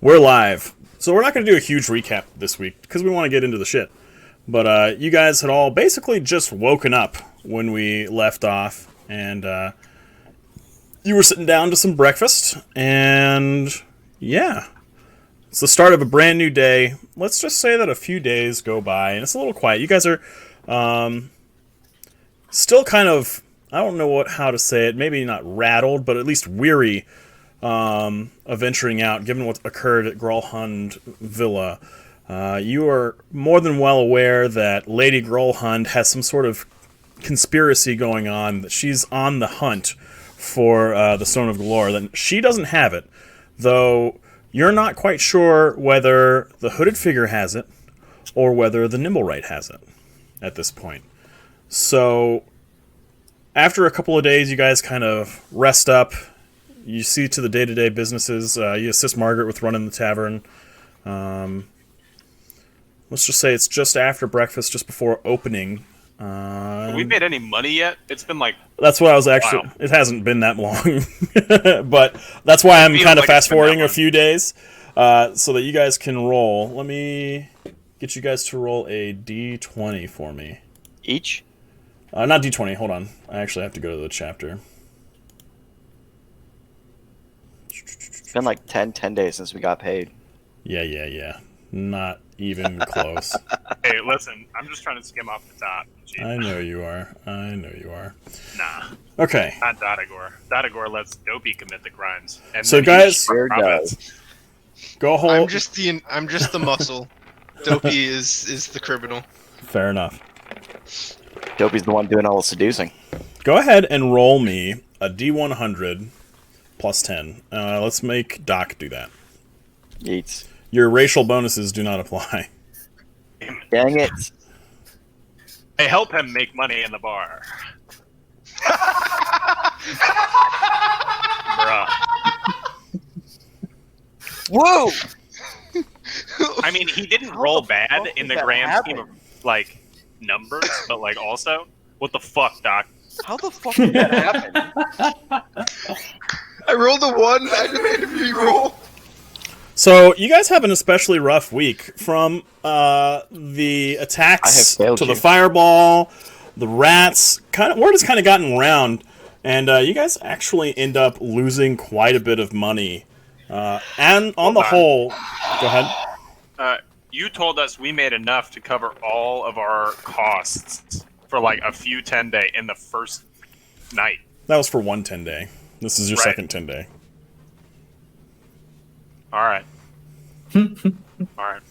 We're live. So we're not going to do a huge recap this week because we want to get into the shit. But you guys had all basically just woken up when we left off, and you were sitting down to some breakfast, and yeah. It's the start of a brand new day. Let's just say that a few days go by, and it's a little quiet. You guys are still kind of, I don't know how to say it, maybe not rattled, but at least weary of venturing out, given what occurred at Grolhund Villa. You are more than well aware that Lady Grolhund has some sort of conspiracy going on, that she's on the hunt for the Stone of Galore. That she doesn't have it, though you're not quite sure whether the hooded figure has it or whether the Nimblewright has it at this point. So after a couple of days, you guys kind of rest up. You see to the day-to-day businesses. You assist Margaret with running the tavern. Let's just say it's just after breakfast, just before opening. Have we made any money yet? It's been like... That's what I was actually... Wow. It hasn't been that long. But that's why I'm kind of fast-forwarding a few days. So that you guys can roll. Let me get you guys to roll a D20 for me. Each? Not D20, hold on. I actually have to go to the chapter. It's been like 10 days since we got paid. Yeah. Not even close. Hey, listen, I'm just trying to skim off the top. Jeez. I know you are. Nah. Okay. Not Dotagor. Dotagor lets Dopey commit the crimes. And so guys, go hold. I'm just the muscle. Dopey is the criminal. Fair enough. Dopey's the one doing all the seducing. Go ahead and roll me a D100 plus 10. Let's make Doc do that. Yeets. Your racial bonuses do not apply. Dang it. I help him make money in the bar. Bruh. Whoa! I mean, he didn't roll bad in the grand scheme of, like, numbers, but, like, also, what the fuck, Doc? How the fuck did that happen? I rolled a 1. I demanded a re-roll. So, you guys have an especially rough week. From the attacks to the fireball, the rats. Word has kind of gotten around, and you guys actually end up losing quite a bit of money. And on the whole... Go ahead. You told us we made enough to cover all of our costs for like a few 10-day in the first night. That was for one 10-day. This is your second 10-day. Alright. Alright.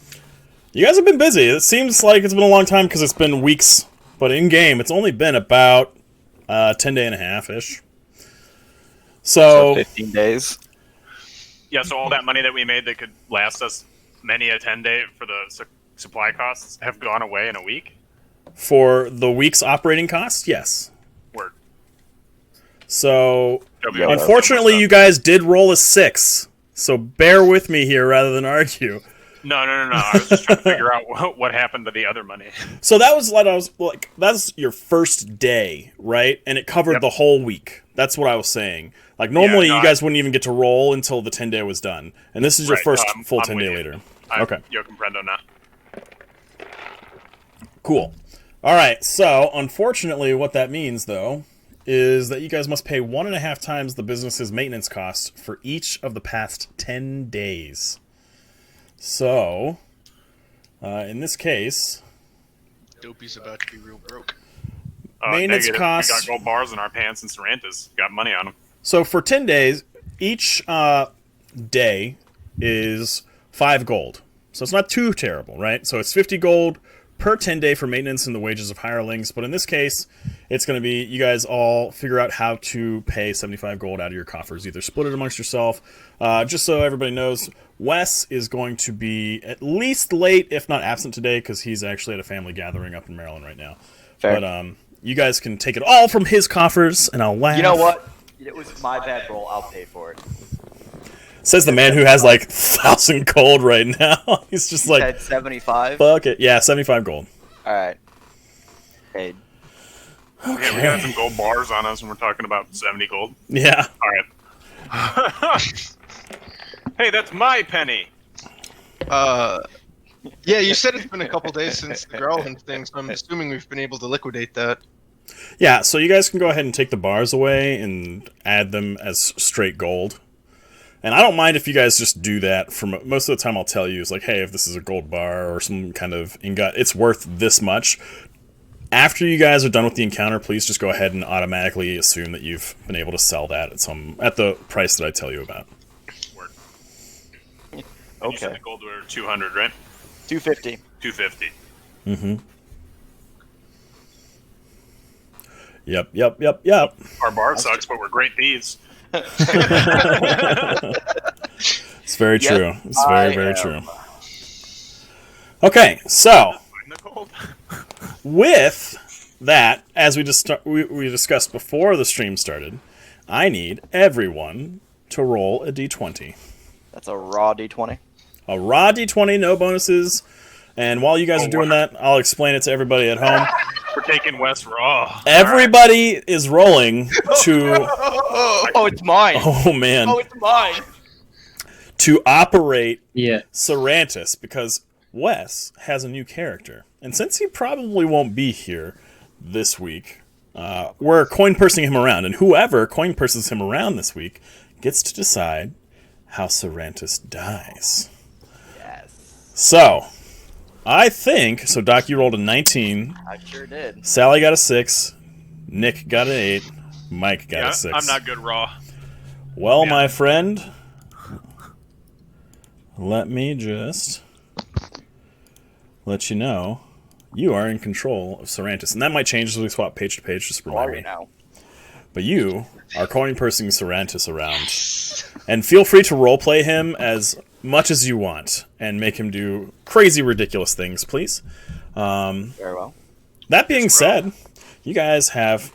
You guys have been busy. It seems like it's been a long time because it's been weeks. But in-game, it's only been about 10-day and a half-ish. So 15 days. Yeah, so all that money that we made that could last us many a 10-day for the supply costs have gone away in a week? For the week's operating costs, yes. Word. So, unfortunately, you guys did roll a 6. So bear with me here rather than argue. No. I was just trying to figure out what happened to the other money. So that was what I was like. That's your first day, right? And it covered the whole week. That's what I was saying. Like normally, you guys wouldn't even get to roll until the 10-day was done, and this is your first full 10-day later. Okay. Yo comprendo now. Cool. All right. So unfortunately, what that means though is that you guys must pay 1.5 times the business's maintenance costs for each of the past 10 days. So, in this case... Dopey's about to be real broke. Maintenance negative. costs... We got gold bars in our pants and Sarantas. Got money on them. So for 10 days, each day is 5 gold. So it's not too terrible, right? So it's 50 gold per 10-day for maintenance and the wages of hirelings. But in this case, it's going to be you guys all figure out how to pay 75 gold out of your coffers. Either split it amongst yourself. Just so everybody knows, Wes is going to be at least late, if not absent today, because he's actually at a family gathering up in Maryland right now. Fair. But you guys can take it all from his coffers, and I'll laugh. You know what? It was my bad roll. I'll pay for it. Says the man who has like 1,000 gold right now. He's just like... At 75? Fuck it. Yeah, 75 gold. Alright. Paid. Okay. Yeah, we got some gold bars on us and we're talking about 70 gold. Yeah. Alright. Hey, that's my penny. Yeah, you said it's been a couple days since the Growlhund thing, so I'm assuming we've been able to liquidate that. Yeah, so you guys can go ahead and take the bars away and add them as straight gold. And I don't mind if you guys just do that. For most of the time I'll tell you, is like, hey, if this is a gold bar or some kind of ingot, it's worth this much. After you guys are done with the encounter, please just go ahead and automatically assume that you've been able to sell that at the price that I tell you about. Word. Okay. You said the gold were 200, right? 250. 250. Mm-hmm. Yep. Our bar sucks, but we're great thieves. It's very true. It's very true. Okay, so Find the gold. with that, as we discussed before the stream started, I need everyone to roll a d20. That's a raw d20. A raw d20, no bonuses. And while you guys are doing that, I'll explain it to everybody at home. We're taking West raw. Everybody is rolling to... Oh, it's mine. Oh, man. Oh, it's mine. To operate Yeah. Sarantis, because Wes has a new character. And since he probably won't be here this week, we're coin pursing him around. And whoever coin purses him around this week gets to decide how Sarantis dies. Yes. So, I think... So, Doc, you rolled a 19. I sure did. Sally got a 6. Nick got an 8. Mike got a 6. I'm not good raw. Well, my friend, let me just let you know you are in control of Sarantis. And that might change as we swap page to page, just remind me. Now. But you are coin pursing Sarantis around. And feel free to roleplay him as much as you want and make him do crazy, ridiculous things, please. Very well. That being said, you guys have...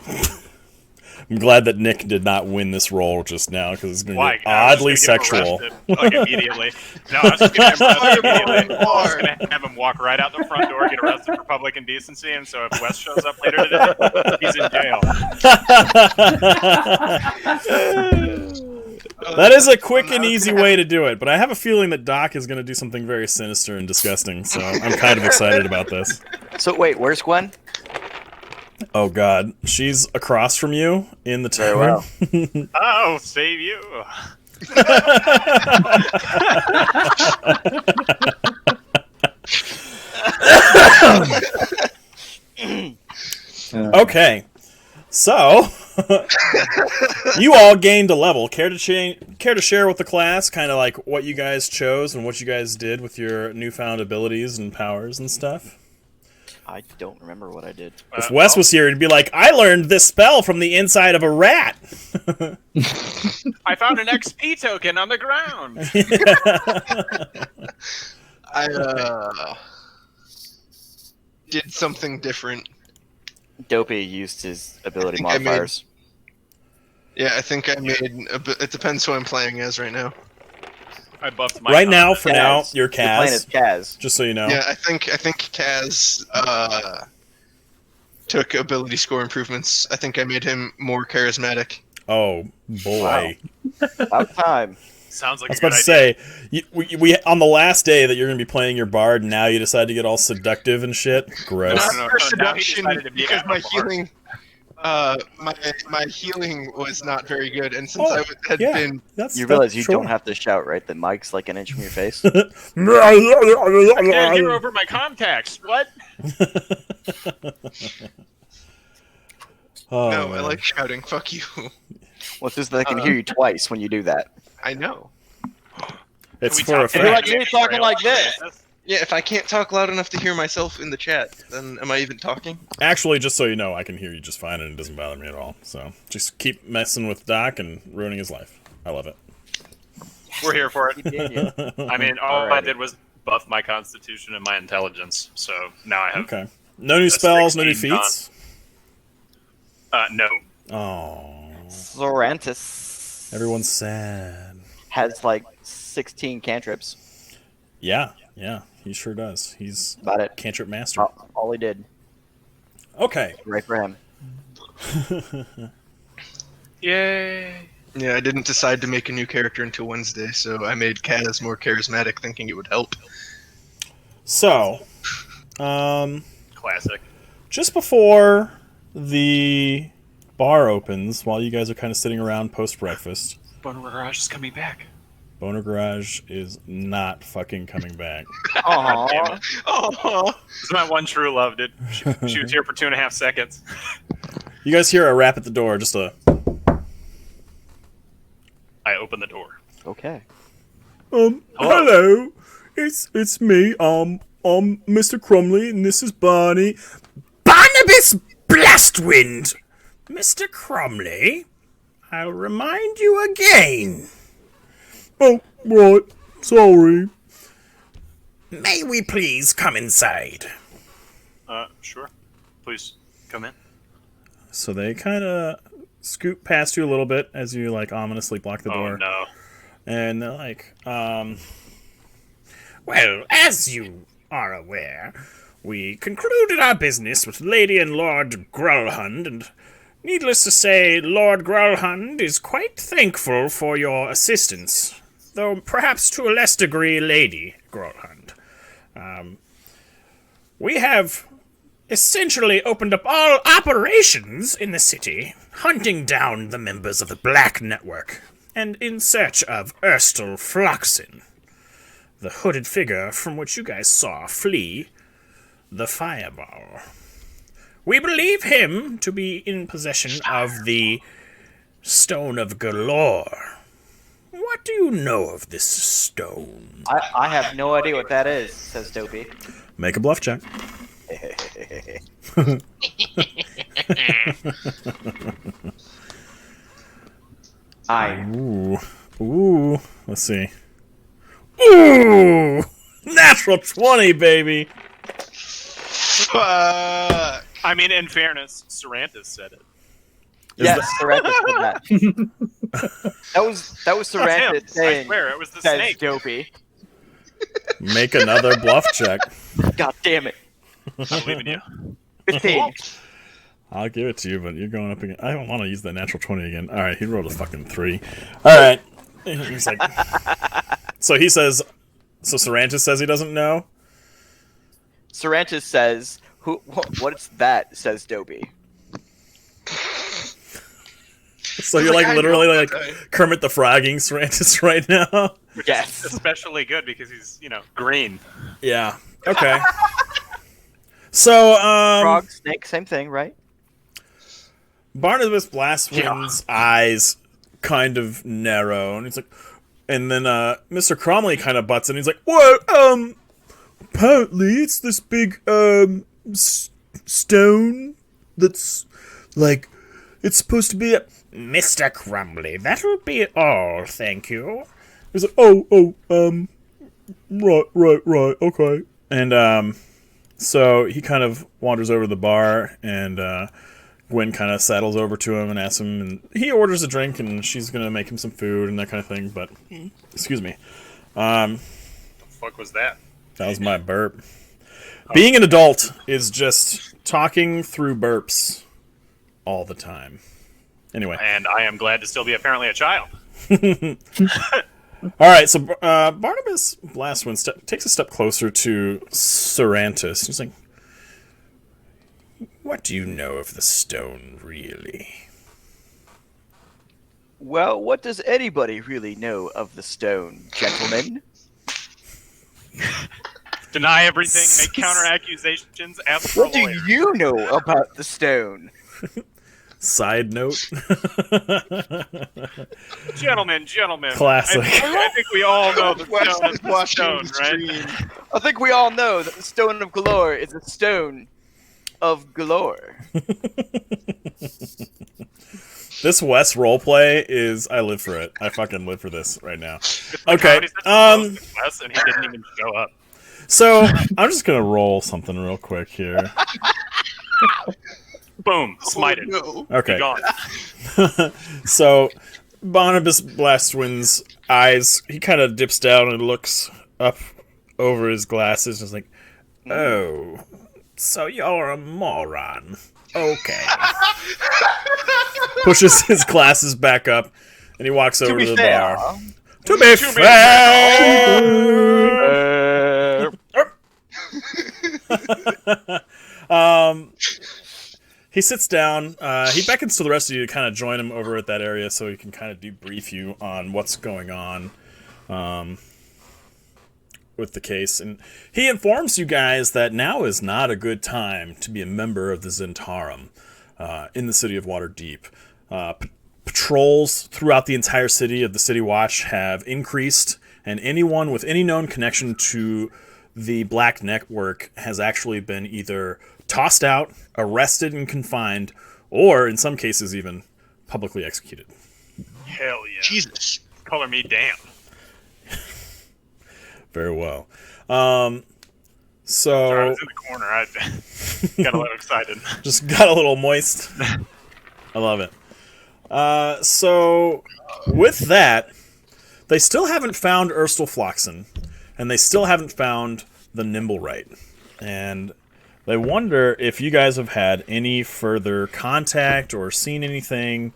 I'm glad that Nick did not win this role just now, because it's going to get oddly sexual. Like, immediately. No, I was just going to get arrested immediately. I was going to have him walk right out the front door, get arrested for public indecency, and so if Wes shows up later today, he's in jail. That is a quick and easy way to do it, but I have a feeling that Doc is going to do something very sinister and disgusting, so I'm kind of excited about this. So wait, where's Gwen? Oh god, she's across from you in the Very tavern. well. I'll save you. Okay, so you all gained a level. Care to share with the class kind of like what you guys chose and what you guys did with your newfound abilities and powers and stuff? I don't remember what I did. If Wes was here, he'd be like, I learned this spell from the inside of a rat. I found an XP token on the ground. I did something different. Dopey used his ability I think I modifiers. Yeah, I think I made. It depends who I'm playing as right now. I buffed my Right now, for Kaz. now, you're You're playing as Kaz. Kaz. Just so you know. Yeah, I think Kaz took ability score improvements. I think I made him more charismatic. Oh boy! About time. Sounds like I was a good about to say, we on the last day that you're going to be playing your bard, now you decide to get all seductive and shit. Gross. No, For now he seduction, decided to be because a my bard. healing, my healing was not very good, and since I had been, You realize you don't have to shout, right? The mic's like an inch from your face. I can't hear over my contacts. What? Oh, no, I man. like shouting. Fuck you. Well, it's just that I can hear you twice when you do that. I know. It's Can we for a talk You're fact. like me talking like this. Yeah, if I can't talk loud enough to hear myself in the chat, then am I even talking? Actually, just so you know, I can hear you just fine, and it doesn't bother me at all. So just keep messing with Doc and ruining his life. I love it. We're here for it. Keep being you. I mean, all I Alrighty. did was buff my constitution and my intelligence, so now I have Okay. No new spells, no new 16 feats. no. Oh, Zorantis everyone's sad. has like 16 cantrips. Yeah, he sure does. He's About it. cantrip master. All he did. Okay. Right for him. Yay. Yeah, I didn't decide to make a new character until Wednesday, so I made Kaz more charismatic, thinking it would help. So, Classic. just before the bar opens, while you guys are kind of sitting around post-breakfast, Boner Garage is coming back. Boner Garage is not fucking coming back. Aww. Oh, This is my one true love, dude. She was here for 2.5 seconds. You guys hear a rap at the door, just a... I open the door. Okay. Hello. It's me. I'm Mr. Crumley, and this is Barney. Barnabas Blastwind! Mr. Crumley, I'll remind you again. Oh, right. Sorry. May we please come inside? Sure. Please, come in. So they kind of scoot past you a little bit as you, like, ominously block the door. Oh, no. And they're like, well, as you are aware, we concluded our business with Lady and Lord Growlhund, and needless to say, Lord Growlhund is quite thankful for your assistance, though perhaps to a less degree Lady Growlhund. We have essentially opened up all operations in the city, hunting down the members of the Black Network, and in search of Erstal Floxen, the hooded figure from which you guys saw flee the fireball. We believe him to be in possession of the Stone of Galore. What do you know of this stone? I have no idea what that is, says Dopey. Make a bluff check. Ooh. Let's see. Ooh! Natural 20, baby! fuck. I mean, in fairness, Sarantis said it. Yes, Sarantis did that. that was Sarantis him. I saying, swear, it was the says snake. Dopey. Make another bluff check. God damn it. I believe in you. 15. I'll give it to you, but you're going up again. I don't want to use that natural 20 again. Alright, he rolled a fucking 3. Alright. He's like... So he says... So Sarantis says he doesn't know? Sarantis says, what's that, says Dopey. So you're like literally like Kermit the Frogging Sarantis right now? Yes. Especially good because he's, green. Yeah. Okay. So, Frog, snake, same thing, right? Barnabas Blastwind's eyes kind of narrow, and he's like, and then Mr. Cromley kind of butts in. He's like, "Well, apparently it's this big stone that's like it's supposed to be a Mr. Crumley. That'll be all, thank you." He's like, right, okay, and so he kind of wanders over to the bar, and Gwen kind of saddles over to him and asks him, and he orders a drink, and she's gonna make him some food and that kind of thing. But excuse me, The fuck was that? that was my burp. Being an adult is just talking through burps all the time. Anyway, And I am glad to still be apparently a child. all right. So Barnabas Blastwind takes a step closer to Sarantis. He's like, "What do you know of the stone, really?" Well, what does anybody really know of the stone, gentlemen? Deny everything, make counter accusations, ask for a What do lawyer. you know about the stone? Side note. Gentlemen. Classic. I think we all know the Wes stone is is the watching stone, the right? stream. I think we all know that the stone of galore is a stone of galore. This West roleplay is... I live for it. I fucking live for this right now. It's the Okay, comedy central Wes, and he didn't even show up. So, I'm just gonna roll something real quick here. Boom, smited. Oh, no. Be Okay. gone. So, Barnabas Blastwind's eyes, he kind of dips down and looks up over his glasses and is like, "Oh, so you're a moron. Okay." Pushes his glasses back up And he walks over to the fair. bar. To be fair. He sits down. He beckons to the rest of you to kind of join him over at that area so he can kind of debrief you on what's going on with the case. And he informs you guys that now is not a good time to be a member of the Zentarum in the City of Waterdeep. Patrols throughout the entire city of the City Watch have increased, and anyone with any known connection to the Black Network has actually been either tossed out, arrested and confined, or in some cases even publicly executed. Hell yeah. Jesus. Color me damned. Very well. Sorry, I So was in the corner. I got a little excited. just got a little moist. I love it. So with that, they still haven't found Erstal Floxen, and they still haven't found the Nimblewright. And they wonder if you guys have had any further contact or seen anything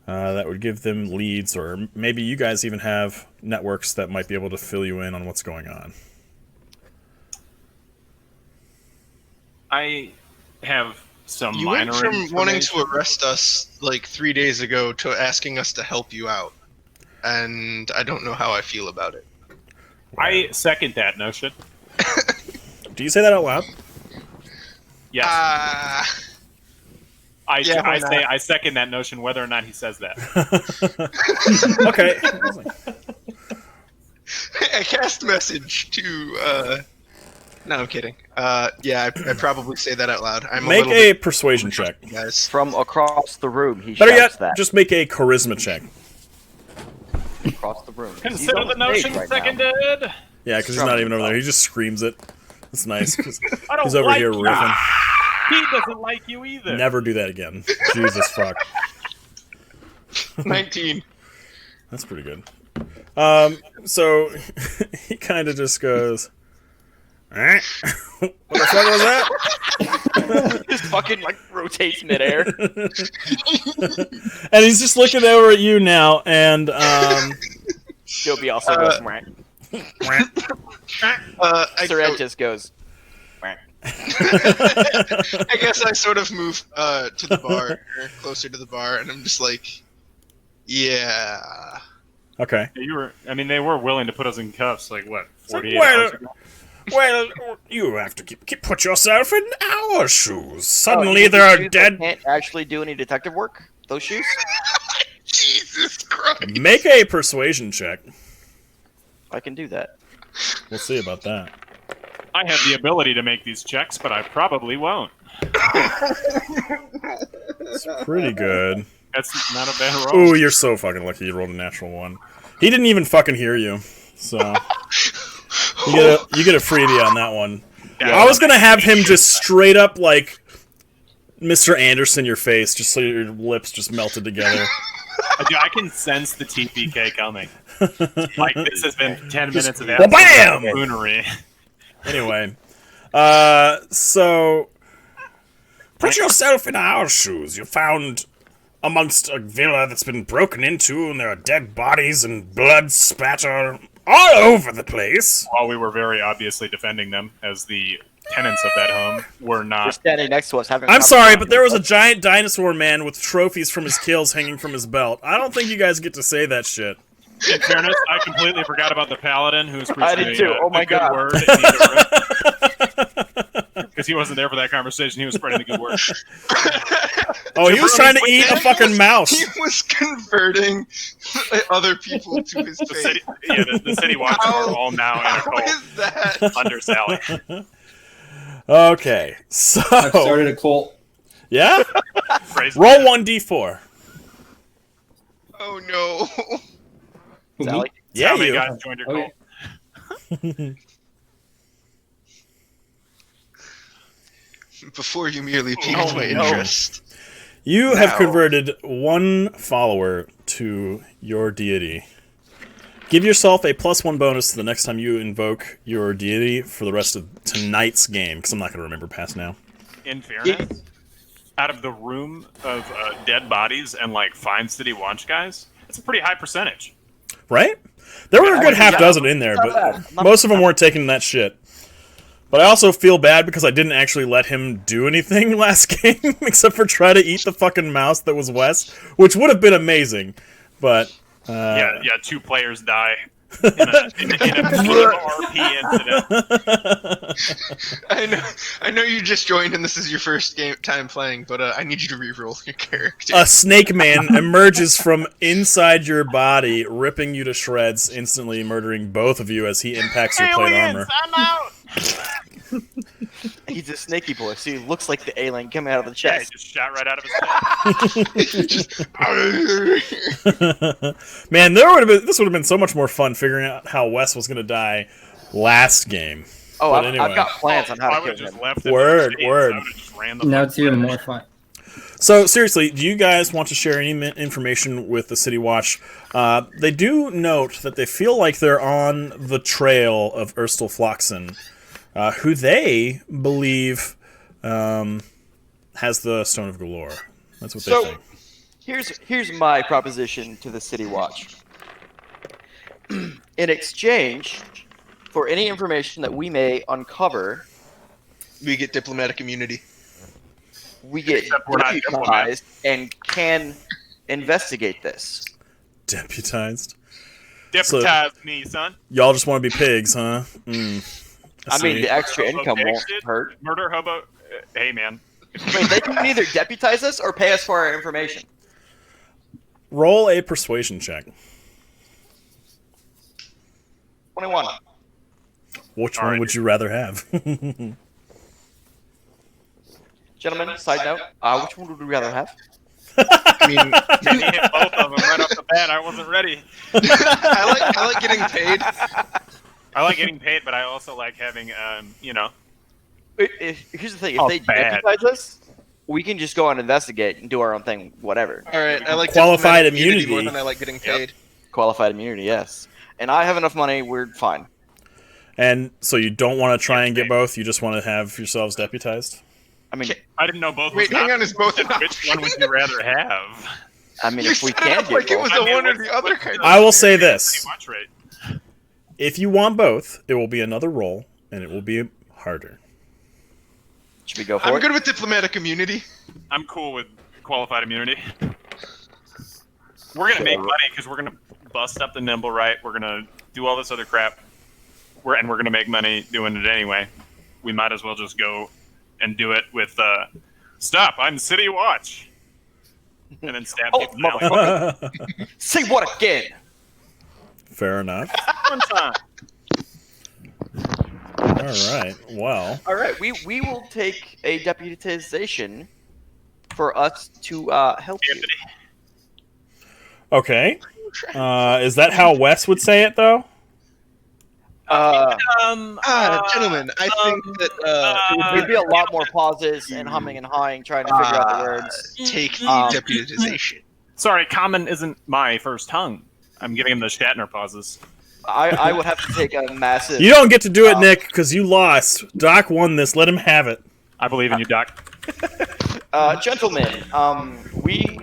that would give them leads, or maybe you guys even have networks that might be able to fill you in on what's going on. I have some You minor went from wanting to information. arrest us like 3 days ago to asking us to help you out. And I don't know how I feel about it. I second that notion. Do you say that out loud? Yes. I why say not? I second that notion whether or not he says that. Okay. I cast message to, No, I'm kidding. Yeah, I probably say that out loud. I'm Make a, a little persuasion check. bit, guys. From across the room, he Better shouts yet, that. just make a charisma check. Across the room. He's Consider on the stage notion right now. seconded. Yeah, because he's not even over there. He just screams it. It's nice. 'Cause I don't he's over like here you. riffing. He doesn't like you either. Never do that again. Jesus fuck. 19. That's pretty good. So he kind of just goes, "Eh? What the fuck was that?" Just fucking like rotates midair. And he's just looking over at you now, and Joby also goes. Whack. Sorrentis goes. Whack. I guess I sort of move to the bar, or closer to the bar, and I'm just like, yeah. okay. They were willing to put us in cuffs, like what, 48 well- hours ago? Well, you have to put yourself in our shoes. Suddenly Oh, you there are think dead. Can't actually do any detective work. Those shoes. Jesus Christ. Make a persuasion check. I can do that. We'll see about that. I have the ability to make these checks, but I probably won't. It's pretty good. That's not a bad roll. Ooh, you're so fucking lucky you rolled a natural one. He didn't even fucking hear you, so you get a freebie on that one. I was gonna have him just straight up like Mr. Anderson your face, just so your lips just melted together. I can sense the TPK coming. Like, this has been 10 minutes of Well, bam! buffoonery. Anyway, so put yourself in our shoes. You're found amongst a villa that's been broken into, and there are dead bodies and blood spatter all over the place. While we were very obviously defending them, as the tenants of that home were You're not. standing next to us having. I'm sorry, but there was a giant dinosaur man with trophies from his kills hanging from his belt. I don't think you guys get to say that shit. In fairness, I completely forgot about the paladin who's I preaching did too. Oh my a good God. word. Because he wasn't there for that conversation, he was spreading the good word. Oh, he was trying to eat a fucking mouse. He was converting other people to his The faith. city, the city watch are all now in a How cult is that? under Sally. Okay, so I've started a cult. yeah, Crazy. roll 1d4. Oh no. Sally. Yeah, How many you. guys joined your cult? Okay. Before you merely piqued my no. interest. You have Now. converted one follower to your deity. Give yourself a +1 bonus to the next time you invoke your deity for the rest of tonight's game, because I'm not going to remember past now. In fairness, out of the room of dead bodies and like fine city watch guys, That's a pretty high percentage. Right? There were a good half yeah. dozen in there, Not bad. but Not most of them weren't taking that shit. But I also feel bad because I didn't actually let him do anything last game, except for try to eat the fucking mouse that was Wes, which would have been amazing. But Yeah, 2 players die in a PvP incident. I know you just joined and this is your first time playing, but I need you to reroll your character. a snake man emerges from inside your body, ripping you to shreds, instantly murdering both of you as he impacts your plate Aliens, armor. I'm out! He's a snaky boy, so he looks like the alien coming out of the Yeah, he chest. just shot right out of his head. Man, this would have been so much more fun figuring out how Wes was going to die last game. Oh, But I've got plans on I how to would have kill just him. left him. Word, in the word. shades. I would've just ran the Now fuck it's even away. more fun. So, seriously, do you guys want to share any information with the City Watch? They do note that they feel like they're on the trail of Erstal Floxen, who they believe has the Stone of Galore. That's what they So, think. here's my proposition to the City Watch. In exchange for any information that we may uncover, We get diplomatic immunity. we get Except we're not deputized and can investigate this. Deputized? Deputize me, son. Y'all just want to be pigs, huh? I mean, see. the extra Hobo income won't shit. hurt. Murder hobo. Hey, man. Wait, they can either deputize us or pay us for our information. Roll a persuasion check. 21. Which All one right. would you rather have? Gentlemen, side note, which one would we rather have? I mean, Man, he hit both of them right off the bat. I wasn't ready. I like getting paid. I like getting paid, but I also like having, Here's the thing: if Oh, they bad. deputize us, we can just go and investigate and do our own thing, whatever. All right, I like Qualified diplomatic immunity. more than I like getting paid. Qualified immunity, yes. And I have enough money; we're fine. And so you don't want to try and get both? You just want to have yourselves deputized? I mean, I didn't know both. Wait, was hang not- on, is both an Which one would you rather have? You if we set it can up get like it both, was I the mean, one or what's- the other what's kind. the- I will say Pretty this. much right. If you want both, it will be another roll, and it will be harder. should we go for I'm it? good with diplomatic immunity. I'm cool with qualified immunity. We're gonna make money because we're gonna bust up the nimble right. We're gonna do all this other crap. We're gonna make money doing it anyway. We might as well just go and do it with stop. I'm City Watch, and then stab Oh, people in the alley. motherfucker! Say what again? Fair enough. One time. All right. Well, All right, we will take a deputization for us to help you. Anthony. okay. Is that how Wes would say it, though? Gentlemen, I think that There'd be a lot more pauses and humming and hawing trying to figure out the words. take the Um, deputization. Sorry, common isn't my first tongue. I'm giving him the Shatner pauses. I would have to take a massive. You don't get to do it, Nick, because you lost. Doc won this. Let him have it. I believe in you, Doc. Gentlemen, we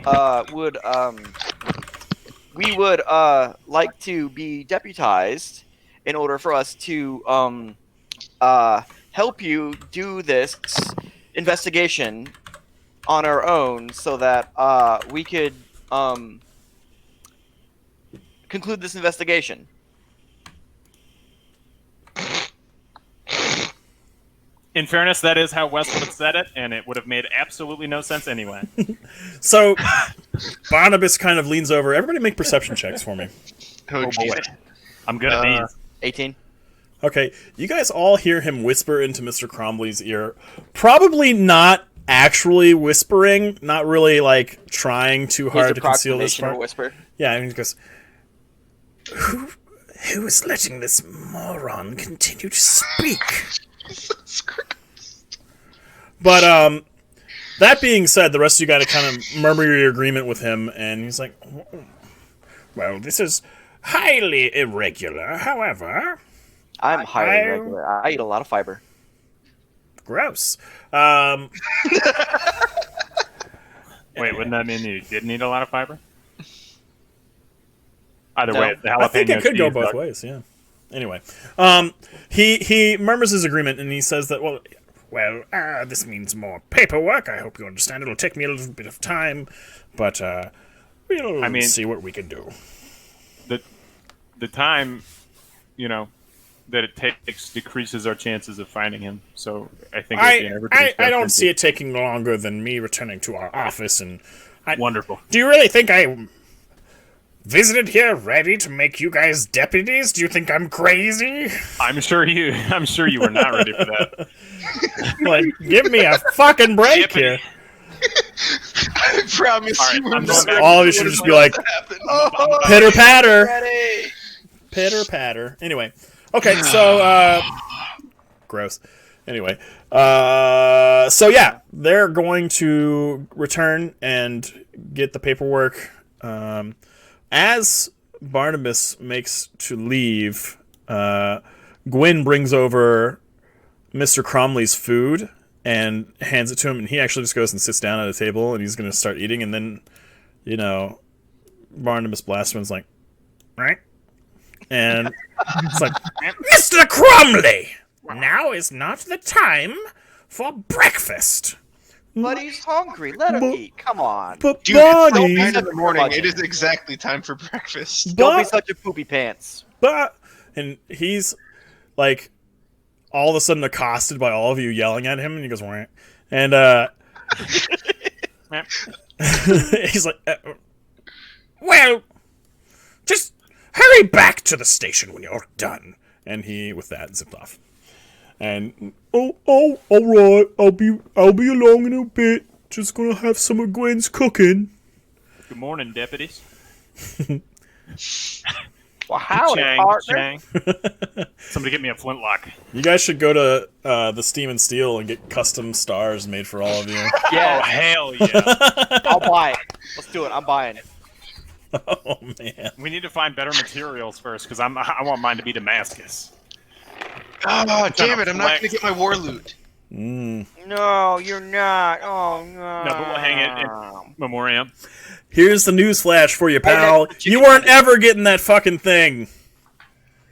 would like to be deputized in order for us to help you do this investigation on our own, so that we could conclude this investigation. In fairness, that is how Wes would have said it, and it would have made absolutely no sense anyway. So, Barnabas kind of leans over. Everybody make perception checks for me. Oh, boy. Jesus. I'm good at these. 18. Okay, you guys all hear him whisper into Mr. Cromley's ear. Probably not actually whispering, not really, like, trying too hard to conceal this Approximation or part. whisper. Yeah, and he goes, Who is letting this moron continue to speak? Jesus Christ. But, that being said, the rest of you got to kind of murmur your agreement with him, and he's like, well, this is highly irregular, however. I'm highly regular. I eat a lot of fiber. Gross. Wait, wouldn't that mean you didn't eat a lot of fiber? Either No. way, the jalapeno I think it could go cheese both sucks. ways. Yeah. Anyway, he murmurs his agreement and he says that this means more paperwork. I hope you understand. It'll take me a little bit of time, but we'll see what we can do. The time, that it takes decreases our chances of finding him. So I think I don't see it taking longer than me returning to our office. And Wonderful. Do you really think I visited here ready to make you guys deputies? Do you think I'm crazy? I'm sure you were not ready for that. Like, give me a fucking break here. I promise All right, you were I'm not going back. ready All of you for should what just is be about like, to happen. pitter patter. Ready. Pitter patter. Anyway. Okay, so, gross. Anyway. So yeah, they're going to return and get the paperwork. As Barnabas makes to leave, Gwyn brings over Mr. Cromley's food and hands it to him, and he actually just goes and sits down at a table, and he's going to start eating, and then, Barnabas Blastman's like, right? And it's like, Mr. Cromley, now is not the time for breakfast. But he's hungry. Let him eat. Come on. But Dude, it's Bonnie, 9 in the morning. It is exactly time for breakfast. Don't be but, such a poopy pants. and he's like, all of a sudden accosted by all of you yelling at him, and he goes, "Wah." And he's like, well, just hurry back to the station when you're done. And he, with that, zipped off. And all right, I'll be along in a bit. Just gonna have some of Gwen's cooking. Good morning, deputies. Well, howdy, Chang, partner. Chang. Somebody get me a flintlock. You guys should go to the Steam and Steel and get custom stars made for all of you. Yeah, Oh, hell yeah. I'll buy it. Let's do it. I'm buying it. Oh man. We need to find better materials first, because I want mine to be Damascus. Oh, damn it. I'm not flex. going to get my war loot. No, you're not. Oh, no. No, but we'll hang it in memoriam. Here's the news flash for you, pal. next to You weren't ever getting that fucking thing.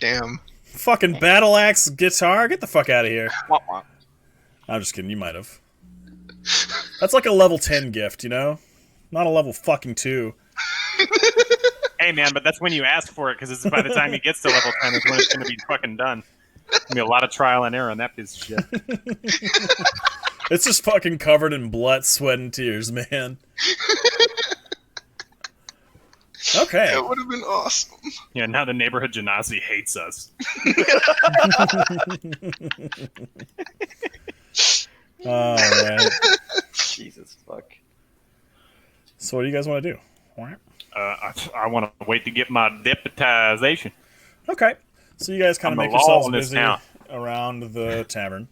Damn. Fucking battle axe guitar. Get the fuck out of here. Wah, wah. I'm just kidding. You might have. That's like a level 10 gift, Not a level fucking 2. Hey, man, but that's when you ask for it, because it's by the time he gets to level 10 is when it's going to be fucking done. There's going to be a lot of trial and error on that piece of shit. It's just fucking covered in blood, sweat, and tears, man. Okay. That would have been awesome. Yeah, now the neighborhood Genasi hates us. Alright. Jesus fuck. So what do you guys want to do? I want to wait to get my deputization. Okay. So you guys kind of I'm make the law yourselves in this busy town. around the tavern.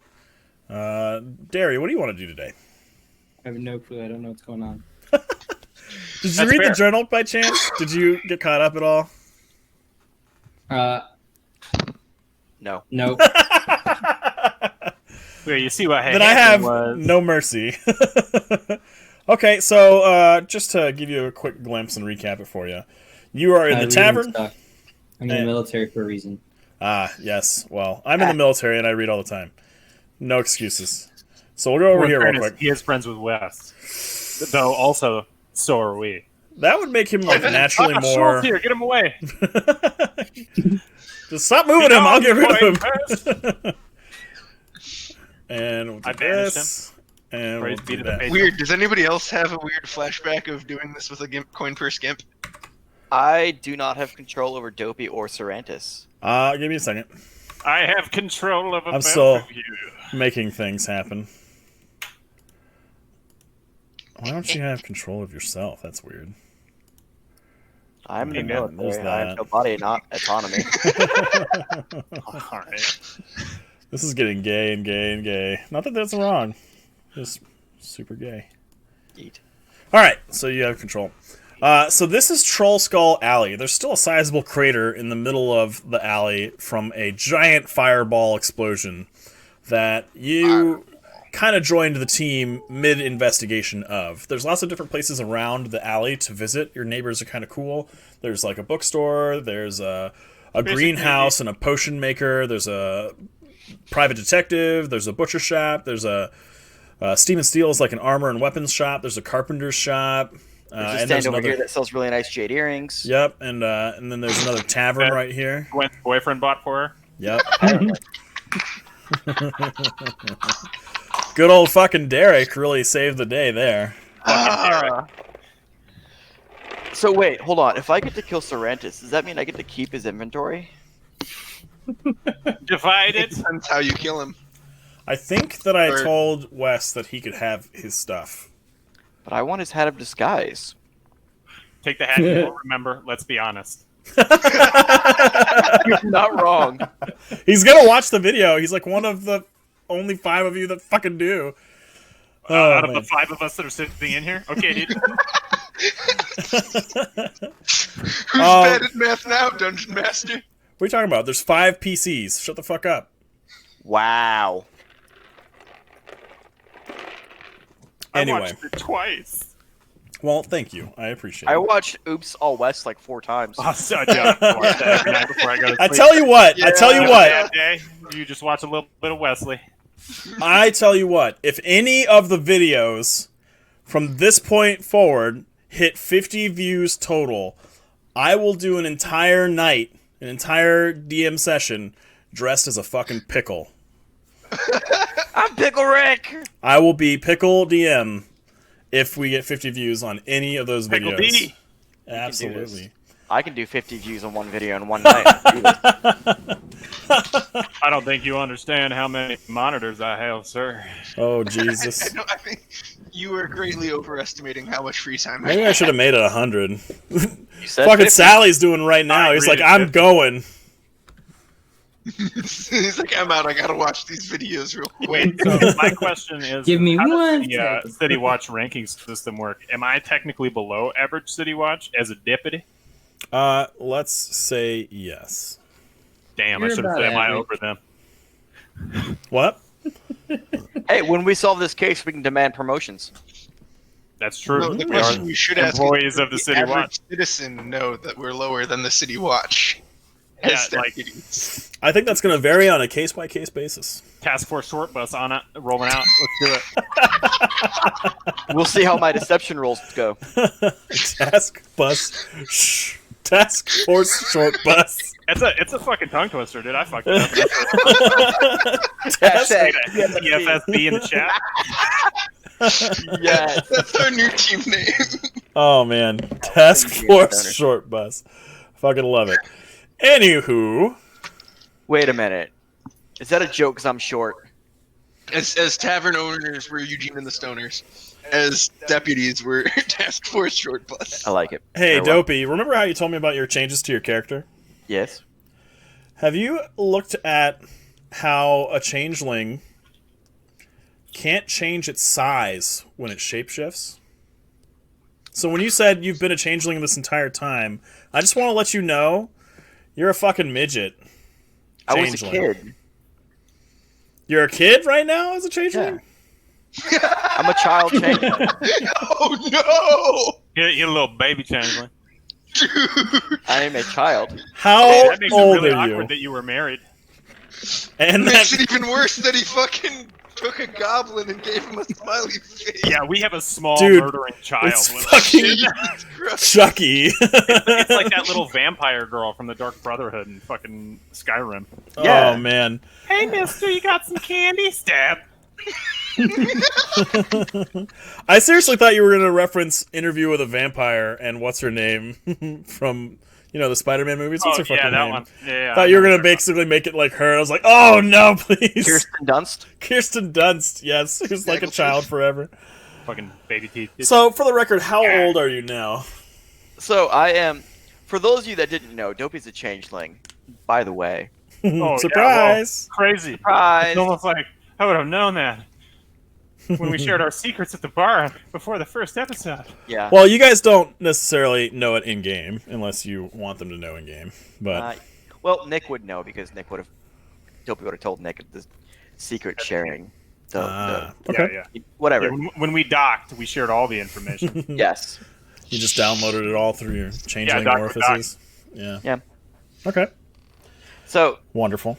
Derry, what do you want to do today? I have no clue. I don't know what's going on. Did you That's read fair. the journal by chance? Did you get caught up at all? No. Nope. Well, you see what Then I have no mercy. Okay, so just to give you a quick glimpse and recap it for you. You are in the Reading tavern. stuff. I'm in the military for a reason. Ah, yes. Well, I'm in the military and I read all the time. No excuses. So we'll go over here real quick. He is friends with Wes. Though also, so are we. That would make him like naturally more. Schultz here, get him away. Just stop moving him. I'll get rid of him. him. And we'll do I banished this. And Praise we'll be do to the that. faithful. Weird. Does anybody else have a weird flashback of doing this with a coin purse gimp? I do not have control over Dopey or Cervantes. Give me a second. I have control of I'm still of you. making things happen. Why don't you have control of yourself? That's weird. I'm in the Yeah, there's military. I have that. no body, not autonomy. All right. This is getting gay and gay and gay. Not that that's wrong. Just super gay. Eat. Alright, so you have control. So this is Troll Skull Alley. There's still a sizable crater in the middle of the alley from a giant fireball explosion that you kind of joined the team mid-investigation of. There's lots of different places around the alley to visit. Your neighbors are kind of cool. There's like a bookstore. There's a greenhouse and a potion maker. There's a private detective. There's a butcher shop. There's a Steven Steele's like an armor and weapons shop. There's a carpenter's shop. There's a stand over here that sells really nice jade earrings. Yep, and then there's another tavern right here. Gwen's boyfriend bought for her. Yep. Good old fucking Derek really saved the day there. So wait, hold on. If I get to kill Sorrentis, does that mean I get to keep his inventory? Divided. Depends how you kill him. I think that I told Wes that he could have his stuff. But I want his hat of disguise. Take the hat. You won't remember. Let's be honest. You're not wrong. He's gonna watch the video. He's like one of the only 5 of you that fucking do. Out of the 5 of us that are sitting in here? Okay, dude. Who's bad at math now, Dungeon Master? What are you talking about? There's 5 PCs. Shut the fuck up. Wow. Anyway. I watched it twice. Well, thank you. I appreciate it. I watched Oops All West like 4 times. Oh, so I watch that every night before I go to sleep. I tell you what. That day, you just watch a little bit of Wesley. I tell you what. If any of the videos from this point forward hit 50 views total, I will do an entire night, an entire DM session dressed as a fucking pickle. I'm Pickle Rick! I will be Pickle DM if we get 50 views on any of those Pickle videos. D. Absolutely. I can do 50 views on one video in one night. I don't think you understand how many monitors I have, sir. Oh, Jesus. I think you were greatly overestimating how much free time I Maybe I had. should have made it 100. You said Fucking 50. Sally's doing right now. He's like, I'm going. He's like, I'm out. I gotta watch these videos real quick. Wait, so my question is, Give me how one does the City Watch ranking system work? Am I technically below average City Watch as a deputy? Let's say yes. Damn, You're I should have about said, am I average. over them? What? Hey, when we solve this case, we can demand promotions. That's true. No, the We question are you should ask employees is, of the does City average Watch. citizen know that we're lower than the City Watch? Yeah, As like- deputies. I think that's going to vary on a case-by-case basis. Task Force short bus on it, rolling out. Let's do it. We'll see how my deception rolls go. Task Force short bus. It's a fucking tongue twister, dude. I fucked it up. Hashtag EFSB in the chat. Yes. That's our new team name. Oh, man. Task Thank you, Force Stoner. short bus. Fucking love it. Anywho. Wait a minute. Is that a joke because I'm short? As tavern owners, we're Eugene and the Stoners. As deputies, we're Task Force Short Bus. I like it. Hey, Very well. Dopey, remember how you told me about your changes to your character? Yes. Have you looked at how a changeling can't change its size when it shapeshifts? So when you said you've been a changeling this entire time, I just want to let you know you're a fucking midget. I was a Changeling. kid. You're a kid right now as a changeling? I'm a child changeling. Oh no! You're a little baby changeling. Dude! I am a child. How That makes it old really are awkward you? that you were married. And Makes that, it even worse that he fucking took a goblin and gave him a smiley face. Yeah, we have a small Dude, murdering child. it's with us. fucking Jesus Christ. Chucky. It's like that little vampire girl from the Dark Brotherhood in fucking Skyrim. Yeah. Oh, man. Hey, mister, you got some candy? Stab. I seriously thought you were going to reference Interview with a Vampire and what's her name from, the Spider-Man movies. What's her fucking yeah, that name? one. Yeah, Thought you were going to basically make it like her. I was like, oh, no, please. Kirsten Dunst. Kirsten Dunst, yes. Who's like a child forever. fucking baby teeth. So, for the record, how old are you now? So I am. For those of you that didn't know, Dopey's a changeling. By the way. Oh, Surprise! Yeah, well, crazy. Surprise! It's almost like I would have known that when we shared our secrets at the bar before the first episode. Yeah. Well, you guys don't necessarily know it in game, unless you want them to know in game. But Well, Nick would know because Dopey would have told Nick the secret sharing. Okay. Yeah. whatever. Yeah, when we docked, we shared all the information. Yes. You just downloaded it all through your changeling doc- orifices. Yeah. Yeah. Okay. So Wonderful.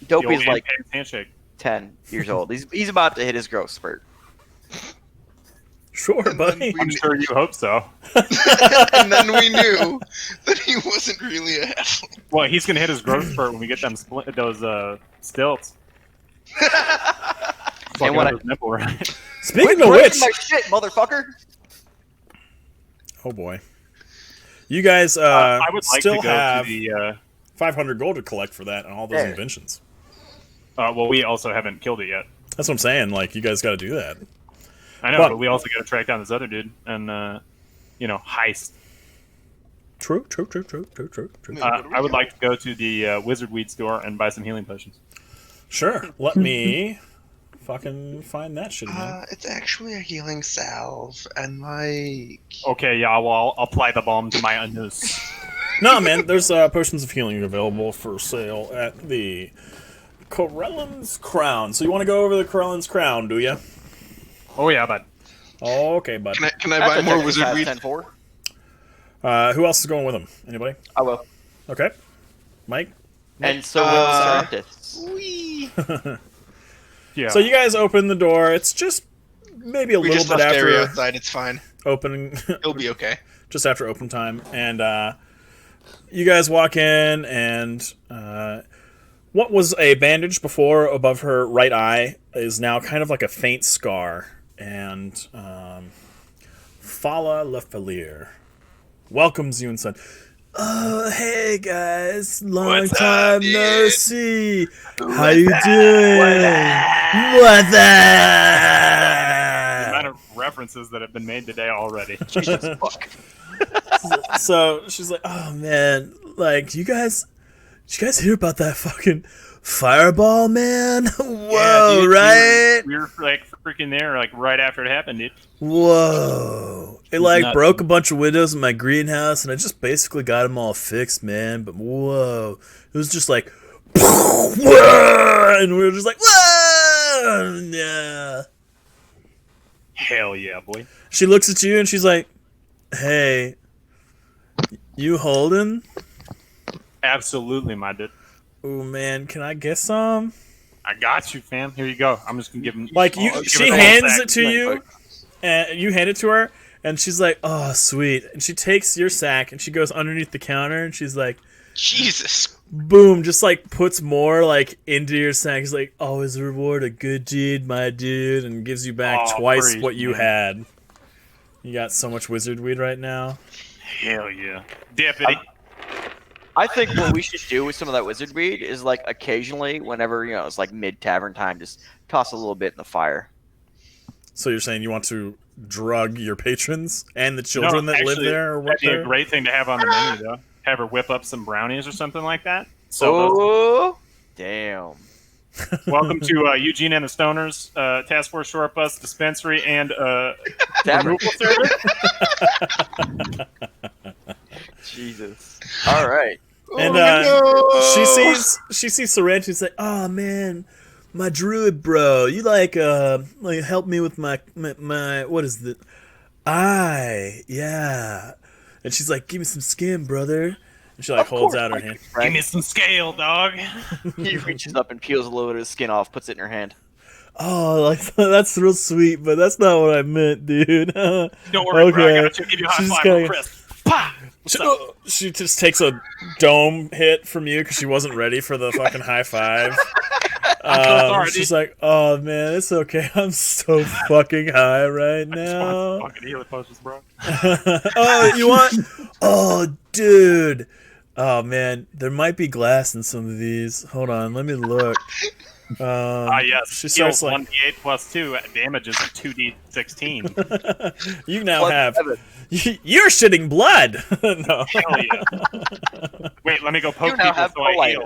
The old Dopey's like handshake. 10 years old. He's about to hit his growth spurt. Sure, buddy. I'm sure you hope so. And then we knew that he wasn't really a halfling. Well, he's gonna hit his growth spurt when we get them those stilts. And when I nipple, right? Speaking quit of breaking which, my shit, motherfucker. oh boy, you guys I would like still to go have to the. 500 gold to collect for that and all those There. inventions. Well, we also haven't killed it yet. That's what I'm saying. Like, you guys got to do that. I know, but we also got to track down this other dude and, heist. True. I would like to go to the wizard weed store and buy some healing potions. Sure. Let me fucking find that shit again. It's actually a healing salve, and like... Okay, yeah, well, I'll apply the balm to my anus. No, man, there's potions of healing available for sale at the Corellan's Crown. So you want to go over the Corellan's Crown, do you? Oh yeah, bud. Okay, bud. Can I buy more wizard weed? 10-4. Who else is going with him? Anybody? I will. Okay. Mike? And so will Cervantes. Wee. Yeah. So you guys open the door. It's just maybe a We little just bit left Barry after outside. It's fine. opening, He'll be okay. just after open time, and you guys walk in, and what was a bandage before above her right eye is now kind of like a faint scar. And Fala Lefelier welcomes you and said, "Oh, hey guys, long What's time up, no dude? see. How you doing? What's the up?" amount of references that have been made today already. Jesus fuck. So she's like, "Oh man, like, did you guys hear about that fucking fireball, man? Whoa, dude, right? We were like freaking there, like right after it happened, dude. Whoa. It like Nuts. broke a bunch of windows in my greenhouse, and I just basically got them all fixed, man. But whoa, it was just like, whoa, and we were just like, whoa, yeah." Hell yeah, boy. She looks at you and she's like, "Hey, you holding? Absolutely, my dude. Oh man, can I get some?" I got you, fam. Here you go. I'm just gonna give him. Like, you, give she it a hands whole it to sack. you, and you hand it to her, and she's like, "Oh, sweet." And she takes your sack, and she goes underneath the counter, and she's like, Jesus. boom, just like puts more like into your sack. She's like, "Always reward a good deed, my dude," and gives you back Aw, twice praise what you man. had. You got so much wizard weed right now. Hell yeah, Deputy. I think what we should do with some of that wizard weed is like occasionally, whenever it's like mid tavern time, just toss a little bit in the fire. So you're saying you want to drug your patrons and the children that live actually, there or work that'd be a there? great thing to have on the menu, though. Have her whip up some brownies or something like that. So, Oh, damn. welcome to Eugene and the Stoners Task Force Short Bus Dispensary and Tavern. removal service. Jesus. All right. And Oh, she no. sees Sorrento. She's like, "Oh man, my druid bro, you like help me with my what is it? Eye, yeah." And she's like, "Give me some skin, brother." And she like Of holds course, out her my hand. friend. Give me some scale, dog. He reaches up and peels a little bit of his skin off, puts it in her hand. "Oh, like that's real sweet, but that's not what I meant, dude." Don't worry, bro. I Okay. got you. Give you a high She's five, kinda- real crisp. Pah! What's up? She just takes a dome hit from you because she wasn't ready for the fucking high five. sorry, She's dude. like, "Oh man, it's okay. I'm so fucking high right I just now." want fucking healing potions, bro. Oh, you want? Oh, dude. Oh man, there might be glass in some of these. Hold on, let me look. Yes. She Skills starts like, 1d8 plus 2 damages 2d16. "You now Plus have. 7. You're shitting blood." No. Hell yeah. Wait, let me go poke You now people have so I polite. heal.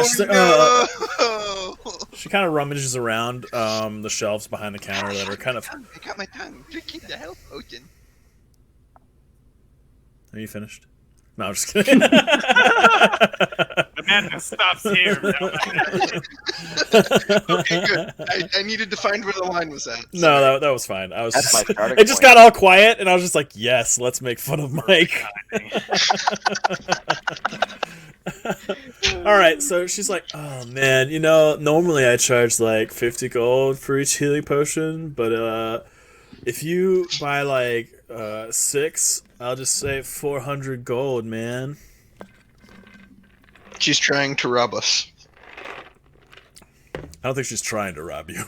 She's like, Oh, no. she kind of rummages around the shelves behind the counter that are kind of. I got my tongue. Drinking the health potion. Are you finished? No, I'm just kidding. That's madness stops here. Okay, good. I needed to find where the line was at. No, that was fine. I was That's my just, starting it just point. got all quiet, and I was just like, yes, let's make fun of Mike. All right, so she's like, oh man, normally I charge like 50 gold for each healing potion, but if you buy like 6, I'll just say 400 gold, man. She's trying to rob us. I don't think she's trying to rob you.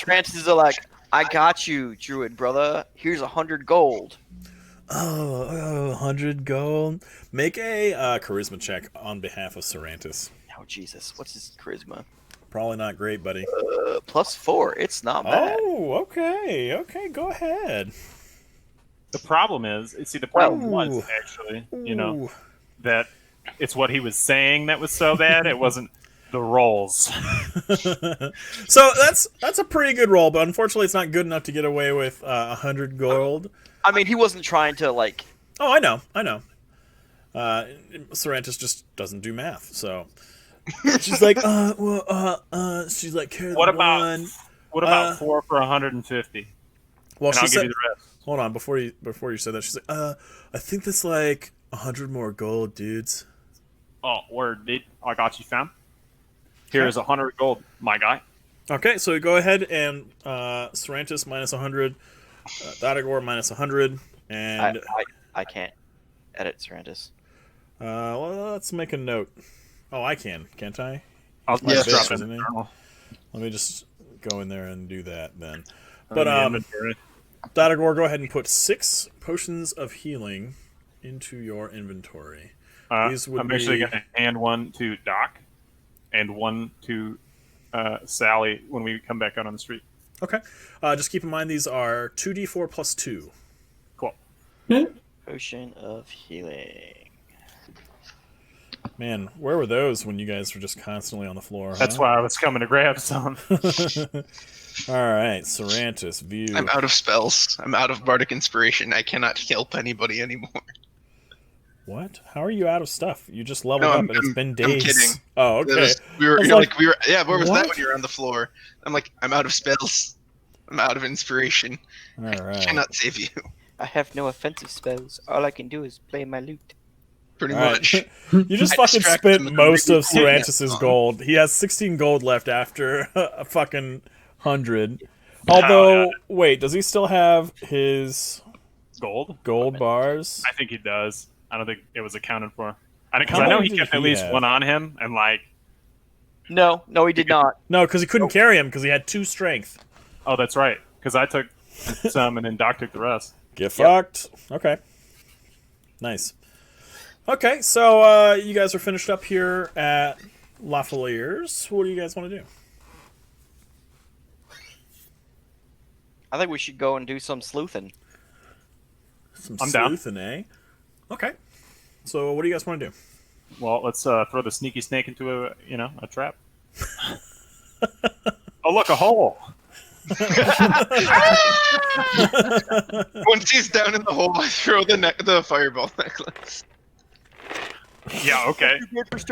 Francis are like, I got you, druid brother. Here's 100 gold. Oh, 100 gold. Make a charisma check on behalf of Sarantis. Oh Jesus, what's his charisma? Probably not great, buddy. +4. It's not bad. Oh, okay, go ahead. The problem is, the problem was Ooh. actually, Ooh. that it's what he was saying that was so bad. It wasn't the rolls. So that's a pretty good roll, but unfortunately, it's not good enough to get away with 100 gold. I mean, he wasn't trying to like. Oh, I know. Sarantis just doesn't do math, so she's like, she's like, carry What the about one. 4 for 150? Well, And she I'll said, give you the rest. hold on, before you said that, she's like, I think that's like 100 more gold, dudes. Oh, word, dude. I got you, fam. Here's 100 gold, my guy. Okay, so go ahead and Sarantis minus 100, Dodagor minus 100, and I can't edit Sarantis. well, let's make a note. Oh, I can't I? I'll My just bitch, drop it isn't in he? the journal. Let me just go in there and do that then. In But the inventory. Dodagor, go ahead and put 6 potions of healing into your inventory. These would I'm actually be- going to hand one to Doc and one to Sally when we come back out on the street. Okay. Just keep in mind these are 2d4 plus 2. Cool. Potion of healing. Man, where were those when you guys were just constantly on the floor? That's why I was coming to grab some. All right, Sarantis, view. I'm out of spells. I'm out of bardic inspiration. I cannot help anybody anymore. What? How are you out of stuff? You just leveled No, up I'm- and it's been I'm days. kidding. Oh, That okay. was- I was you're like, like, we were. Yeah, where was what? that when you were on the floor? I'm like, I'm out of spells. I'm out of inspiration. All I right. cannot save you. I have no offensive spells. All I can do is play my lute. Pretty All right. much. You just I fucking distracted spent him and most made of me cool Sarantis' dance. gold. He has 16 gold left after a fucking 100. Although, wait, does he still have his Gold? gold bars? I think he does. I don't think it was accounted for. Because How I know many he did kept at he least have? one on him, and like, No, he did not. No, because he couldn't carry him because he had 2 strength. oh, that's right. Because I took some, and then Doc took the rest. Get fucked. Okay. Nice. Okay, so you guys are finished up here at Lafayette's. What do you guys want to do? I think we should go and do some sleuthing. Some I'm down. sleuthing, eh? Okay. So what do you guys want to do? Well, let's throw the sneaky snake into a trap. Oh, look, a hole. Once he's down in the hole, I throw the fireball necklace. Yeah, okay. Yeah, just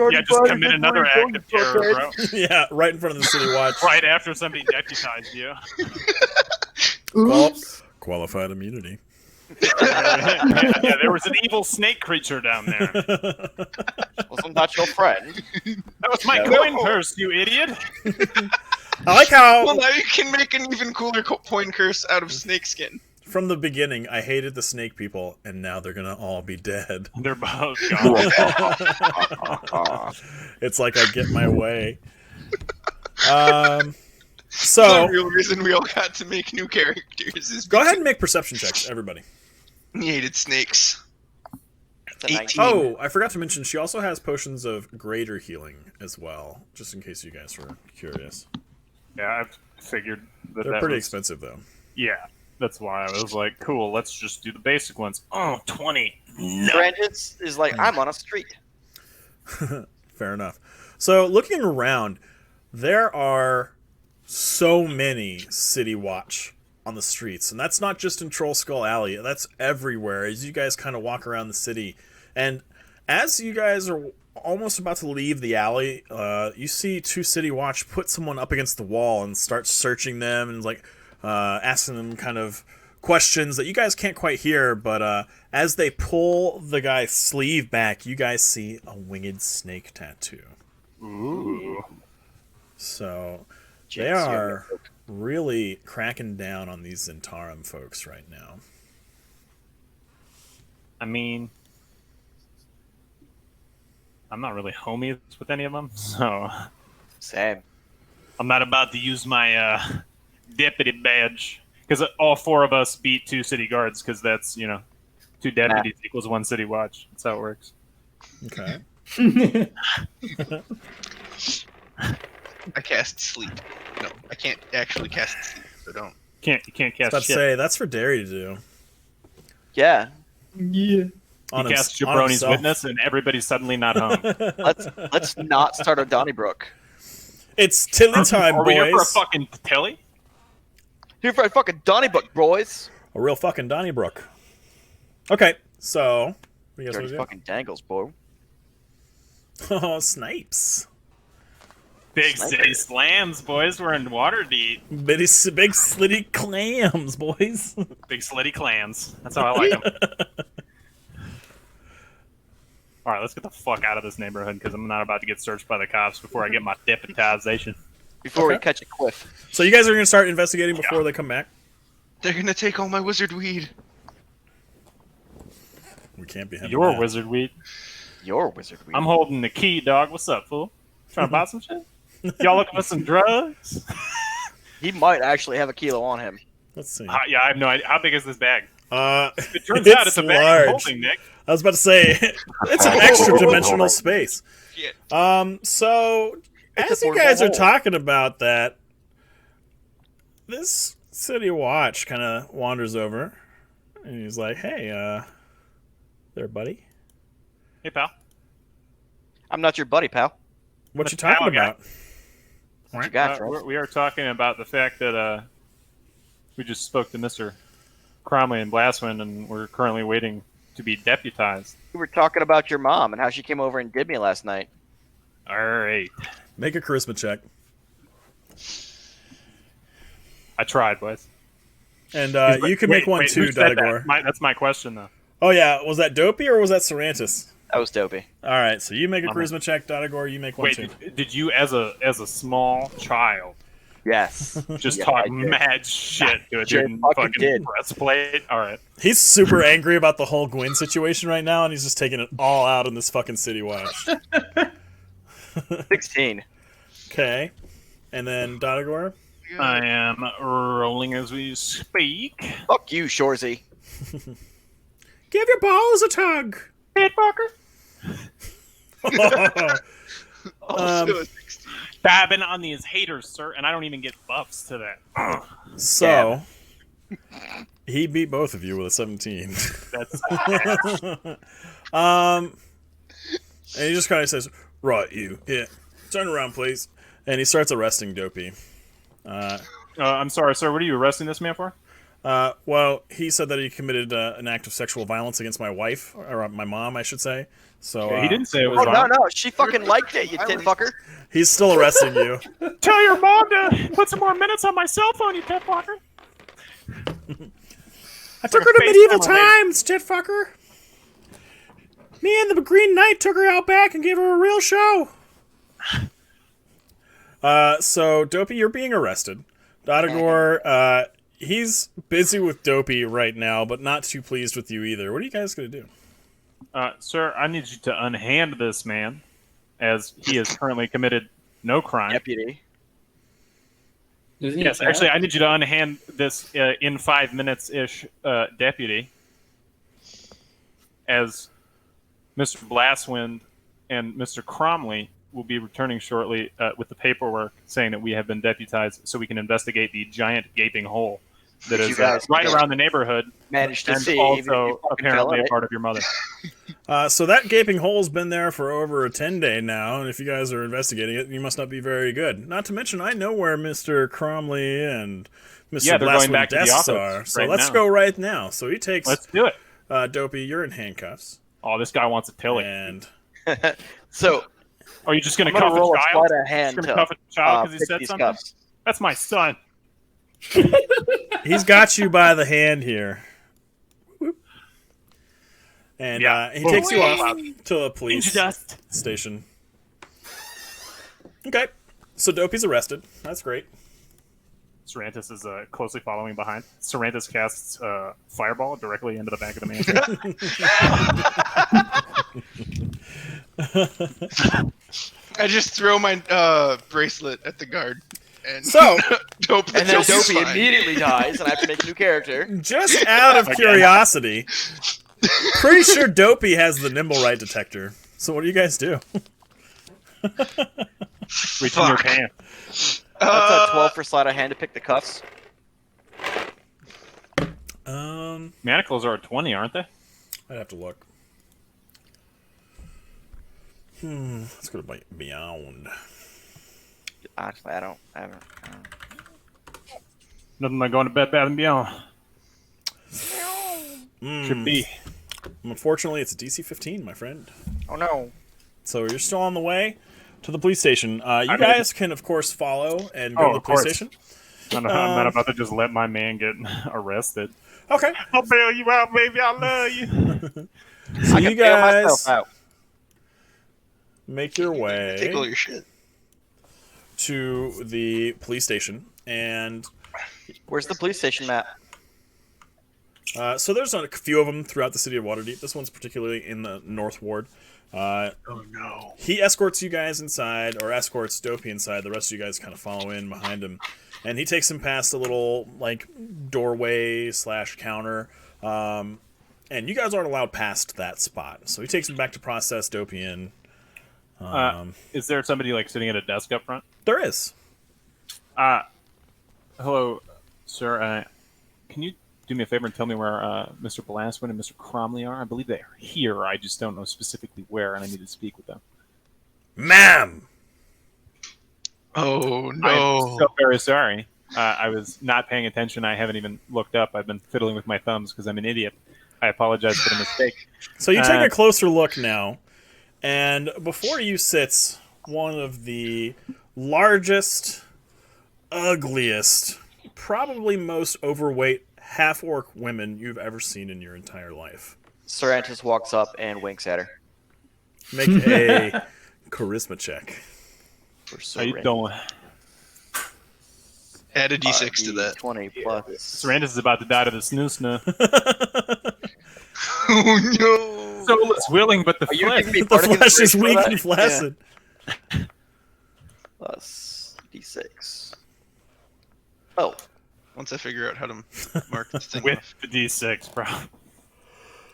commit another act of terror, bro. Yeah, right in front of the city watch. Right after somebody deputized you. Qualified immunity. Yeah, there was an evil snake creature down there. Wasn't that your friend? That was my coin purse, you idiot. I like how Well, now you can make an even cooler coin curse out of snakeskin. from the beginning I hated the snake people, and now they're gonna all be dead. They're both gone. It's like I get my way. The So real reason we all got to make new characters is go ahead and make perception checks, everybody. he hated snakes. It's a 18. Oh, I forgot to mention she also has potions of greater healing as well, just in case you guys were curious. Yeah, I figured that They're that pretty was- expensive though. Yeah, that's why I was like, cool, let's just do the basic ones. Oh, 20. No. Francis is like, I'm on a street. Fair enough. So looking around, there are so many City Watch on the streets, and that's not just in Troll Skull Alley. That's everywhere as you guys kind of walk around the city. And as you guys are almost about to leave the alley, you see two City Watch put someone up against the wall and start searching them and like asking them kind of questions that you guys can't quite hear. But as they pull the guy's sleeve back, you guys see a winged snake tattoo. Ooh. So they are really cracking down on these Zentarum folks right now. I mean, I'm not really homies with any of them, so Same. I'm not about to use my deputy badge because all 4 of us beat 2 city guards because that's 2 deputies equals 1 city watch. That's how it works. Okay. I cast sleep. No, I can't actually cast sleep, so don't. You can't cast Let's shit. say that's for Derry to do. Yeah. Yeah. On You cast on Jabroni's himself. Witness, and everybody's suddenly not home. Let's not start a Donnybrook. It's Tilly time, Are we here for a boys. fucking Tilly? Here for a fucking Donnybrook, boys. A real fucking Donnybrook. Okay, so what do you guys Dirty want to fucking dangles, boy. do? Oh, snipes. Big Sniper. city slams, boys. We're in Waterdeep. Big slitty clams, boys. Big slitty clans. That's how I like them. All right, let's get the fuck out of this neighborhood because I'm not about to get searched by the cops before I get my deputization. Before we Okay. catch a quiff. So you guys are going to start investigating before they come back? They're gonna take all my wizard weed. We can't be having Your that. wizard weed. Your wizard weed. I'm holding the key, dog. What's up, fool? Trying to buy some shit? Y'all looking for some drugs? He might actually have a kilo on him. Let's see. Yeah, I have no idea. How big is this bag? It turns It's out it's a bag large. of holding, Nick. I was about to say, it's an extra dimensional space. Shit. So It's as a you guys portable are hole. talking about that, this City Watch kind of wanders over, and he's like, "Hey, there, buddy. Hey, pal. I'm not your buddy, pal. What you That's how talking I got- about?" What you got, Trent? we are talking about the fact that we just spoke to Mr. Cromley and Blastwind, and we're currently waiting to be deputized. We were talking about your mom and how she came over and did me last night. All right. Make a charisma check, I tried, boys. and Wait, you can make one wait, too, who said that? Dotagor. That's my question, though. Oh yeah, was that Dopey or was that Cerantis? That was dopey. All right, so you make a I'm charisma check, Dotagor. You make one Wait, too. did you, as a small child, Yes. just Yeah, talk I did. mad shit to a Sure dude in fucking fucking did. breastplate? All right. He's super angry about the whole Gwyn situation right now, and he's just taking it all out in this fucking City Watch. 16. Okay, and then Dotagor. I am rolling as we speak. Fuck you, Shorzy. Give your balls a tug. Head fucker. Also a 16. Dabbing on these haters, sir, and I don't even get buffs to that. So he beat both of you with a 17. That's And he just kind of says, "Right, you. Yeah, turn around, please." And he starts arresting Dopey. I'm sorry, sir. What are you arresting this man for? Well, he said that he committed an act of sexual violence against my wife, or my mom, I should say. So He didn't say it was Oh, no, wrong. no. She fucking liked it, you tit fucker. he's still arresting you. Tell your mom to put some more minutes on my cell phone, you tit fucker. I took her to face medieval down, times, tit fucker. Me and the Green Knight took her out back and gave her a real show. So Dopey, you're being arrested. Dotagor, he's busy with Dopey right now, but not too pleased with you either. What are you guys gonna do? Sir, I need you to unhand this man, as he has currently committed no crime. Deputy. Doesn't he Yes, have- actually, I need you to unhand this in 5 minutes-ish deputy, as Mr. Blastwind and Mr. Cromley will be returning shortly with the paperwork saying that we have been deputized so we can investigate the giant gaping hole that Did you is guys right get- around the neighborhood Managed to and see. even if you also fucking fell apparently in a it. part of your mother. So that gaping hole's been there for over a 10-day now, and if you guys are investigating it, you must not be very good. Not to mention, I know where Mr. Cromley and Mr. Yeah, they're going Blastwind back to the desks office are. So right let's now. go right now. So he takes Let's do it. Dopey. You're in handcuffs, Oh, this guy wants a tilly. and So Are you just going I'm to gonna cuff roll a a child? sleight of hand Just to going to cuff a child because he pick said these something? cuffs. That's my son. He's got you by the hand here. Whoop. And Yeah. he takes you Boom. off to a police Ninja dust. station. Okay. So Dopey's arrested. That's great. Sarantis is closely following behind. Sarantis casts Fireball directly into the back of the mansion. I just throw my bracelet at the guard, and So- Dope, And then Dopey's Dopey fine. immediately dies, and I have to make a new character. Just out of curiosity, pretty sure Dopey has the nimble right detector. So what do you guys do? Reach in your pants. That's a 12 for sleight of hand to pick the cuffs. Manacles are a 20, aren't they? I'd have to look. Let's go to Beyond. Actually, I don't. Nothing like going to Bed Bath & Beyond. Mm. Should be. Unfortunately, it's a DC 15, my friend. Oh no. So you're still on the way to the police station. You I mean- guys can, of course, follow and go Oh, to the of police course. station. I'm not about to just let my man get arrested. Okay. I'll bail you out, baby. I love you. So I you can bail guys myself out. make your Take all way your shit. to the police station, and Where's the police station, Matt? so there's a few of them throughout the city of Waterdeep. This one's particularly in the North Ward. Oh no. He escorts you guys inside, or escorts Dopey inside. The rest of you guys kind of follow in behind him, and he takes him past a little like doorway / counter, and you guys aren't allowed past that spot. So he takes him back to process Dopey in. Is there somebody like sitting at a desk up front? There is. Hello, sir. Can you do me a favor and tell me where Mr. Blaswin and Mr. Cromley are? I believe they are here. I just don't know specifically where, and I need to speak with them. Ma'am! Oh I'm no. so very sorry. I was not paying attention. I haven't even looked up. I've been fiddling with my thumbs because I'm an idiot. I apologize for the mistake. So you take a closer look now, and before you sits one of the largest, ugliest, probably most overweight half-orc women you've ever seen in your entire life. Sarantis walks up and winks at her. Make a charisma check. For How you doing? Add a d6 to that. 20 plus. Sarandis is about to die to the snoo. Oh no. Soul is willing, but the Are you flesh. giving me The part of flesh is inspiration for weak that? and flaccid. Yeah. Plus d6. Oh, Once I figure out how to mark this thing With off. the D6, bro.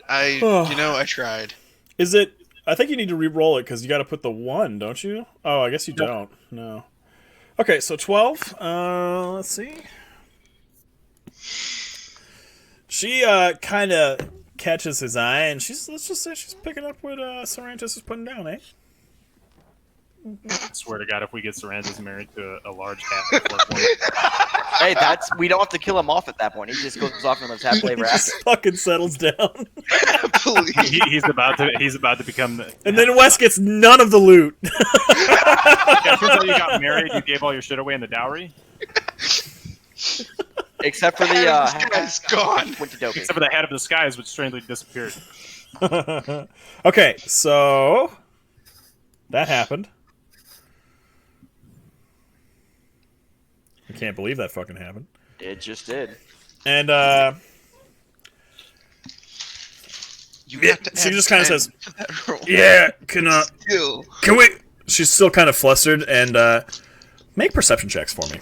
I tried. Is it... I think you need to re-roll it, because you got to put the 1, don't you? Oh, I guess you don't. No. Okay, so 12. Let's see. She kind of catches his eye, and let's just say she's picking up what Sarantis is putting down, eh? I swear to God, if we get Sarandis married to a large half woman, hey, we don't have to kill him off at that point. He just goes off and lives happily ever He after. just fucking settles down. Please. he's about to become the. And then Wes gets none of the loot. Yeah, turns out you got married. You gave all your shit away in the dowry, Except for the This guy's gone. went to Dopey. except for the head of the skies, which strangely disappeared. Okay, so that happened. I can't believe that fucking happened. It just did. And You Yeah, got to she add just kinda 10 says, to that roll. yeah, Still. can we? She's still kind of flustered, and make perception checks for me.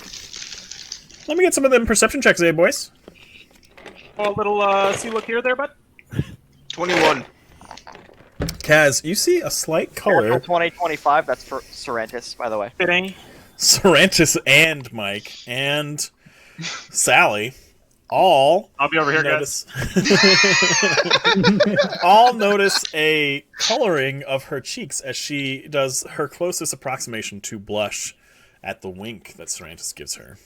Let me get some of them perception checks, eh, boys? Oh, a little see look here, there, bud. 21. Kaz, you see a slight color. 2025, that's for Sarantis, by the way. Fitting. Sarantis and Mike and Sally all I'll be over here, guys. notice all notice a coloring of her cheeks as she does her closest approximation to blush at the wink that Sarantis gives her.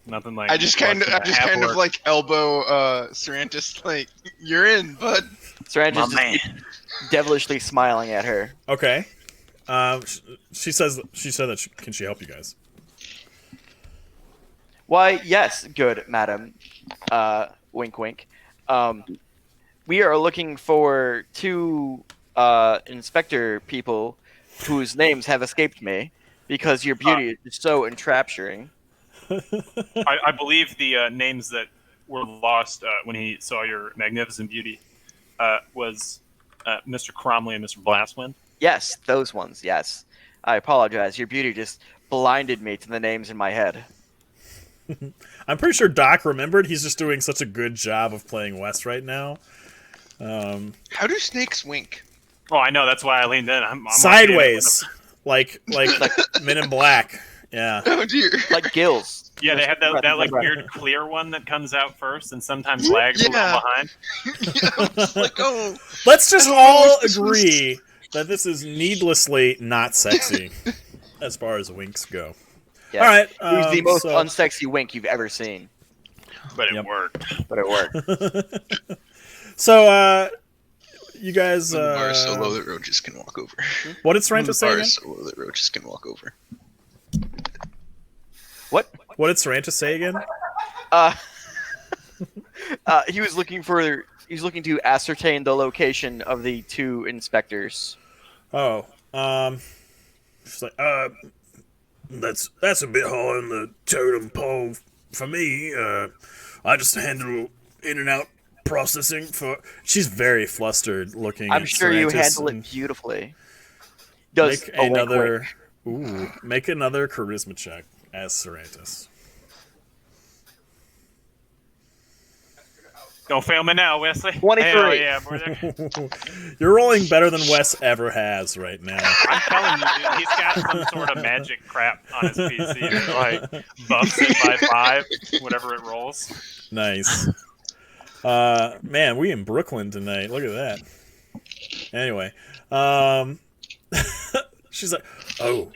Nothing like. I just kind of like elbow Sarantis, like, you're in, bud. Sarantis just devilishly smiling at her. Okay. She said that can she help you guys? Why, yes, good madam. Wink, wink. We are looking for 2 inspector people whose names have escaped me because your beauty is so enrapturing. I believe the names that were lost when he saw your magnificent beauty was Mr. Cromley and Mr. Blastwind. Yes, those ones, yes. I apologize. Your beauty just blinded me to the names in my head. I'm pretty sure Doc remembered. He's just doing such a good job of playing Wes right now. How do snakes wink? Oh, I know. That's why I leaned in. I'm sideways, like Men in Black. Yeah. Oh dear. Like gills. Yeah, they have that like weird clear one that comes out first and sometimes lags a little behind. Yeah, I'm just like, oh. Let's just all agree that this is needlessly not sexy as far as winks go. Yes. All right. It was the most unsexy wink you've ever seen. But it worked. But it worked. So, you guys. When the bar is so low that roaches can walk over. What did Sarantis say The bar again? is so low that roaches can walk over. What? What did Sarantis say again? He was looking to ascertain the location of the 2 inspectors. Oh, she's like, that's a bit high on the totem pole for me. I just handle in and out processing for. She's very flustered looking. I'm at sure you Sarantis handle it beautifully. Does make another make another charisma check as Sarantis. Don't fail me now, Wesley. 23. Hell yeah, brother. You're rolling better than Wes ever has right now. I'm telling you, dude, he's got some sort of magic crap on his PC that like buffs it by 5, whatever it rolls. Nice. Man, we in Brooklyn tonight. Look at that. Anyway, she's like, who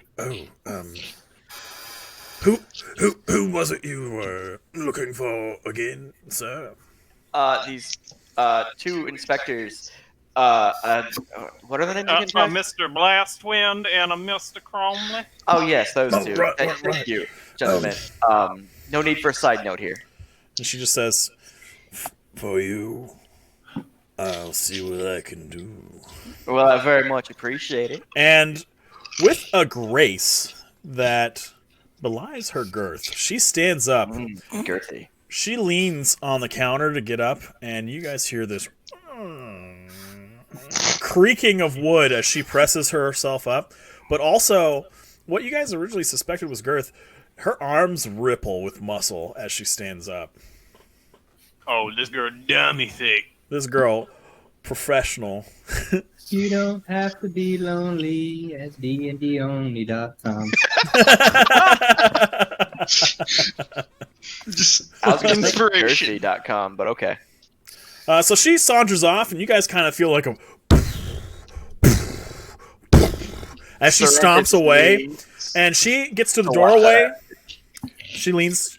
was it you were looking for again, sir? These 2 inspectors. What are the names again, guys? Mr. Blastwind and a Mr. Cromley. Oh yes, those 2. Right. Thank you, gentlemen. No need for a side note here. And she just says, for you, I'll see what I can do. Well, I very much appreciate it. And with a grace that belies her girth, she stands up. Girthy. She leans on the counter to get up, and you guys hear this creaking of wood as she presses herself up. But also, what you guys originally suspected was girth, her arms ripple with muscle as she stands up. Oh, this girl dummy thick. This girl, professional. You don't have to be lonely at dndthonly.com. Just I was gonna say inspiration. Girthy.com, but okay. So she saunters off, and you guys kind of feel like a as she stomps away, and she gets to the doorway. She leans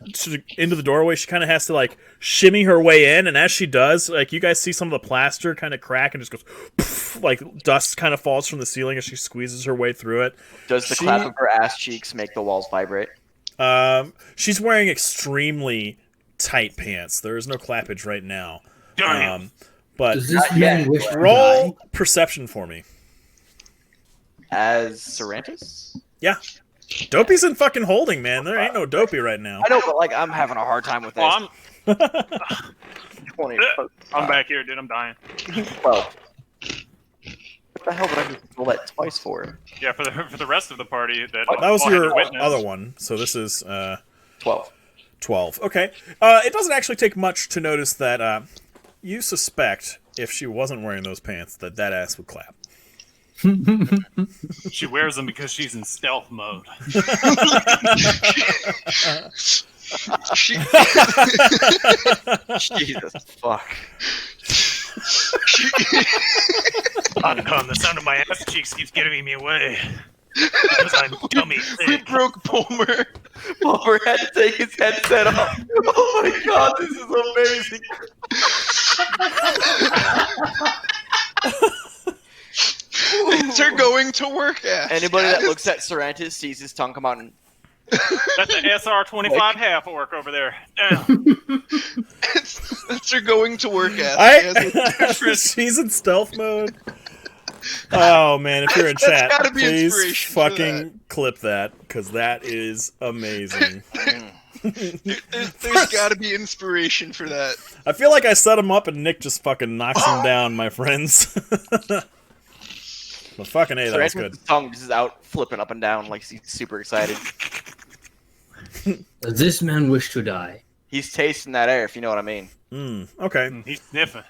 into the doorway. She kind of has to like shimmy her way in, and as she does, like you guys see some of the plaster kind of crack and just goes like dust kind of falls from the ceiling as she squeezes her way through it. Does the clap of her ass cheeks make the walls vibrate? She's wearing extremely tight pants. There is no clappage right now. But Does this man wish to roll die? perception for me. As Sarantis? Yeah. Dopey's in fucking holding, man. There ain't no Dopey right now. I know, but like I'm having a hard time with this. Well, 20. I'm back here, dude. I'm dying. 12. What the hell did I just roll that twice for? Yeah, for the rest of the party that That was all had to your witness. other one. So this is 12. 12. Okay. It doesn't actually take much to notice that you suspect if she wasn't wearing those pants that ass would clap. She wears them because she's in stealth mode. Jesus fuck. The sound of my ass cheeks keeps getting me away. Because I'm dummy We thick. broke Palmer. Palmer had to take his headset off. Oh my god, this is amazing. They're going to work at. Anybody that looks at Sarantis sees his tongue come out and That's the SR-25 half orc over there. Damn. That's her going to work at. She's in stealth mode. Oh man, if you're in chat, gotta be please inspiration for fucking clip that, because that is amazing. There's got to be inspiration for that. I feel like I set him up and Nick just fucking knocks him down, my friends. But fucking A, that was good. Sarantis' tongue just is out flipping up and down like he's super excited. Does this man wish to die? He's tasting that air, if you know what I mean. Okay. He's sniffing.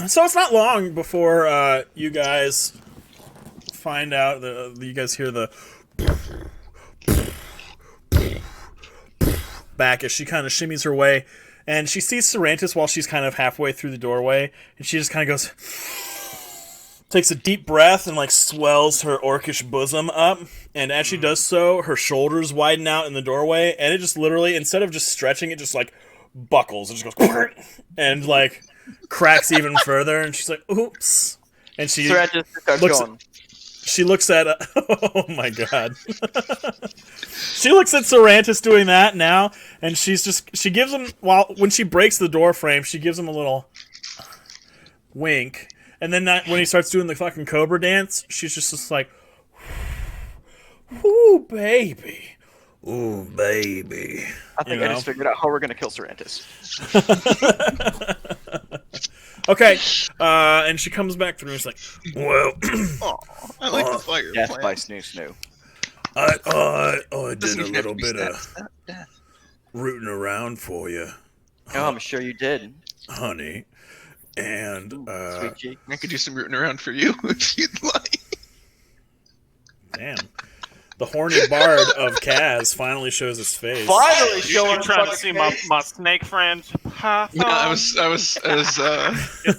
So it's not long before you guys find out, you guys hear the back as she kind of shimmies her way, and she sees Sarantis while she's kind of halfway through the doorway, and she just kind of goes, takes a deep breath and like swells her orcish bosom up, and as she does so, her shoulders widen out in the doorway, and it just literally, instead of just stretching, it just like buckles. It just goes and like cracks even further, and she's like, "Oops!" And she Sarantis starts looks. going. She looks at. Oh my god! She looks at Sarantis doing that now, and she gives him when she breaks the door frame, she gives him a little wink, and then when he starts doing the fucking cobra dance, she's just like, "Ooh baby, ooh baby." I think I just figured out how we're gonna kill Sarantis. Okay, and she comes back through and she's like, "Well, Oh, I like the fire. Death plant. by Snoo Snoo. I did Doesn't a even have to little be bit of death. rooting around for you, Oh, I'm sure you did. honey, and Sweet cheek. I could do some rooting around for you if you'd like. damn, the horny bard of Kaz finally shows his face." Finally You showing trying to fucking see face. my snake friend? Python? Yeah, I was. It's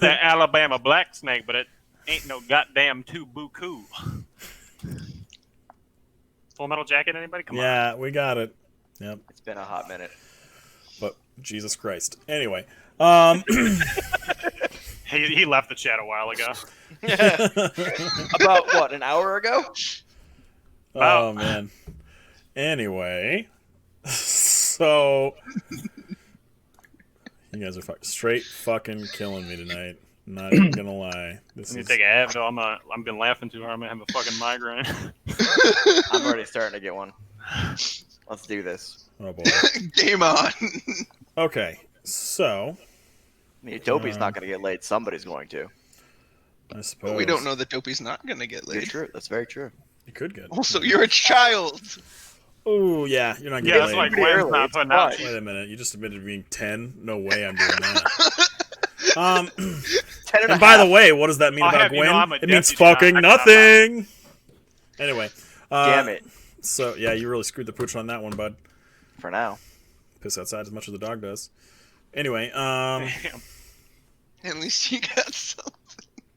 that Alabama black snake, but it ain't no goddamn buku. Full Metal Jacket, anybody? Come on. Yeah, we got it. Yep, It's been a hot minute. but Jesus Christ. Anyway, He left the chat a while ago. About what, an hour ago? oh man. Anyway, so you guys are straight fucking killing me tonight. Not even gonna lie. This I need is to take a Advil. I've been laughing too hard. I'm gonna have a fucking migraine. I'm already starting to get one. Let's do this. oh boy. Game on. Okay, so I mean, Dopey's not going to get laid. Somebody's going to. I suppose But we don't know that Dopey's not gonna get You're laid. true. That's very true. You could get. Also, you're a child. Oh yeah, you're not Yeah, getting that's why laid. Gwen's Barely, not it's putting out. fine. Wait a minute, you just admitted to being 10? No way I'm doing that. 10 and a And by the half. way, what does that mean I'll about have you Gwen? know I'm a It means deputy, fucking I cannot nothing. Anyway, Damn it. So yeah, you really screwed the pooch on that one, bud. For now. Piss outside as much as the dog does. Anyway, Damn. At least you got something.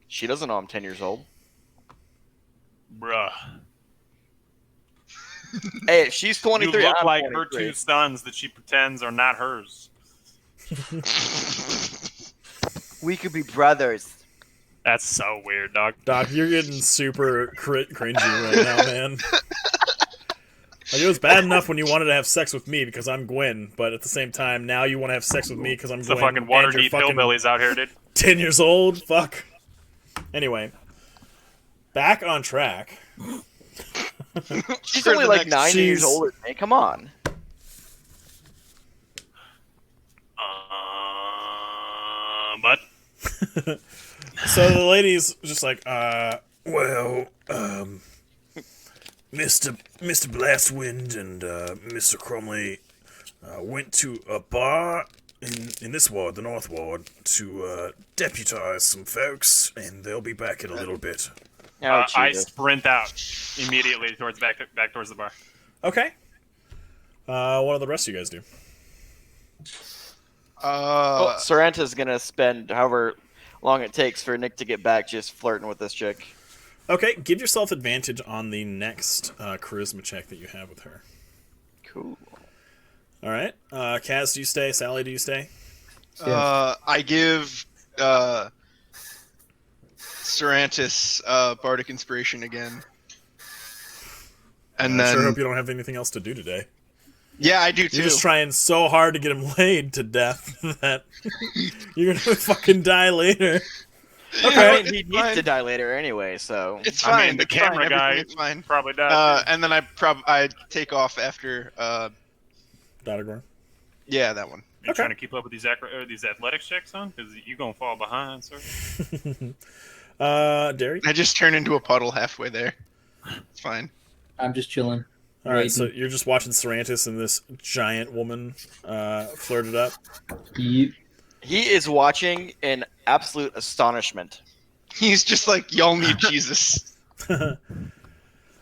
She doesn't know I'm 10 years old. Bruh. Hey, if she's You 23, look I'm like 23. her two sons that she pretends are not hers. We could be brothers. That's so weird, dog. Doc, you're getting super cringy right now, man. Like, it was bad enough when you wanted to have sex with me because I'm Gwen, but at the same time, now you want to have sex with me because I'm It's Gwen. the fucking and you're Waterdeep fucking hillbillies out here, dude. 10 years old? Fuck. Anyway, back on track. She's For only the like next- 9 years She's- older than me. Come on. But So the lady's just like, well, Mr. Blastwind and Mr. Crumley went to a bar in this ward, the North Ward, to deputize some folks, and they'll be back in a little bit. Oh, I Jesus. sprint out immediately towards back towards the bar. Okay. What do the rest of you guys do? Well, Saranta's going to spend however long it takes for Nick to get back just flirting with this chick. Okay, give yourself advantage on the next charisma check that you have with her. Cool. All right. Kaz, do you stay? Sally, do you stay? I give Serantis bardic inspiration again. And I then sure hope you don't have anything else to do today. yeah, I do too. You're just trying so hard to get him laid to death that you're gonna fucking die later. Okay. I mean, It's he needs fine. to die later anyway, so. It's fine. I mean, the it's fine, camera everything guy is fine. probably does. And then I take off after Dotagorn. yeah, that one. You Okay. trying to keep up with these athletics checks on? Because you gonna fall behind, sir. Derry? I just turn into a puddle halfway there. It's fine. I'm just chilling. All right, so Waiting. you're just watching Serantis and this giant woman flirt it up. You, He is watching in absolute astonishment. He's just like, y'all need Jesus.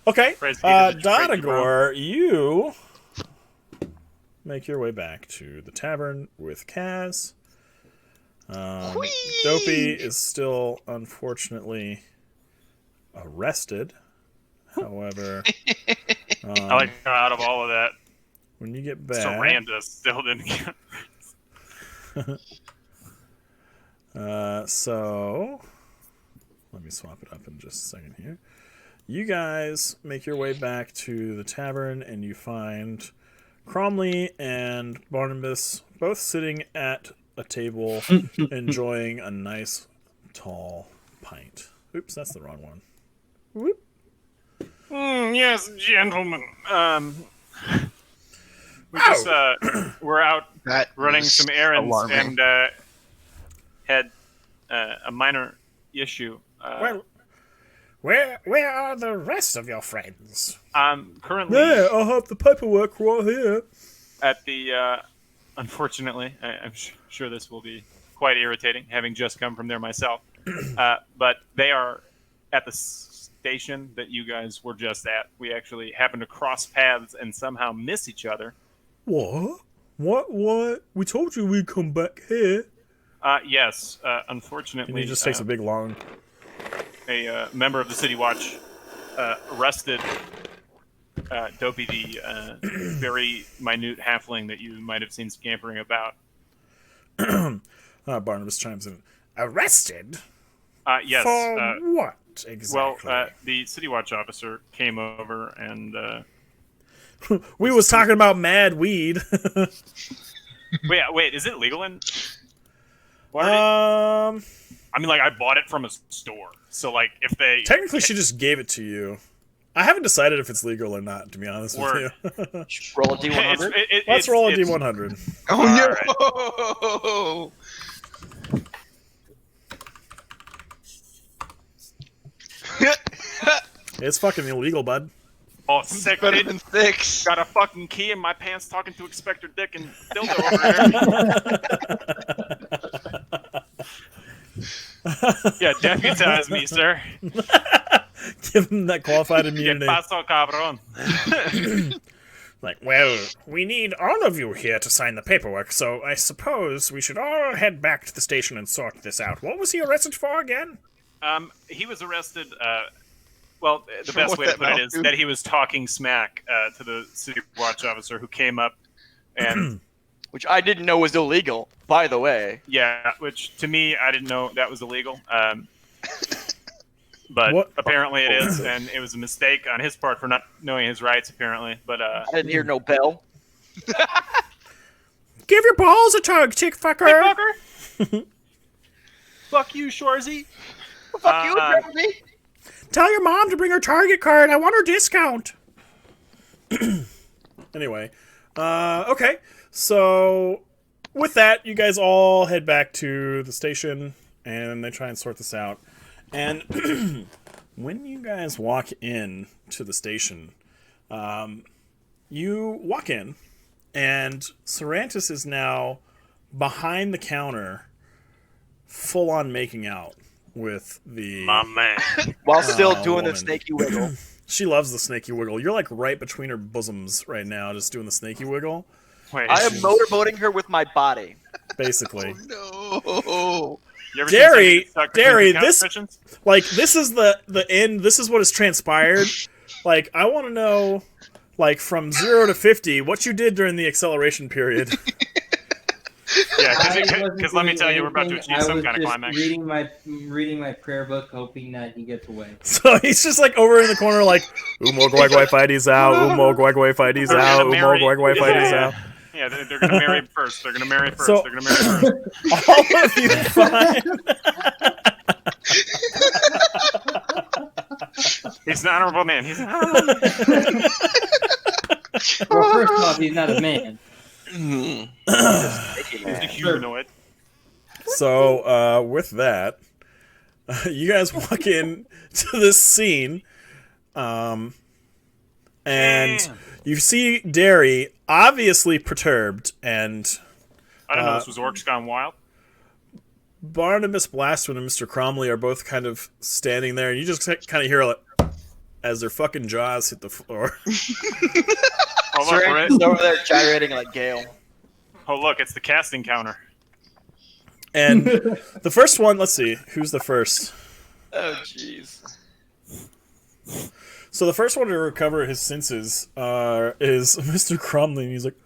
Okay, Praise be to the Dotagor, you make your way back to the tavern with Kaz. Whee! Dopey is still, unfortunately, arrested. However, I like how out of all of that, when you get back... Saranda still didn't get. So, let me swap it up in just a second here. You guys make your way back to the tavern, and you find Cromley and Barnabas both sitting at a table enjoying a nice, tall pint. Oops, that's the wrong one. Whoop. Yes, gentlemen. We just we're out That running is some errands alarming. and had a minor issue. Where are the rest of your friends? I'm currently I have the paperwork right here. at the. Unfortunately, I'm sure this will be quite irritating, having just come from there myself. But they are at the station that you guys were just at. We actually happened to cross paths and somehow miss each other. What? What? We told you we'd come back here. Yes, unfortunately, And he just takes a big long... a member of the City Watch arrested Dopey, the very minute halfling that you might have seen scampering about. Barnabas chimes in. Arrested? Yes. For what exactly? Well, the City Watch officer came over and... we was talking about mad weed. wait, is it legal in Waterdeep? I mean, like, I bought it from a store. So, like, if they... Technically, she just gave it to you. I haven't decided if it's legal or not, to be honest Word. with you. Roll a d100. Let's roll a it's- D100. Oh no! It's fucking illegal, bud. Oh, sick. Better They than 6. got a fucking key in my pants talking to Inspector Dick and Dildo over here. Yeah, deputize me, sir. Give him that qualified Que immunity. paso, cabrón? Like, well, we need all of you here to sign the paperwork, so I suppose we should all head back to the station and sort this out. What was he arrested for again? He was arrested. Well, the For best what way to that put it mouth is do? that he was talking smack to the City Watch officer who came up, and Which I didn't know was illegal, by the way. yeah, which to me I didn't know that was illegal. But What? apparently it is, and it was a mistake on his part for not knowing his rights. Apparently, but I didn't hear no bell. Give your balls a tug, chick fucker! fucker, fuck you, Shorzy. Fuck you, Jeremy. Tell your mom to bring her Target card. I want her discount. Anyway, okay. So with that, you guys all head back to the station, and they try and sort this out. And when you guys walk in to the station, you walk in, and Serantis is now behind the counter, full on making out with the... My man. While still doing woman. the snaky wiggle. She loves the snaky wiggle. You're like right between her bosoms right now, just doing the snaky wiggle, Wait, I am motorboating her with my body. basically. No. You ever Derry, seen somebody get stuck between two this competitions? like this is the end. This is what has transpired. Like I want to know, like from 0 to 50, what you did during the acceleration period. Yeah, I because wasn't let me doing tell you, we're about to anything. achieve some I kind of was climax. just reading my prayer book, hoping that he gets away. So he's just like over in the corner, like Umo Gwagwai fighties out, Umo Gwagwai fighties They're out, gonna Umo marry- Gwagwai fighties out. Yeah, they're gonna marry first. They're gonna marry first. So- They're gonna marry first. All of you find. He's an honorable man. He's an honorable man. Well, first off, he's not a man. He's a humanoid. So with that, you guys walk in to this scene, and Damn. you see Derry obviously perturbed, and I didn't know this was Orcs Gone Wild. Barnabas Blastwind and Mr. Cromley are both kind of standing there, and you just kind of hear like as their fucking jaws hit the floor. Oh look, we're Syringe is over there gyrating like Gale. oh look, it's the casting counter. And the first one, let's see, who's the first? Oh, jeez. So the first one to recover his senses is Mr. Cromley, and he's like,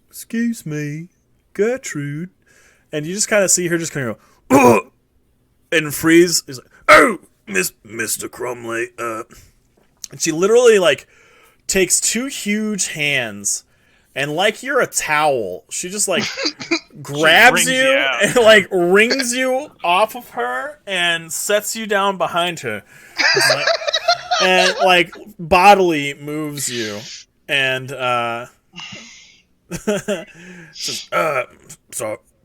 excuse me, Gertrude. And you just kind of see her just kind of go, and freeze. He's like, oh, Mr. Cromley. And she literally, like, takes two huge hands, and like you're a towel, she just, like, grabs wrings you you out. and, like, wrings you off of her and sets you down behind her. It's like, and, like, bodily moves you. And, says,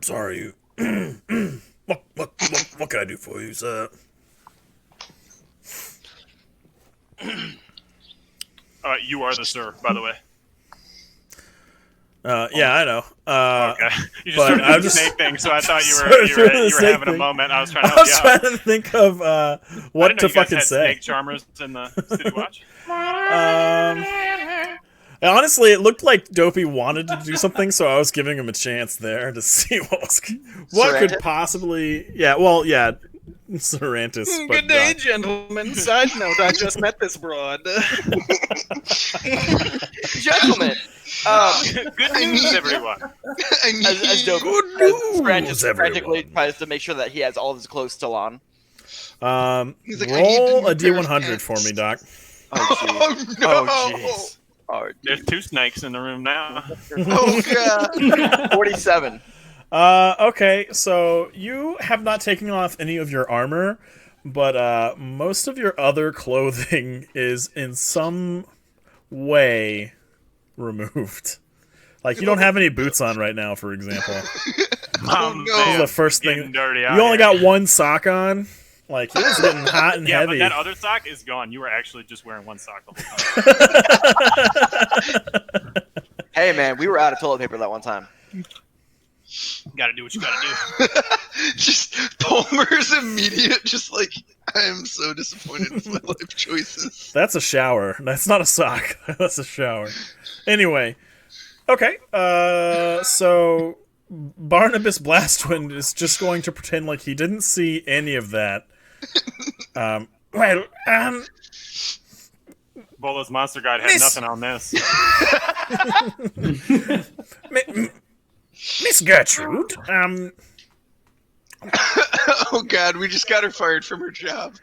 sorry. What can I do for you, sir? You are the sir, by the way. Yeah, I know. Okay. You just but started I'm doing the just- snake thing, so I thought you started were doing the you were snake having a thing. moment. I was trying to I help was you out. trying to think of I what didn't to know you guys fucking had say. snake charmers in the City Watch. Honestly, it looked like Dopey wanted to do something, so I was giving him a chance there to see what could Sorrentus? possibly. Yeah, well, yeah, Sorrentus. But, Good day, gentlemen. Side note, I just met this broad. Gentlemen, Good news, everyone. I need as Dope news, frantically everyone. tries to make sure that he has all of his clothes still on. He's like, I need roll the a new pair of D100 for pants. me, Doc. Oh, jeez. Oh no! Oh, jeez. Oh, There's two snakes in the room now. Oh god! 47. Okay, so you have not taken off any of your armor, but most of your other clothing is in some way removed. Like you don't have any boots on right now, for example. Oh This is no! the first Getting thing. dirty out You only here. got one sock on. Like it was getting hot and Yeah, heavy. but that other sock is gone. You were actually just wearing one sock the whole time. Hey, man, we were out of toilet paper that one time. Gotta do what you gotta do. Just Palmer's immediate, just like I am so disappointed with my life choices. That's a shower. That's not a sock. That's a shower. Anyway, okay. So Barnabas Blastwind is just going to pretend like he didn't see any of that. Bolo's Monster Guide had Miss- nothing on this. Miss Gertrude, Oh god, we just got her fired from her job.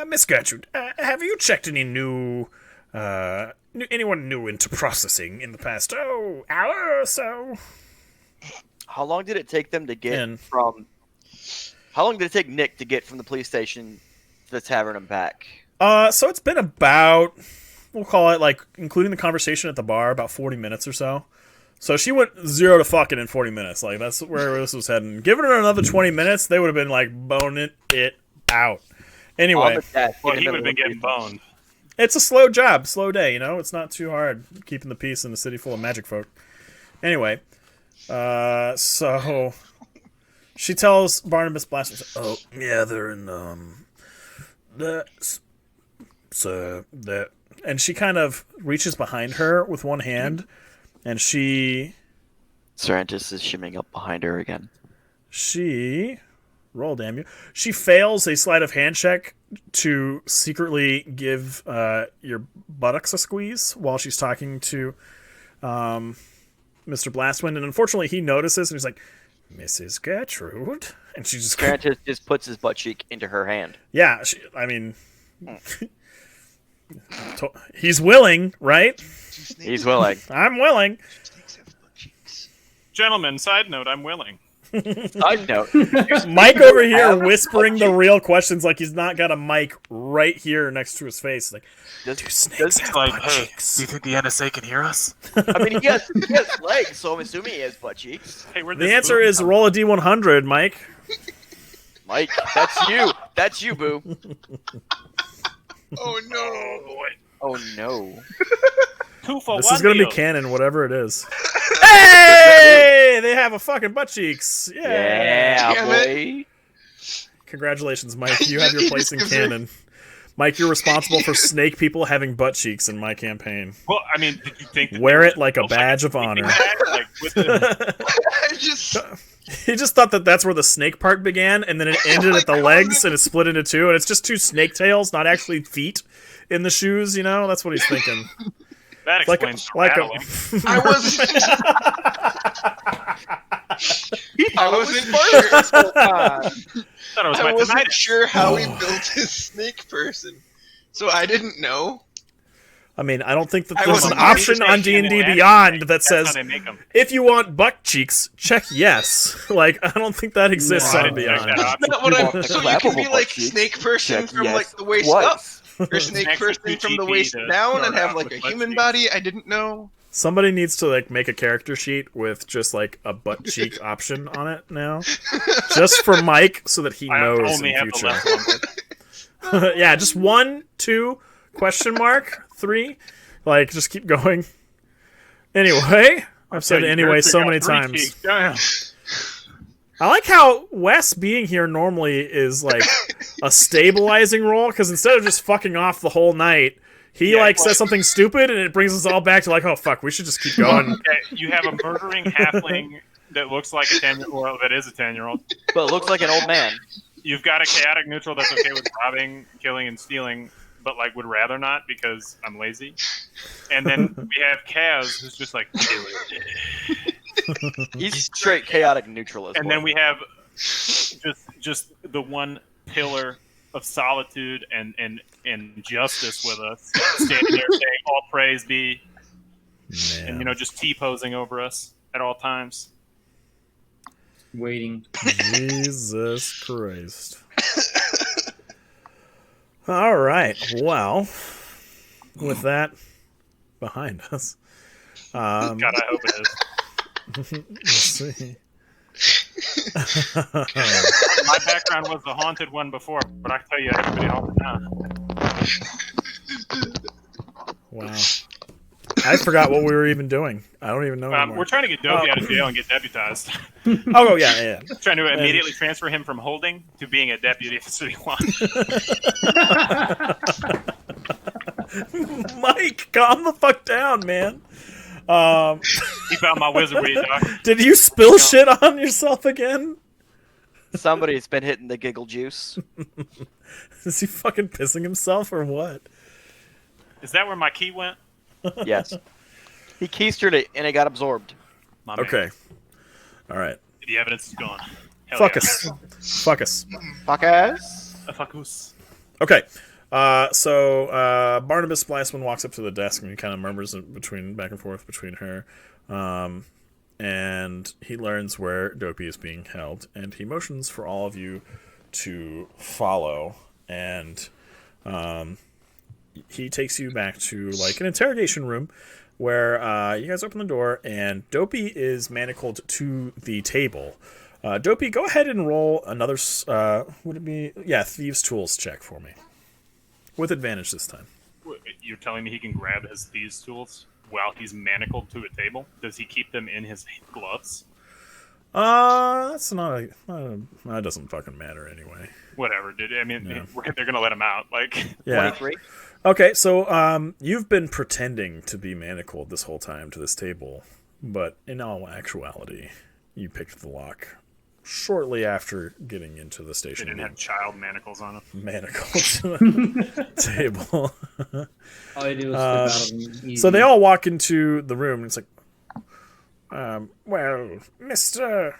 Miss Gertrude, have you checked any anyone new into processing in the past, hour or so? How long did it take them to get And- from... How long did it take Nick to get from the police station to the tavern and back? So it's been about, we'll call it, like, including the conversation at the bar, about 40 minutes or so. So she went 0 to fucking in 40 minutes. Like, that's where this was heading. Giving her another 20 minutes, they would have been, like, boning it out. On Anyway, the desk, Well, in he the would have been middle getting of boned. it's a slow job, slow day, you know? It's not too hard keeping the peace in a city full of magic folk. Anyway, so she tells Barnabas Blastwind, oh, yeah, they're in, that, and she kind of reaches behind her with one hand, and she Sorrentus is shimming up behind her again. she roll, damn you. She fails a sleight of hand check to secretly give your buttocks a squeeze while she's talking to Mr. Blastwind, and unfortunately he notices and he's like, Mrs. Gertrude, and she just Grant just puts his butt cheek into her hand. yeah. He's willing, right? He's willing. I'm willing. Snakes have butt cheeks. Gentlemen, side note, I'm willing. Side note. Mike over here whispering the real questions like he's not got a mic right here next to his face. Like, do snakes have butt cheeks? do you think the NSA can hear us? I mean, he has legs, so I'm assuming he has butt cheeks. Hey, where'd The this answer boot is come roll a d100, Mike. Mike, that's you. That's you, Boo. Oh no! Oh boy. Oh no. 2 for This 1 is gonna deal. be canon, whatever it is. Hey! They have a fucking butt cheeks. Yeah. Yeah, boy. Congratulations, Mike. You have your place in canon. Mike, you're responsible for snake people having butt cheeks in my campaign. Well, I mean, did you think that Wear there it like a was badge of sneaking honor. badge, like, with the, I just He just thought that that's where the snake part began, and then it ended at the legs, and it's split into two, and it's just two snake tails, not actually feet in the shoes. You know, that's what he's thinking. that Like explains the like rattling. I wasn't I wasn't sure. Thought it was I my wasn't tinnitus. sure how he built his snake person, so I didn't know. I mean, I don't think that I there's an wasn't option really on D&D thinking Beyond that That's how says, they make them. if you want butt cheeks, check yes. Like, I don't think that exists No, I on didn't check Beyond. that option. Not what You I'm, want so the you can be clappable like butt cheeks? snake person Check from yes. like the waist What? up, or snake Snakes are person too from the cheeky waist to down and start have out like with a butt human cheeks. body. I didn't know. Somebody needs to like make a character sheet with just like a butt cheek option on it now, just for Mike, so that he I knows only in have the future. left one. Yeah, just 1, 2, question mark, 3. Like, just keep going. Anyway, I've said So you anyway first so got many 3 times. cheeks. Damn. I like how Wes being here normally is like a stabilizing role, because instead of just fucking off the whole night, he Yeah, like well- says something stupid and it brings us all back to like, oh fuck, we should just keep going. Okay, you have a murdering halfling that looks like a 10-year-old, well, that is a 10-year-old. But it looks like an old man. You've got a chaotic neutral that's okay with robbing, killing, and stealing, but like would rather not because I'm lazy. And then we have Kaz, who's just like kill it. He's straight chaotic neutral as And well. then we have just the one pillar of solitude and justice with us, standing there saying all praise be, and Man. just T-posing over us at all times. Waiting. Jesus Christ. All right. Well, with that behind us, God, I hope it is. let's see. My background was the haunted one before, but I tell you, everybody haunted now. Wow. I forgot what we were even doing. I don't even know anymore. We're trying to get Dopey out of jail and get deputized. Oh, yeah. Trying to immediately transfer him from holding to being a deputy at the City Watch. Mike, calm the fuck down, man. He found my wizard weed, Doc. Did you spill shit on yourself again? Somebody's been hitting the giggle juice. Is he fucking pissing himself or what? Is that where my key went? Yes. He keistered it and it got absorbed. My man. Okay. All right. The evidence is gone. Hell Fuck yeah. us. Fuck us. Fuckers. Fuck us. Okay. So Barnabas Blasman walks up to the desk and he kind of murmurs back and forth between her. And he learns where Dopey is being held. And he motions for all of you to follow. And he takes you back to like an interrogation room where you guys open the door and Dopey is manacled to the table. Dopey, go ahead and roll another, would it be, Thieves' Tools check for me. With advantage this time. You're telling me he can grab his thieves' tools while he's manacled to a table? Does he keep them in his gloves? That's not that doesn't fucking matter anyway. Whatever, dude. I mean, Yeah. they're gonna let him out. Like, Yeah. 23. Okay, so you've been pretending to be manacled this whole time to this table, but in all actuality, you picked the lock shortly after getting into the They station. didn't have child manacles on them. Manacles table. All you do is flip out of them. Easy. So they all walk into the room, and it's like, well, Mr.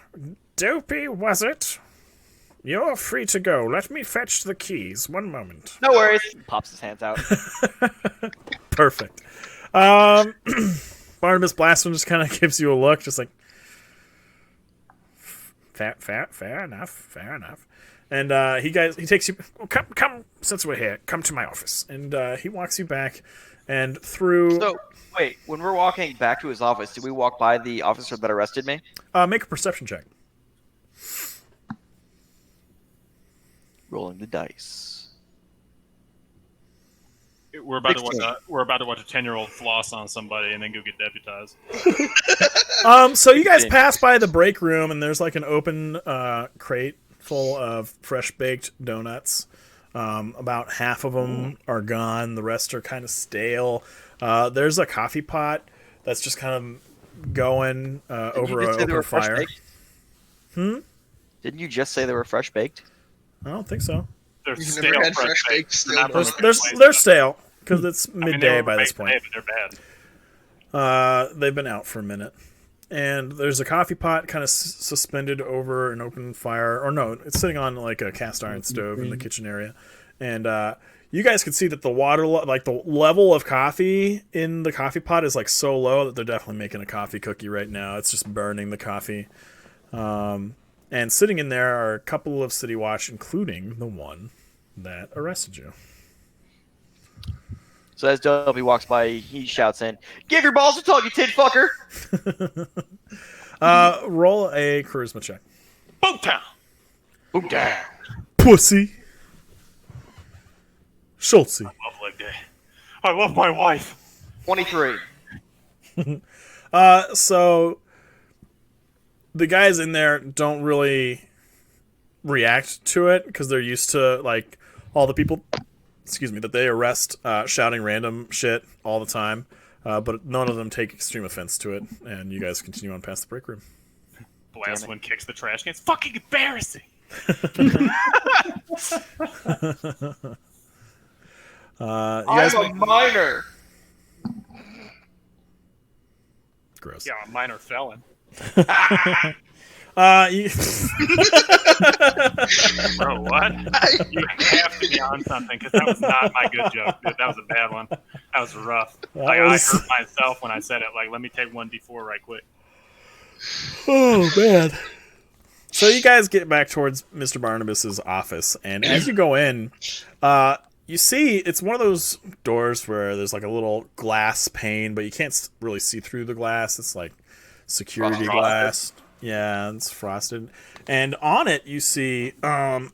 Dopey, was it? You're free to go. Let me fetch the keys. One moment. No worries. Pops his hands out. Perfect. Barnabas Blastman just kind of gives you a look, just like, fair enough. And he takes you. Oh, come, since we're here, come to my office. And he walks you back, and through. So, wait, when we're walking back to his office, do we walk by the officer that arrested me? Make a perception check. Rolling the dice. We're about 16. to watch a 10-year-old floss on somebody and then go get deputized. So you guys pass by the break room, and there's like an open crate full of fresh baked donuts. About half of them are gone. The rest are kind of stale. There's a coffee pot that's just kind of going over an open fire. Didn't you just say they were fresh baked? I don't think so. They're You've stale never had fresh fresh baked. baked stale They're not donuts? from They're stale because it's I mean, they midday were by this baked point. today, but they're bad. They've been out for a minute. And there's a coffee pot kind of suspended over an open fire. Or no, it's sitting on like a cast iron stove in the kitchen area. And you guys can see that the water, like the level of coffee in the coffee pot is like so low that they're definitely making a coffee cookie right now. It's just burning the coffee. And sitting in there are a couple of City Watch, including the one that arrested you. So as Dopey walks by, he shouts in, "Give your balls a tug, you tin fucker!" Roll a charisma check. Boom town. Boom down. Pussy. Schultze. Love leg day. I love my wife. 23. So the guys in there don't really react to it because they're used to like all the people, that they arrest shouting random shit all the time. But none of them take extreme offense to it, and you guys continue on past the break room. Blast one kicks the trash can. It's fucking embarrassing. You guys I'm a minor. gross. Yeah, I'm a minor felon. You... Bro, what? You have to be on something because that was not my good joke, dude. That was a bad one. That was rough. I hurt myself when I said it. Like, let me take 1d4 right quick. Oh, man. So you guys get back towards Mr. Barnabas's office, and as you go in, you see it's one of those doors where there's like a little glass pane, but you can't really see through the glass. It's like security glass. Yeah, it's frosted. And on it you see what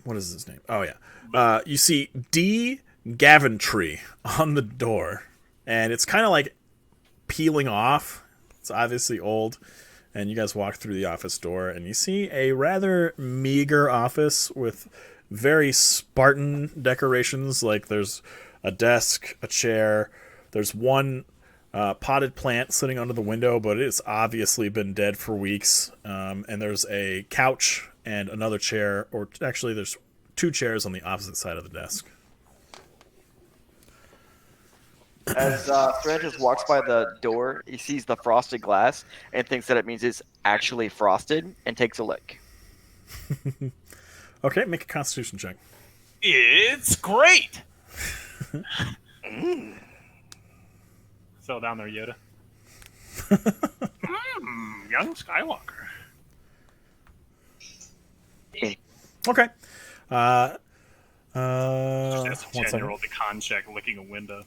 is his name? Oh yeah. You see D. Gaventry on the door. And it's kind of like peeling off. It's obviously old. And you guys walk through the office door and you see a rather meager office with very Spartan decorations. Like there's a desk, a chair, there's one potted plant sitting under the window, but it's obviously been dead for weeks. And there's a couch and another chair, or actually there's two chairs on the opposite side of the desk. As Francis walks by the door, he sees the frosted glass and thinks that it means it's actually frosted and takes a lick. Okay, make a Constitution check. It's great. Fell down there, Yoda. Young Skywalker. Okay. Just a 1 second. 10-year-old con check licking a window.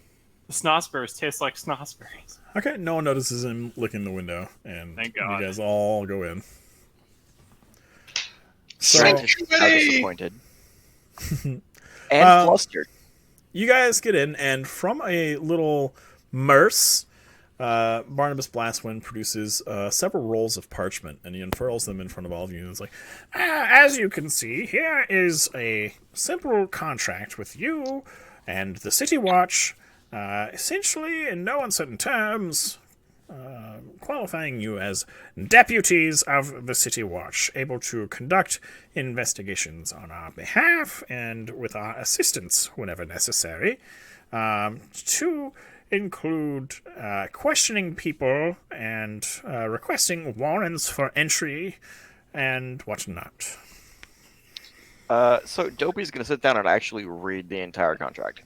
The snozzberries taste like snozzberries. Okay, no one notices him licking the window, and Thank God. you guys all go in. So Francis is now disappointed. And flustered. you guys get in, and from a little merce, Barnabas Blastwind produces several rolls of parchment, and he unfurls them in front of all of you. And it's like, as you can see, here is a simple contract with you and the City Watch. Essentially, in no uncertain terms, qualifying you as deputies of the City Watch, able to conduct investigations on our behalf and with our assistance whenever necessary, to include questioning people and requesting warrants for entry and whatnot. So Dopey's gonna sit down and actually read the entire contract.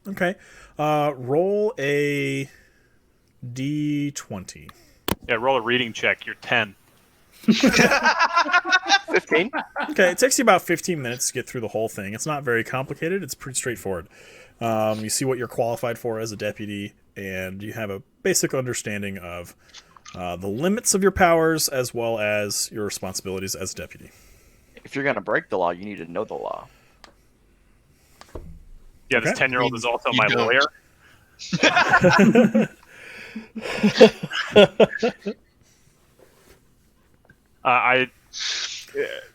Okay. Roll a D20. Yeah, roll a reading check. You're 10. 15. Okay, it takes you about 15 minutes to get through the whole thing. It's not very complicated. It's pretty straightforward. You see what you're qualified for as a deputy, and you have a basic understanding of the limits of your powers as well as your responsibilities as a deputy. If you're gonna break the law, you need to know the law. Yeah, this Okay. 10-year-old is also You my don't. lawyer. Doc,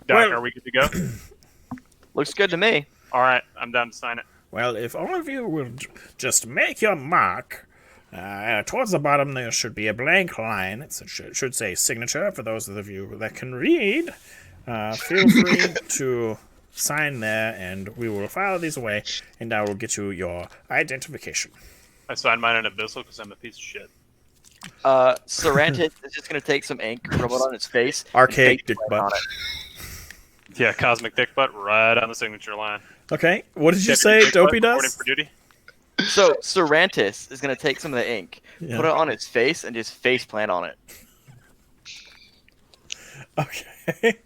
Well- are we good to go? Looks good to me. All right, I'm done to sign it. Well, if all of you will just make your mark, towards the bottom there should be a blank line. It should say signature for those of you that can read. Feel free to sign there, and we will file these away, and I will get you your identification. I signed mine in Abyssal because I'm a piece of shit. Sarantis is just gonna take some ink, rub it on his face. and Archaic paste dick right on butt. it. Yeah, cosmic dick butt right on the signature line. Okay, what did you Deputy say dick Dopey butt, reporting does? for duty. So Sarantis is gonna take some of the ink, Yeah. put it on his face, and just face plant on it. Okay.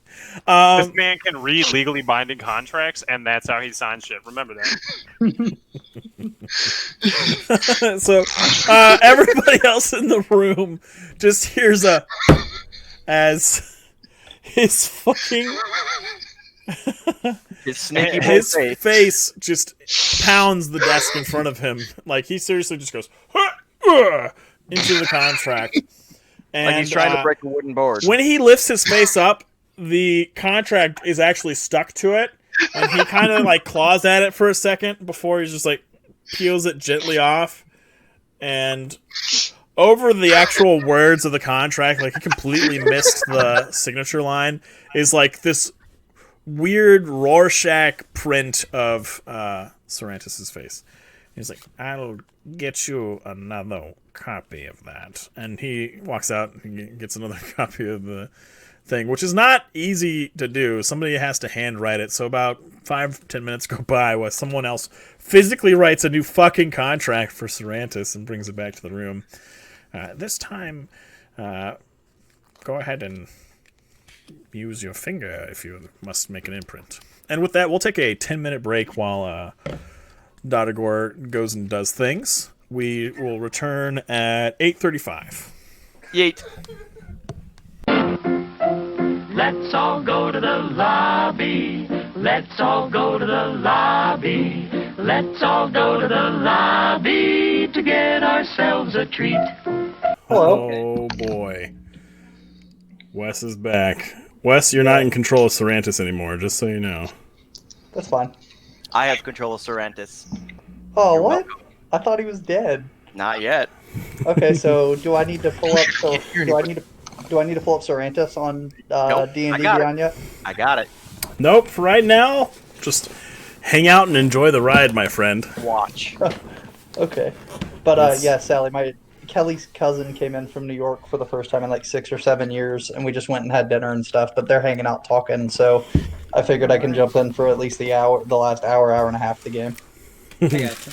This man can read legally binding contracts, and that's how he signs shit. Remember that. So everybody else in the room just hears as his fucking His snaky bull his face. face just pounds the desk in front of him. Like he seriously just goes into the contract. And Like he's trying to break a wooden board. when he lifts his face up, the contract is actually stuck to it, and he kind of like claws at it for a second before he just like peels it gently off. And over the actual words of the contract, like he completely missed the signature line, is like this weird Rorschach print of Sarantis' face. He's like, I'll get you another copy of that. And he walks out and gets another copy of the thing, which is not easy to do. Somebody has to handwrite it. So about 5-10 minutes go by while someone else physically writes a new fucking contract for Sarantis and brings it back to the room. This time, go ahead and use your finger if you must make an imprint. And with that, we'll take a 10-minute break while Dodagor goes and does things. We will return at 8:35. Yeet. Let's all go to the lobby. Let's all go to the lobby. Let's all go to the lobby to get ourselves a treat. Hello. Oh boy. Wes is back. Wes, you're not in control of Sarantis anymore, just so you know. That's fine. I have control of Sarantis. Oh, You're what? welcome. I thought he was dead. Not yet. Okay, so do I need to pull up? Do I need to pull up Sarantis on Nope, D&D I got it. Beyond yet? I got it. Nope, for right now, just hang out and enjoy the ride, my friend. Watch. Okay, but Yes. yeah, Sally, Kelly's cousin came in from New York for the first time in like 6 or 7 years, and we just went and had dinner and stuff. But they're hanging out talking, so I figured I can jump in for at least the last hour and a half of the game. I gotcha.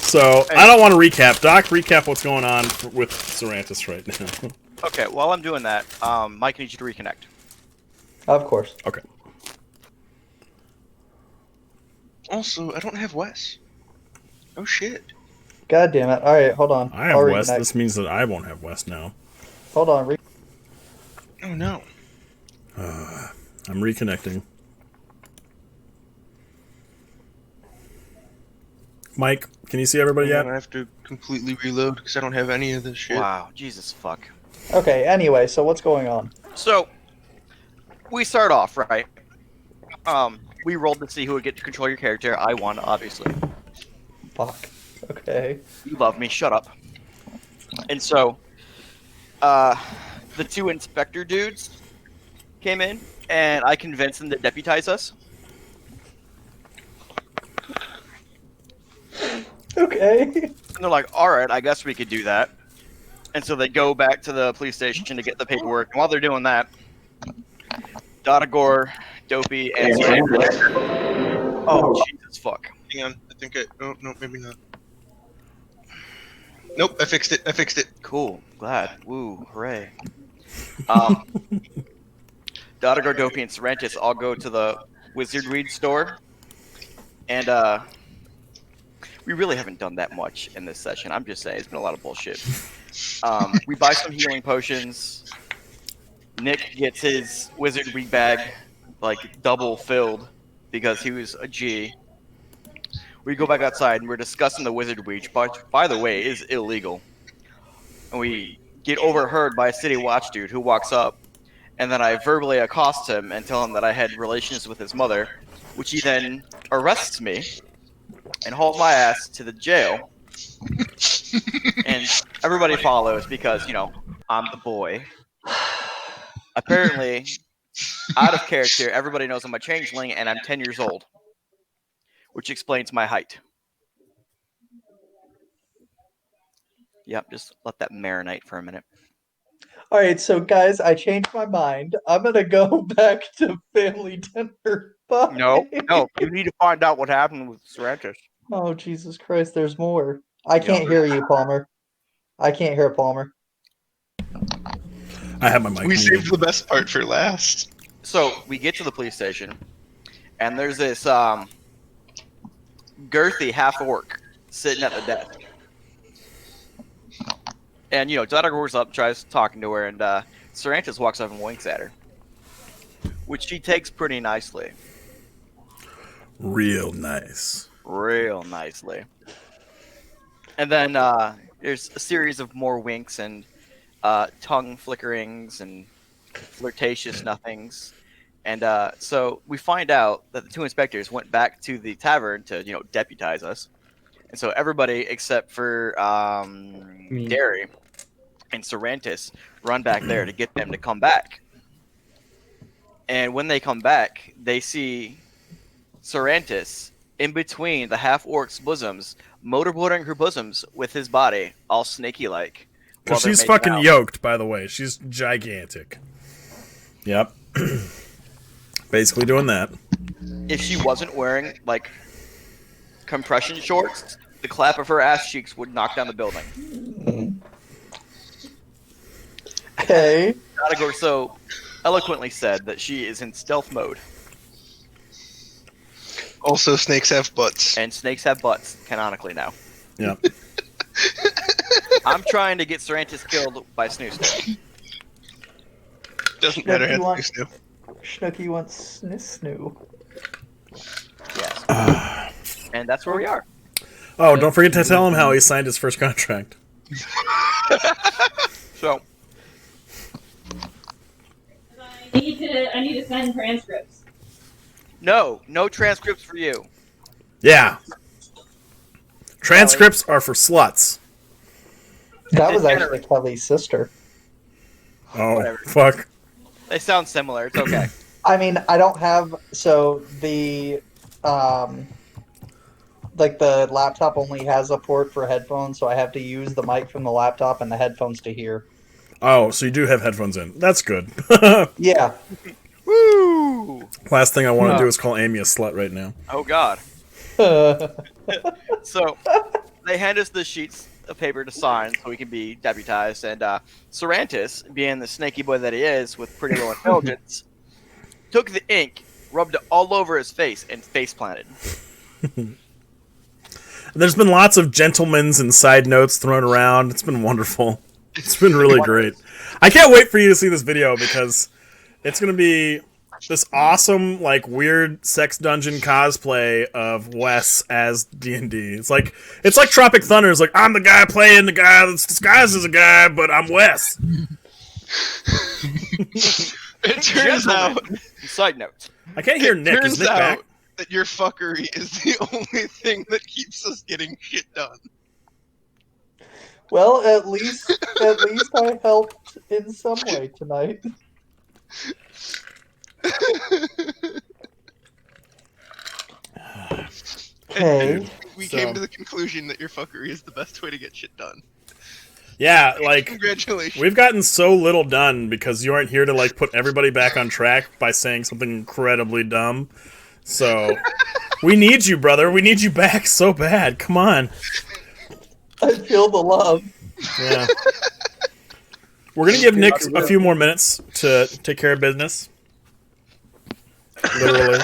So, I don't want to recap. Doc, recap what's going on with Sarantis right now. Okay, while I'm doing that, Mike needs you to reconnect. Of course. Okay. Also, I don't have Wes. Oh shit. God damn it! All right, hold on. I have I'll Wes. reconnect. This means that I won't have Wes now. Hold on. Oh no. I'm reconnecting. Mike, can you see everybody I yet? have to completely reload because I don't have any of this shit. Wow, Jesus fuck. Okay. Anyway, so what's going on? So, we start off, right? We rolled to see who would get to control your character. I won, obviously. Fuck. Okay. You love me, shut up. And so, the two inspector dudes came in, and I convinced them to deputize us. Okay. And they're like, all right, I guess we could do that. And so they go back to the police station to get the paperwork. And while they're doing that, Dotagor, Dopey, and oh, Jesus fuck. Hang on. I think no, maybe not. Nope, I fixed it. Cool. Glad. Woo. Hooray. Dotagor, Dopey, and Sorrentis all go to the Wizard Weed store. And we really haven't done that much in this session. I'm just saying, it's been a lot of bullshit. We buy some healing potions. Nick gets his Wizard Weed bag like double filled because he was a G. We go back outside and we're discussing the Wizard Weed, which, by the way, is illegal. And we get overheard by a city watch dude who walks up, and then I verbally accost him and tell him that I had relations with his mother, which he then arrests me and hauls my ass to the jail. And everybody follows because, you know, I'm the boy. Apparently, out of character, everybody knows I'm a changeling and I'm 10 years old, which explains my height. Yep, just let that marinate for a minute. All right, so guys, I changed my mind. I'm gonna go back to family dinner. Bye. No, you need to find out what happened with Sorrentis. Oh, Jesus Christ, there's more. I can't hear you, Palmer. I can't hear Palmer. I have my mic We muted. saved the best part for last. So we get to the police station, and there's this girthy half orc sitting at the desk. And, you know, Dotagor's up, tries talking to her, and Sorrentis walks up and winks at her, which she takes pretty nicely. Real nice. Real nicely. And then there's a series of more winks and tongue flickerings and flirtatious nothings. And so we find out that the two inspectors went back to the tavern to, you know, deputize us. And so everybody except for Derry and Sorrentis run back there to get them to come back. And when they come back, they see Sorrentis in between the half-orc's bosoms, motorboating her bosoms with his body, all snaky-like. Because she's fucking yoked, by the way. She's gigantic. Yep. Basically doing that. If she wasn't wearing, like, compression shorts, the clap of her ass cheeks would knock down the building. Okay. Dotagor so eloquently said that she is in stealth mode. Also, snakes have butts. And snakes have butts, canonically now. Yep. I'm trying to get Sorrentis killed by Snoo. Doesn't matter how wants- snakes do. Snooky wants snoo. Yes. And that's where we are. Oh, don't forget to tell him how he signed his first contract. So, I need to send transcripts. no transcripts for you. Yeah. Transcripts are for sluts. That was actually Kelly's sister. Oh, Whatever. fuck. They sound similar. It's okay. I mean, I don't have the like the laptop only has a port for headphones, so I have to use the mic from the laptop and the headphones to hear. Oh, so you do have headphones in. That's good. Yeah. Woo! Last thing I want to do is call Amy a slut right now. Oh, God. So, they hand us the sheets of paper to sign so we can be deputized, and Sorrentis, being the snaky boy that he is with pretty low intelligence, took the ink, rubbed it all over his face, and face planted. There's been lots of gentlemen's and side notes thrown around. It's been wonderful. It's been really great. I can't wait for you to see this video because it's going to be this awesome, like, weird sex dungeon cosplay of Wes as D&D. It's like Tropic Thunder. It's like, I'm the guy playing the guy that's disguised as a guy, but I'm Wes. It turns out. Side note. I can't hear Nick. Is Turns Nick out back? that your fuckery is the only thing that keeps us getting shit done. Well, at least I helped in some way tonight. Okay. We So- came to the conclusion that your fuckery is the best way to get shit done. Yeah, like Congratulations. we've gotten so little done because you aren't here to like put everybody back on track by saying something incredibly dumb. So we need you, brother. We need you back so bad. Come on. I feel the love. Yeah. We're gonna give Nick a few more minutes to take care of business. Literally.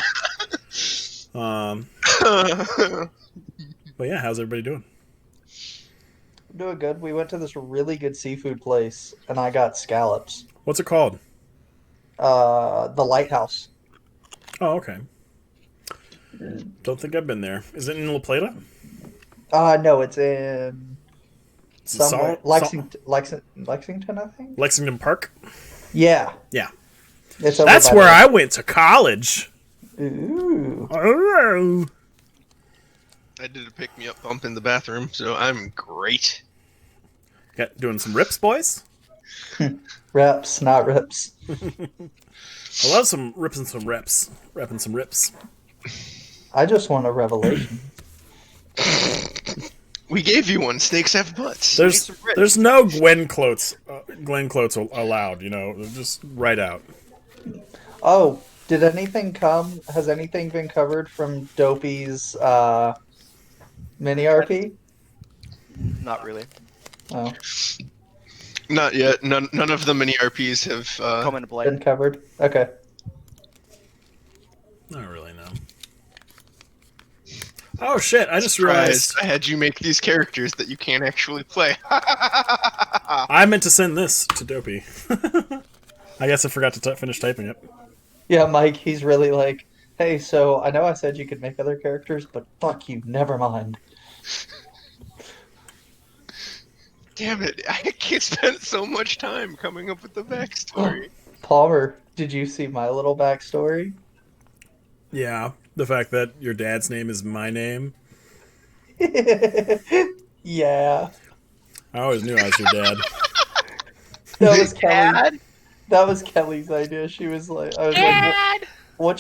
But yeah, how's everybody doing? I'm doing good. We went to this really good seafood place, and I got scallops. What's it called? The Lighthouse. Oh, okay. Don't think I've been there. Is it in La Plata? No, it's in somewhere. Lexington, I think. Lexington Park? Yeah. Yeah. It's over That's by where there. I went to college. Ooh. Oh. I did a pick-me-up bump in the bathroom, so I'm great. Got doing some rips, boys? Reps, not rips. I love some rips and some reps. Repping some rips. I just want a revelation. We gave you one. Snakes have butts. There's no Glenn Clotes allowed, you know. Just right out. Oh, did anything come? Has anything been covered from Dopey's mini RP? Not really. Oh, Not yet. None of the mini RPs have. Come into play. been covered. Okay. Not really, no. Oh shit! I just Surprise. realized I had you make these characters that you can't actually play. I meant to send this to Dopey. I guess I forgot to finish typing it. Yeah, Mike, he's really like, hey, so I know I said you could make other characters, but fuck you, never mind. Damn it! I spent so much time coming up with the backstory. Palmer, did you see my little backstory? Yeah, the fact that your dad's name is my name. Yeah. I always knew I was your dad. That was Kelly. Dad? That was Kelly's idea. She was like, I was like, what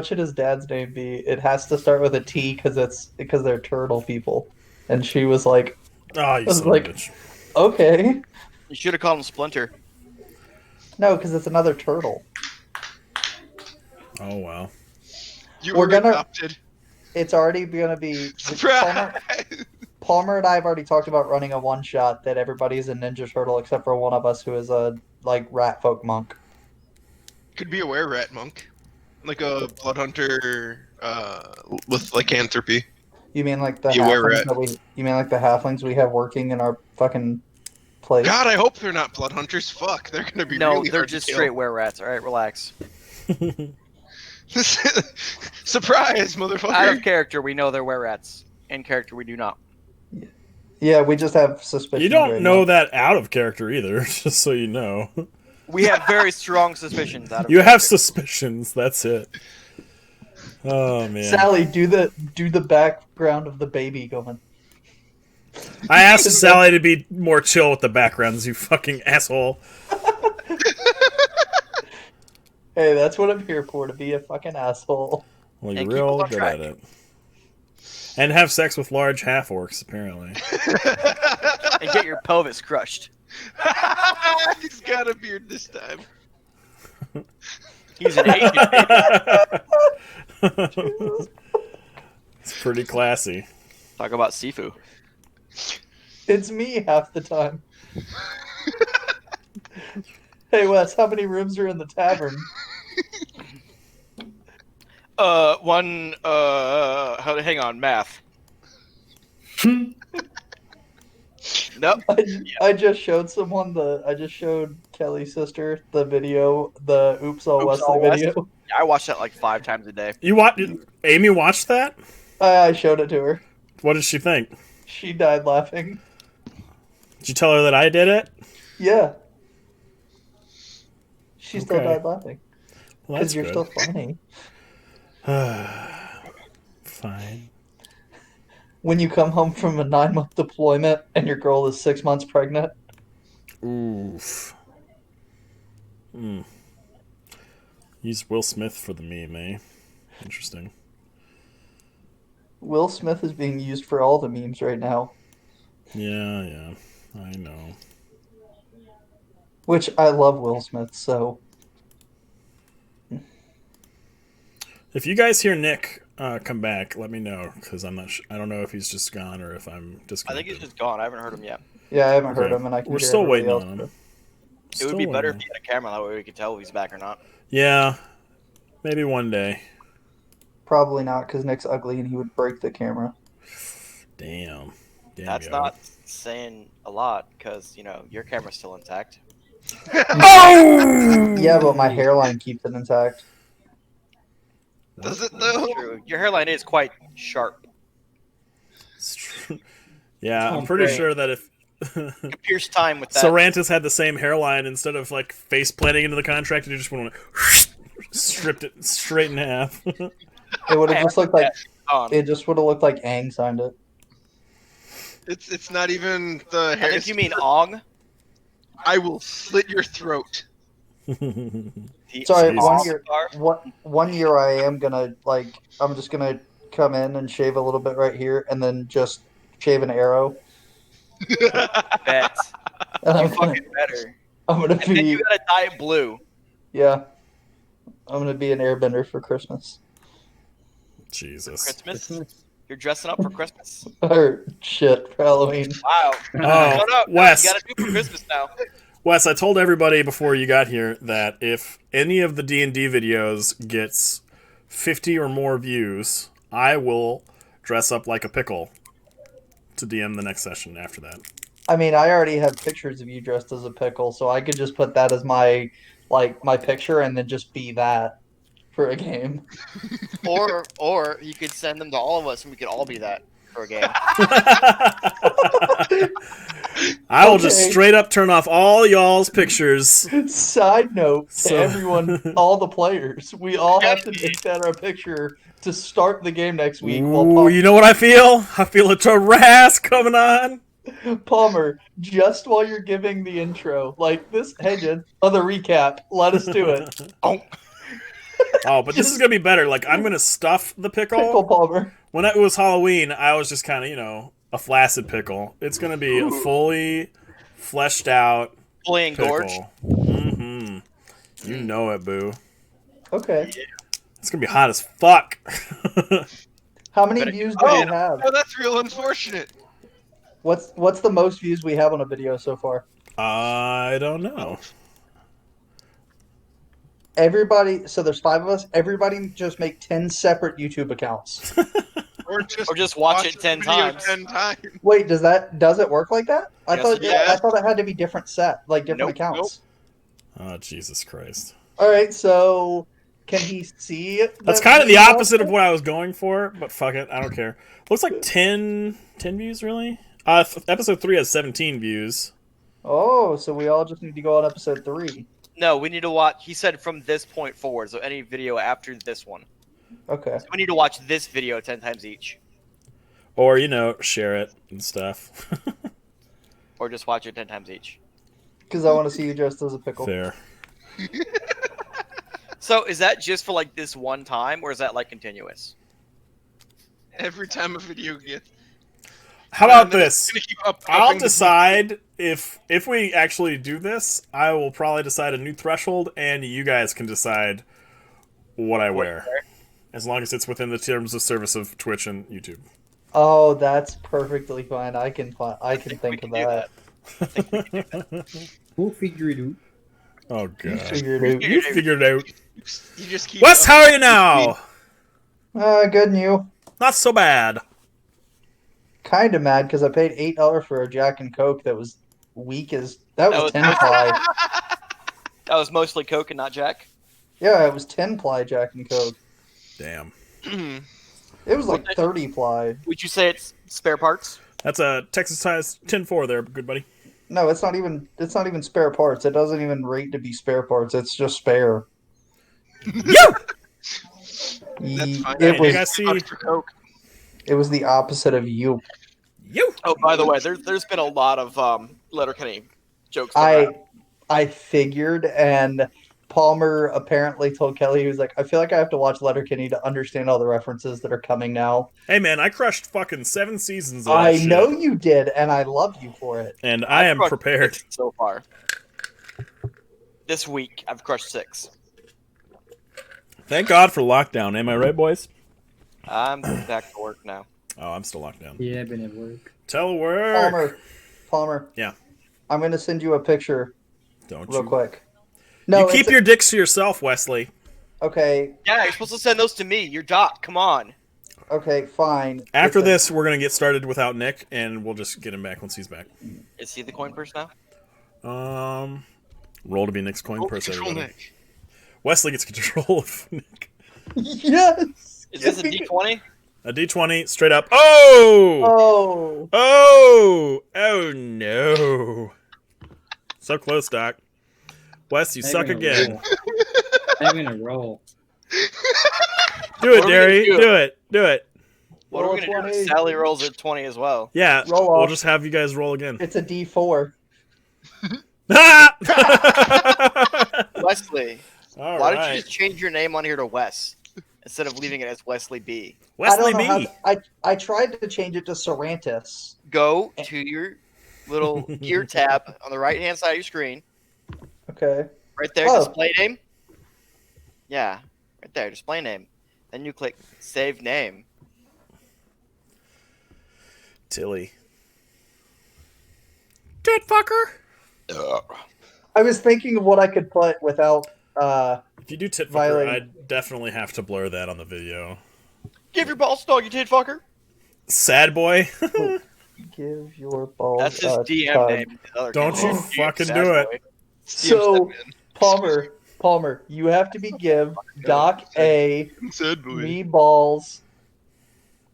should his dad's name be? It has to start with a T because they're turtle people. And she was like, Oh, you was son like- of a bitch. okay. You should have called him Splinter. No, because it's another turtle. Oh wow. You We're were gonna- adopted. It's already going to be... Surprise! Palmer and I have already talked about running a one-shot that everybody's a Ninja Turtle except for one of us who is a, like, rat folk monk. Could be a were-rat monk. Like a blood hunter with lycanthropy. You mean like the You wear halflings rat. that we... You mean like the halflings we have working in our fucking place? God, I hope they're not blood hunters. Fuck, they're gonna be No, really they're hard just to straight kill. were-rats. Alright, relax. Surprise, Out motherfucker! of character, we know they're were-rats. In character, we do not. Yeah, we just have suspicion. You don't know that out of character either, just so you know. We have very strong suspicions out of You have character. suspicions, that's it. Oh man. Sally, do the background of the baby going. I asked Sally to be more chill with the backgrounds, you fucking asshole. Hey, that's what I'm here for, to be a fucking asshole. Well, you're And keep real us on good track. at it. And have sex with large half-orcs, apparently. And get your pelvis crushed. He's got a beard this time. He's an Asian. It's pretty classy. Talk about Sifu. It's me half the time. Hey Wes, how many rooms are in the tavern? Hang on, math. Nope. I just showed someone I just showed Kelly's sister the video, the Oops All Oops Wesley All West? video. I watch that like 5 times a day. Amy watched that? I showed it to her. What did she think? She died laughing. Did you tell her that I did it? Yeah. She still Okay. died laughing. Well, Because that's you're good. still funny. Fine. when you come home from a 9-month deployment and your girl is 6 months pregnant. Oof. Use Will Smith for the meme, eh? Interesting. Will Smith is being used for all the memes right now, Yeah, I know. which I love Will Smith, so If you guys hear Nick come back, let me know, because I'm not. I don't know if he's just gone or if I'm I disconnected. think he's just gone. I haven't heard him yet. yeah, I haven't heard Okay. him, and I can We're hear still everybody waiting else, on him. It would be better if he had a camera. That way we could tell if he's back or not. Yeah, maybe one day. Probably not, because Nick's ugly and he would break the camera. Damn. That's yo. not saying a lot because your camera's still intact. Oh! Yeah, but my hairline keeps it intact. Does it though? True. Your hairline is quite sharp. It's true. Yeah, I'm pretty sure that if You could pierce time with that. Sarantis had the same hairline, instead of like face planting into the contract, he just went stripped it straight in half. It would have just looked like On. it just would have looked like Aang signed it. It's not even the hair. I think you mean Ong. I will slit your throat. Sorry, Jesus. one year I am gonna I'm just gonna come in and shave a little bit right here, and then just shave an arrow. Bet. And I'm gonna, Fucking better. I'm gonna And then be you gotta dye it blue. yeah. I'm gonna be an airbender for Christmas. Jesus. Christmas. You're dressing up for Christmas. Or shit for Halloween. Wow. Oh, No, Wes. you gotta do for Christmas now. Wes, I told everybody before you got here that if any of the D&D videos gets 50 or more views, I will dress up like a pickle to DM the next session after that. I mean, I already have pictures of you dressed as a pickle, so I could just put that as my picture and then just be that for a game. Or you could send them to all of us and we could all be that for a game. I will just Okay. straight up turn off all y'all's pictures. Side note to So- everyone, all the players, we all have to take that our picture to start the game next week. Ooh, you know what I feel? I feel a Tarrasque coming on. Palmer, just while you're giving the intro, like this, hey, Jen, on the recap, let us do it. Oh, but this is going to be better. Like, I'm going to stuff the Pickle Palmer. When it was Halloween, I was just kind of, a flaccid pickle. It's going to be a fully fleshed out Fully engorged. pickle. Mm-hmm. You know it, boo. Okay. It's going to be hot as fuck. How many views do we have? Oh, that's real unfortunate. What's the most views we have on a video so far? I don't know. Everybody, so there's 5 of us. Everybody just make 10 separate YouTube accounts. Or just watch it the 10 video times. 10 times. Wait, does it work like that? I Yes, thought it does. I thought it had to be different different Nope, accounts. Oh, Jesus Christ. All right, so can he see it? That's kind of the opposite of what I was going for, but fuck it. I don't care. Looks like 10 views, really? Episode 3 has 17 views. Oh, so we all just need to go on episode 3. No, we need to watch. He said from this point forward, so any video after this one. Okay. So we need to watch this video 10 times each, Or, share it and stuff. or just watch it 10 times each. Because I want to see you dressed as a pickle. Fair. So is that just for like this one time, or is that like continuous? Every time a video gets. How about And then this? it's gonna keep up- I'll upping the- decide if we actually do this. I will probably decide a new threshold, and you guys can decide what I wear, as long as it's within the terms of service of Twitch and YouTube. Oh, that's perfectly fine. I can think of do that. We'll figure it out. Oh You god, figured it you figured it out. You just keep. Wes, how are you now? out. Good and you? Not so bad. Kind of mad because I paid $8 for a Jack and Coke that was weak as that was was- 10 ply. That was mostly Coke and not Jack. Yeah, it was 10 ply Jack and Coke. Damn. It was like 30 ply. Would you say it's spare parts? That's a Texas size 10-4 there, good buddy. No, it's not even spare parts. It doesn't even rate to be spare parts. It's just spare. Yeah. That's fine. It You was guys see? for Coke. It was the opposite of you. You. Oh, by the way, there's been a lot of Letterkenny jokes. around. I figured, and Palmer apparently told Kelly, he was like, I feel like I have to watch Letterkenny to understand all the references that are coming now. Hey man, I crushed fucking 7 seasons of that I shit. know you did, and I love you for it. And I am crushed prepared. 6 so far. This week, I've crushed 6. Thank God for lockdown. Am I right, boys? I'm back to work now. Oh, I'm still locked down. Yeah, I've been at work. Telework. Palmer. Yeah. I'm going to send you a picture Don't real you? quick. No, You keep your dicks to yourself, Wesley. Okay. Yeah, you're supposed to send those to me. You're Doc. Come on. Okay, fine. After this, we're going to get started without Nick, and we'll just get him back once he's back. Is he the coin purse now? Roll to be Nick's coin purse, Control everybody. Nick. Wesley gets control of Nick. Yes! Is this a D20? A D20, straight up. Oh! Oh! Oh! Oh, no. So close, Doc. Wes, you suck again. I'm gonna roll. Do it, What are we Derry. gonna do? Do it. Do it. What are we going to do? Sally rolls at 20 as well. Yeah, Roll we'll off. just have you guys roll again. It's a D4. Wesley, All why right. don't you just change your name on here to Wes instead of leaving it as Wesley B? Wesley I don't B. know how I tried to change it to Sarantis. Go to your little gear tab on the right-hand side of your screen. Okay. Right there, Oh. display name. Yeah, right there, display name. Then you click save name. Tilly. Dead fucker. I was thinking of what I could put without If you do tit fucker, Violating. I'd definitely have to blur that on the video. Give your balls to dog, you tit fucker. Sad boy. give your balls That's his a DM tug. name. Don't you Damn, fucking sad do it. boy. So Palmer, you have to be give Doc A, Sad boy. me balls.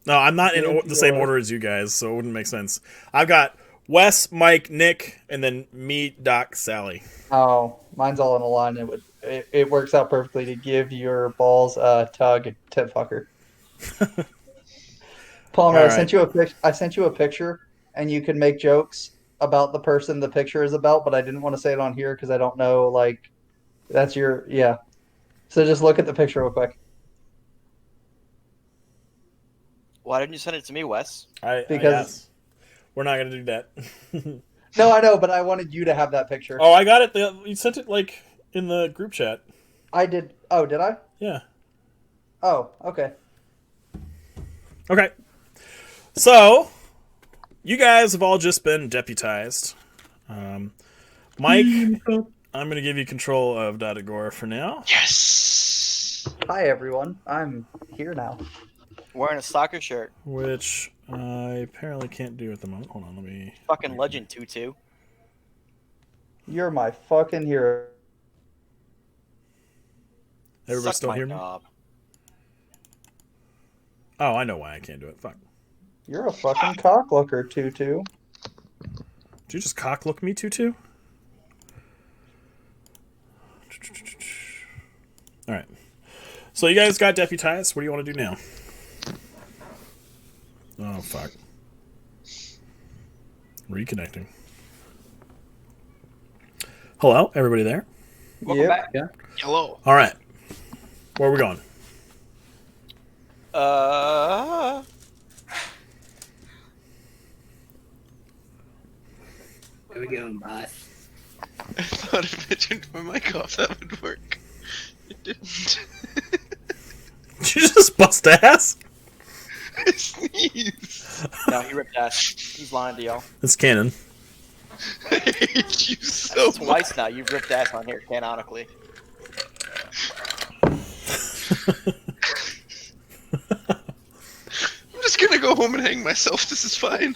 No, I'm not in Give the same your- order as you guys, so it wouldn't make sense. I've got Wes, Mike, Nick, and then me, Doc, Sally. Oh, mine's all in a line. It works out perfectly to give your balls a tug, tit fucker. Palmer, All I sent you a picture, and you can make jokes about the person the picture is about, but I didn't want to say it on here because I don't know, like, that's your, yeah. So just look at the picture real quick. Why didn't you send it to me, Wes? Because- we're not going to do that. No, I know, but I wanted you to have that picture. Oh, I got it. You sent it, like, in the group chat. I did. Oh, did I? Yeah. Oh, okay. Okay. So, you guys have all just been deputized. Mike, I'm going to give you control of Dadagora for now. Yes. Hi, everyone. I'm here now. Wearing a soccer shirt. Which I apparently can't do at the moment. Hold on, let me... Fucking legend, Tutu. You're my fucking hero. Everybody Suck still my hear me? knob. Oh, I know why I can't do it. Fuck. You're a fucking cocklooker, Tutu. Did you just cock look me, Tutu? Alright. So you guys got deputized. What do you want to do now? Oh, fuck. Reconnecting. Hello, everybody there? Welcome back. Hello. Alright. Where are we going? Where we going, boss? I thought if I turned my mic off, that would work. It didn't. Did you just bust ass? I sneezed. No, he ripped ass. He's lying to y'all. It's canon. I hate you so much. Twice now, you've ripped ass on here, canonically. I'm just gonna go home and hang myself. This is fine.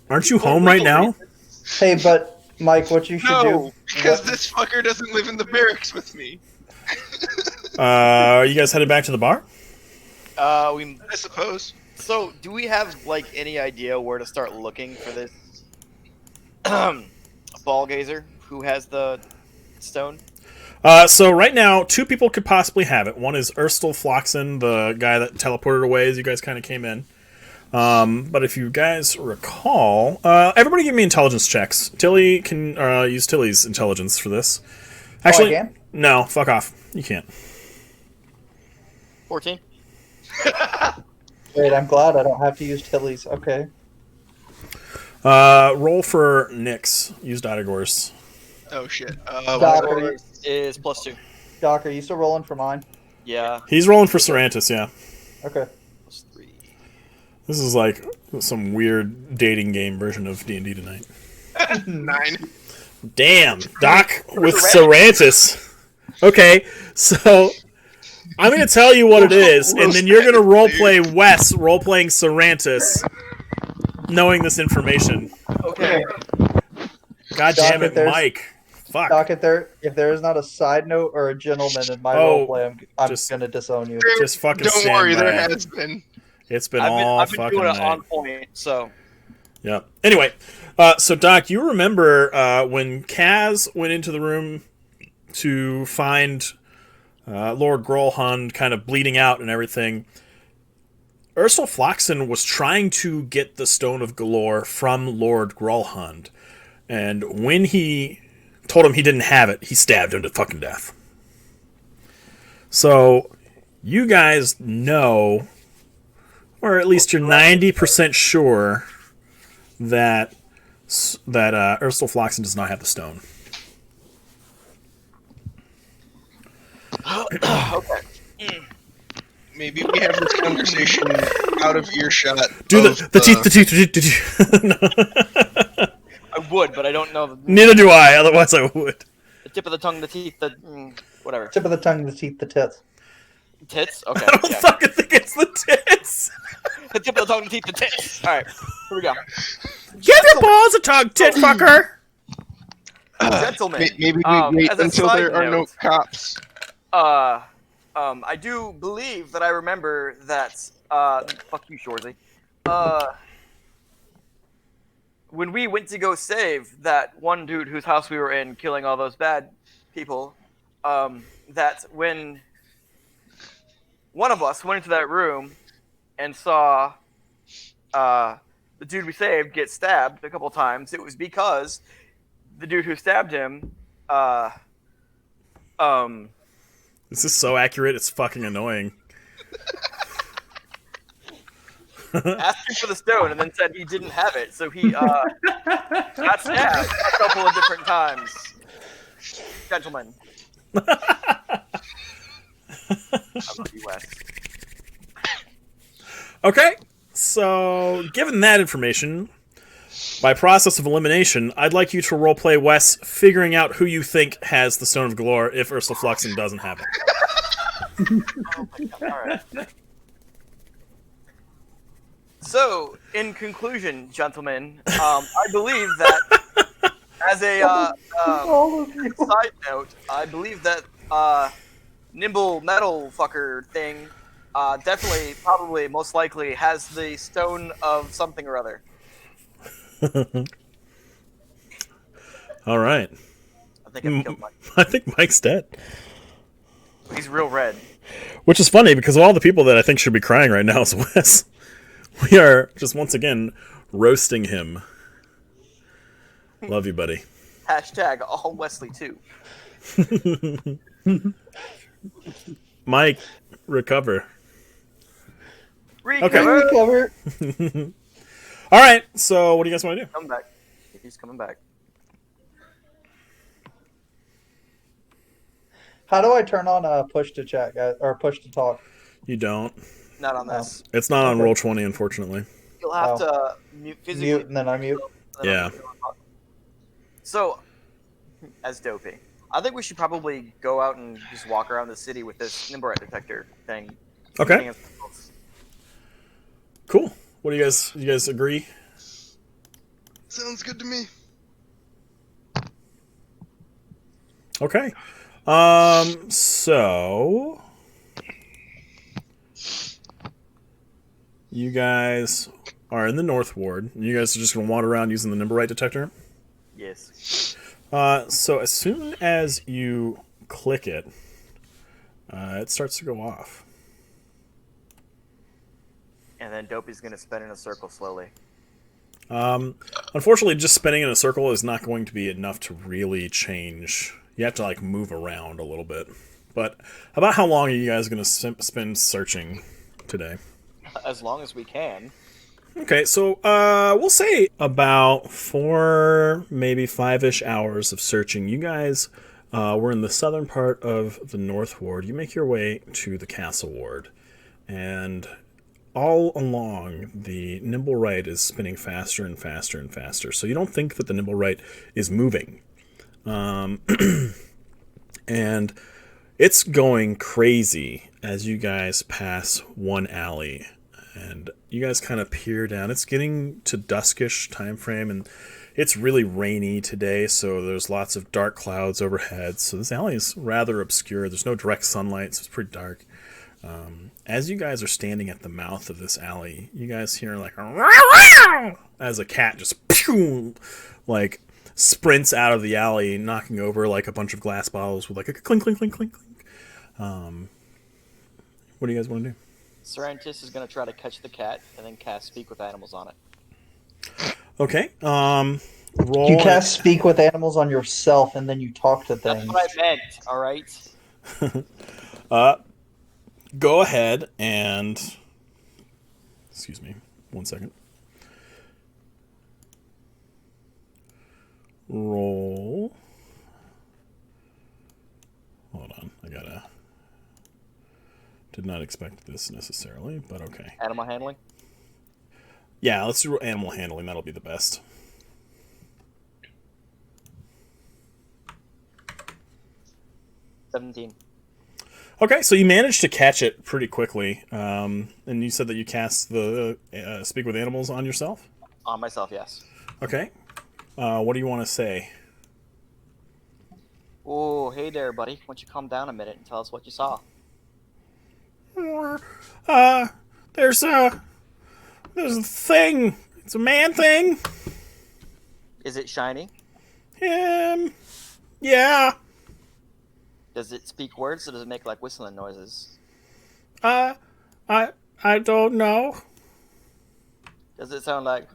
Aren't you home right now? Hey, but Mike, what you should No, do? because this fucker doesn't live in the barracks with me. Are you guys headed back to the bar? I suppose. So, do we have like any idea where to start looking for this ball gazer who has the stone? So right now, 2 people could possibly have it. One is Erstal Floxen, the guy that teleported away as you guys kind of came in. But if you guys recall, everybody give me intelligence checks. Tilly can use Tilly's intelligence for this. Actually, I can? no, fuck off. You can't. 14. Wait, I'm glad I don't have to use Tilly's. Okay. Roll for Nyx. Use Didagor's. Oh shit. Doc, are you, Is +2. Doc, are you still rolling for mine? Yeah. He's rolling for Sarantis, yeah. Okay. +3. This is like some weird dating game version of D&D tonight. 9. Damn, Doc with Sarantis. Okay, so I'm going to tell you what it is, and then you're going to roleplay Wes roleplaying Sarantis, knowing this information. Okay. God damn it, Mike. Fuck. Doc, if there is not a side note or a gentleman in my roleplay, I'm going to disown you. Just fucking Don't stand worry, by there it. has been. It's been I've been fucking doing it night. on point, so. Yeah. Anyway, so Doc, you remember when Kaz went into the room to find Lord Grolhund kind of bleeding out and everything, Ursula Floxen was trying to get the Stone of Galore from Lord Grolhund. And when he told him he didn't have it, he stabbed him to fucking death. So, you guys know, or at least you're 90% sure that Ursula Floxen does not have the stone. Okay. Maybe we have this conversation out of earshot. Do of the teeth. No. I would, but I don't know. Neither do I, otherwise I would. The tip of the tongue, the teeth, the whatever. Tip of the tongue, the teeth, the tits. Tits? Okay. I don't fucking think it's the tits. The tip of the tongue, the teeth, the tits. Alright, here we go. Give your balls a tongue, tit fucker. Gentlemen. Maybe we wait as a until side there are no note, cops. I do believe that I remember that, fuck you, Shorzy. When we went to go save that one dude whose house we were in, killing all those bad people, that when one of us went into that room and saw the dude we saved get stabbed a couple times, it was because the dude who stabbed him, This is so accurate, it's fucking annoying. asked him for the stone and then said he didn't have it, so he got stabbed a couple of different times. Gentlemen. I love you, Wes. Okay, so given that information, by process of elimination, I'd like you to roleplay Wes figuring out who you think has the Stone of Galore if Ursula Fluxen doesn't have it. Oh my God. All right. So, in conclusion, gentlemen, I believe that as a side note, I believe that nimble metal fucker thing definitely, probably, most likely has the stone of something or other. All right. I think I've killed Mike. I think Mike's dead. He's real red. Which is funny because of all the people that I think should be crying right now is Wes. We are just once again roasting him. Love you, buddy. Hashtag all Wesley too. Mike, recover. Recover. Recover. All right, so what do you guys want to do? Come back. He's coming back. How do I turn on push to chat, guys, or push to talk? You don't. Not on this. It's not on Okay. Roll20, unfortunately. You'll have to mute physically. Mute and then unmute. Yeah. So, as Dopey, I think we should probably go out and just walk around the city with this nimble detector thing. Okay. Cool. What do you guys agree? Sounds good to me. Okay. So you guys are in the North Ward. You guys are just gonna wander around using the Nimblewright detector. Yes. So as soon as you click it, it starts to go off. And then Dopey's gonna spin in a circle slowly. Unfortunately, just spinning in a circle is not going to be enough to really change. You have to like move around a little bit. But about how long are you guys going to spend searching today? As long as we can. Okay, so we'll say about 4, maybe 5-ish hours of searching. You guys were in the southern part of the North Ward. You make your way to the Castle Ward, and all along the nimble right is spinning faster and faster and faster. So you don't think that the nimble right is moving, and it's going crazy as you guys pass one alley. And you guys kind of peer down. It's getting to duskish time frame, and it's really rainy today, so there's lots of dark clouds overhead. So this alley is rather obscure. There's no direct sunlight, so it's pretty dark. As you guys are standing at the mouth of this alley, you guys hear like a as a cat just like sprints out of the alley, knocking over like a bunch of glass bottles with like a clink, clink, clink, clink, clink. What do you guys want to do? Serentis is going to try to catch the cat and then cast Speak with Animals on it. Okay. Roll. You cast Speak with Animals on yourself, and then you talk to things. That's what I meant, alright? Go ahead and... Excuse me. 1 second. Roll. Hold on. I gotta... Did not expect this necessarily, but okay. Animal handling? Yeah, let's do animal handling. That'll be the best. $17. Okay, so you managed to catch it pretty quickly. And you said that you cast the Speak with Animals on yourself? On myself, yes. Okay. What do you want to say? Oh, hey there, buddy. Why don't you calm down a minute and tell us what you saw? There's a thing. It's a man thing. Is it shiny? Yeah. Does it speak words, or does it make like whistling noises? I don't know. Does it sound like...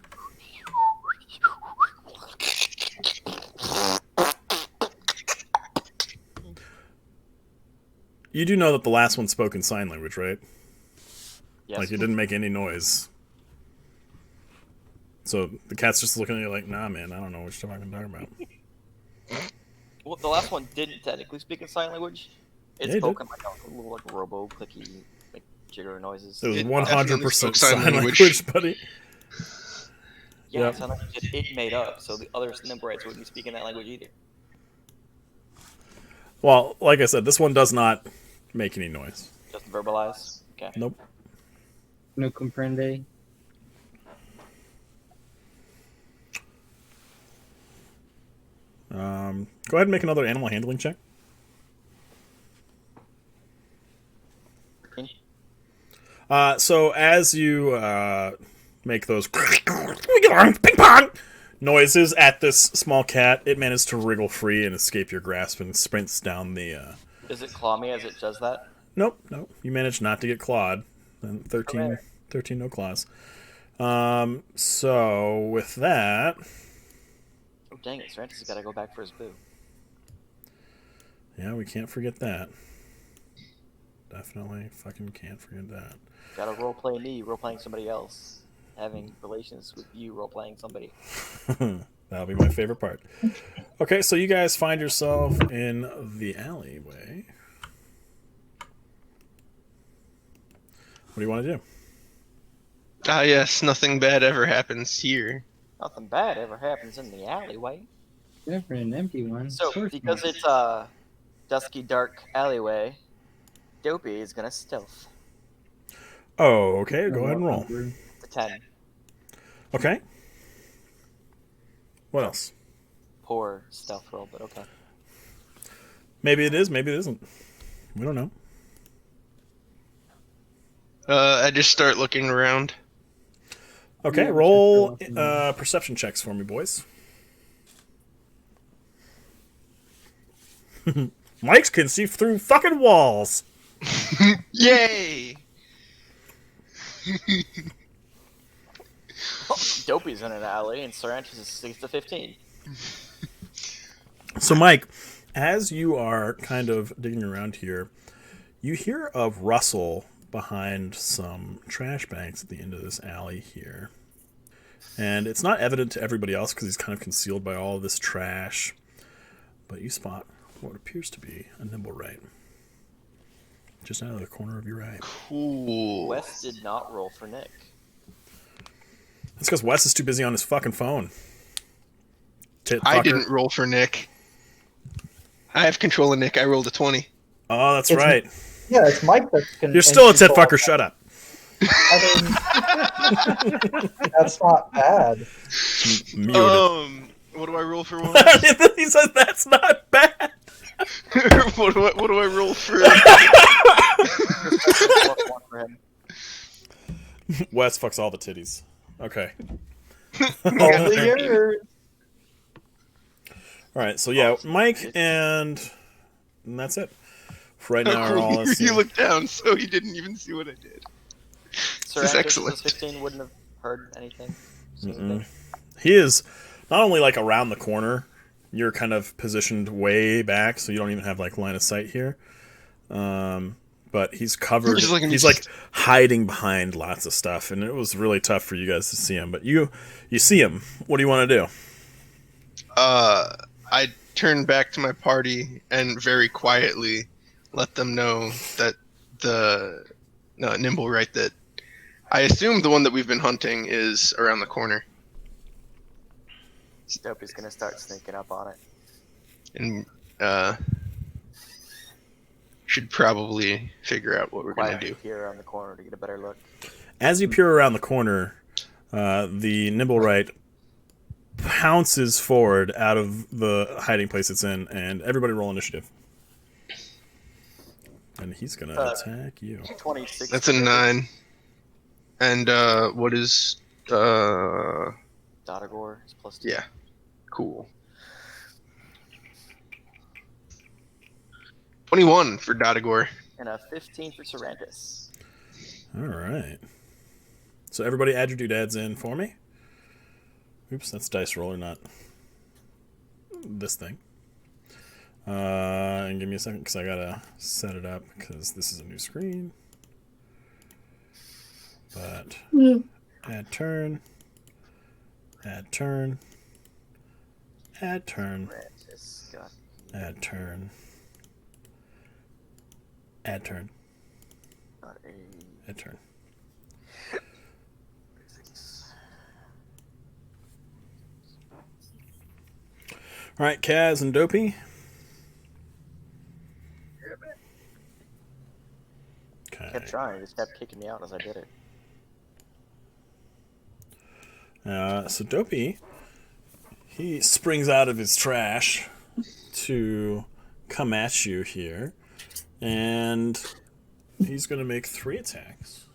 You do know that the last one spoke in sign language, right? Yes. Like, it didn't make any noise. So the cat's just looking at you like, nah, man, I don't know what you're talking about. Well, the last one didn't technically speak in sign language. It Yeah, spoke in like a little like robo clicky like jigger noises. It was It 100% definitely spoke sign sign language. language, buddy. Yeah, Yep. it sounded like it made up, so the other Nimbrites wouldn't be speaking that language either. Well, like I said, this one does not make any noise. Just verbalize. Okay. Nope. No comprende. Go ahead and make another animal handling check. So as you make those ping pong noises at this small cat, it manages to wriggle free and escape your grasp and sprints down the... Does it claw me as it does that? Nope. You managed not to get clawed. And 13 Okay. no claws. So with that... Oh, dang it. Serentis has got to go back for his boo. Yeah, we can't forget that. Definitely fucking can't forget that. Gotta roleplay me, roleplaying somebody else. Having relations with you, roleplaying somebody. That'll be my favorite part. Okay, so you guys find yourself in the alleyway. What do you want to do? Ah, yes, nothing bad ever happens here. Nothing bad ever happens in the alleyway. Never an empty one. So, Of course because not. it's a dusky, dark alleyway, Dopey is gonna stealth. Oh, okay. Go ahead and roll. It's a 10. Okay. What else? Poor stealth roll, but okay. Maybe it is, maybe it isn't. We don't know. I just start looking around. Okay, Yeah, roll sure. perception checks for me, boys. Mike's can see through fucking walls. Yay! Dopey's in an alley, and Sarantis is 6 to 15. So, Mike, as you are kind of digging around here, you hear a rustle behind some trash bags at the end of this alley here. And it's not evident to everybody else because he's kind of concealed by all of this trash. But you spot what appears to be a Nimblewright. Just out of the corner of your eye. Cool. Wes did not roll for Nick. That's because Wes is too busy on his fucking phone. I didn't roll for Nick. I have control of Nick. I rolled a 20. Oh, that's right. Yeah, it's Mike that's You're still a tit fucker. Shut up. I mean, that's not bad. Muted. What do I roll for one? He says that's not bad. what do I roll for? Wes fucks all the titties. Okay. Only yours. Alright, so yeah, Mike and that's it. For right now, all is you looked down, so he didn't even see what I did. This is excellent. 15 wouldn't have heard anything. He is not only like around the corner, you're kind of positioned way back, so you don't even have like line of sight here. But he's covered. He's like hiding behind lots of stuff, and it was really tough for you guys to see him. But you see him. What do you want to do? I turn back to my party and very quietly let them know that the Nimblewright that I assume the one that we've been hunting is around the corner. Dopey's gonna start sneaking up on it. And should probably figure out what we're gonna do. Here around the corner to get a better look. As you peer around the corner, the Nimblewright pounces forward out of the hiding place it's in, and everybody roll initiative. And he's gonna attack you. 26. That's a 9. And what is Dotagore is +2. Yeah. Cool. 21 for Dotagore. And a 15 for Sarantis. Alright. So everybody add your doodads in for me. Oops, that's dice roller, not this thing. And give me a second because I gotta set it up because this is a new screen. But add turn, add turn, add turn, add turn, add turn, add turn. All right, Kaz and Dopey. Okay. Kept trying, just kept kicking me out as I did it. So Dopey, he springs out of his trash to come at you here, and he's going to make 3 attacks.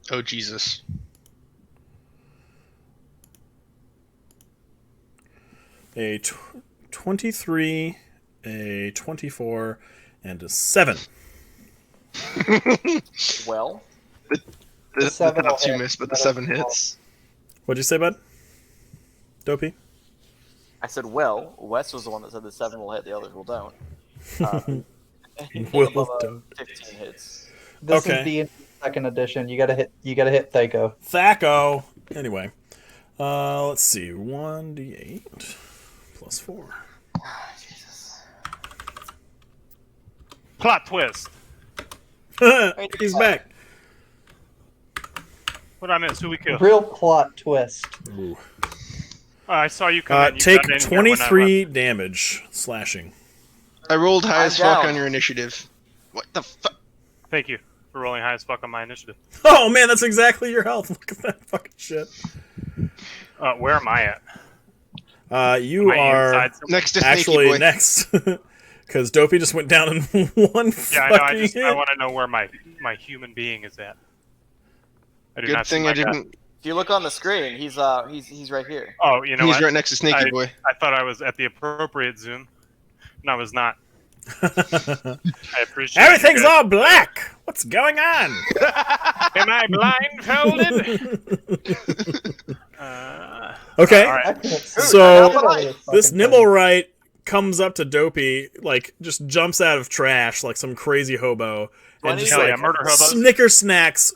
Oh, Jesus. A 23, a 24, and a 7. Well, the 7 not will 2 hit. miss, but the 7 hits. What'd you say, bud? Dopey? I said, well, Wes was the one that said the 7 will hit, the others will don't. Will above a don't. 15 hits. This Okay. is the second edition. You gotta hit Thaco. Thaco. Anyway, let's see. 1d8 plus 4. Jesus. Plot twist. He's back. What I miss? Who we kill? Real plot twist. Ooh. I saw you come in. You Take got in here when I 23 damage slashing. I rolled high as fuck down. on your initiative. What the fuck? left. Thank you for rolling high as fuck on my initiative. Oh man, that's exactly your health. Look at that fucking shit. Where am I at? You Am I are inside somewhere? Next to Snaky actually Boy. next. Because Dopey just went down in one Yeah, I know. fucking hit. I want to know where my human being is at. I do Good not see thing my I guy. didn't. If you look on the screen, he's right here. Oh, you know He's what? right next to Snaky Boy. I thought I was at the appropriate zoom, and I was not. I appreciate Everything's you guys. all black. What's going on? Am I blindfolded? Okay, all right. I can't see. So, This this fucking nimble thing. right comes up to Dopey, like, just jumps out of trash like some crazy hobo, and just Hell yeah, like murder hobos. snicker snacks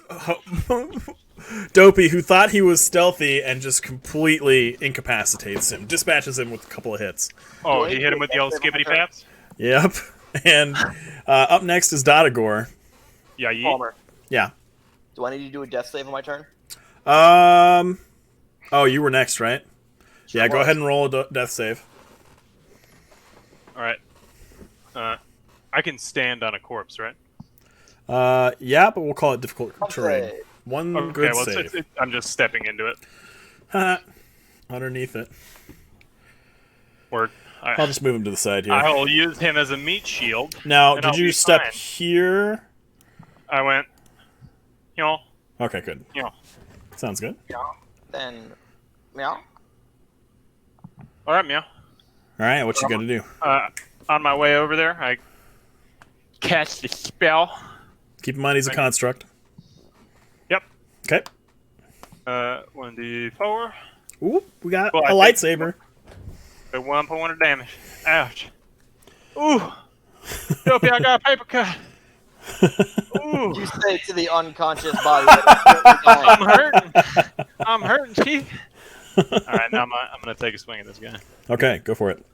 Dopey, who thought he was stealthy, and just completely incapacitates him, dispatches him with a couple of hits. Oh, he hit him with the old skibbity paps? Yep. And up next is Dotagore. Yeah, you. Palmer, Yeah. do I need to do a death save on my turn? Oh, you were next, right? Yeah, go was. ahead and roll a death save. All right. I can stand on a corpse, right? Yeah, but we'll call it difficult terrain. save. One Okay, good well, save. I'm just stepping into it. Underneath it. Or I'll just move him to the side here. I'll use him as a meat shield. Now, and did I'll you be step fine. here? I went, Okay, good. Sounds good. Then, meow. All right, meow. All right, what you gonna do? On my way over there, I cast the spell. Keep in mind he's a construct. Yep. Okay. 1d4. Ooh, we got Well, a I think- lightsaber. A 1 point of damage. Ouch. Ooh. Dopey, I got a paper cut. Ooh. You say to the unconscious body. That I'm hurting. I'm hurting, Chief. All right, now I'm gonna take a swing at this guy. Okay, go for it.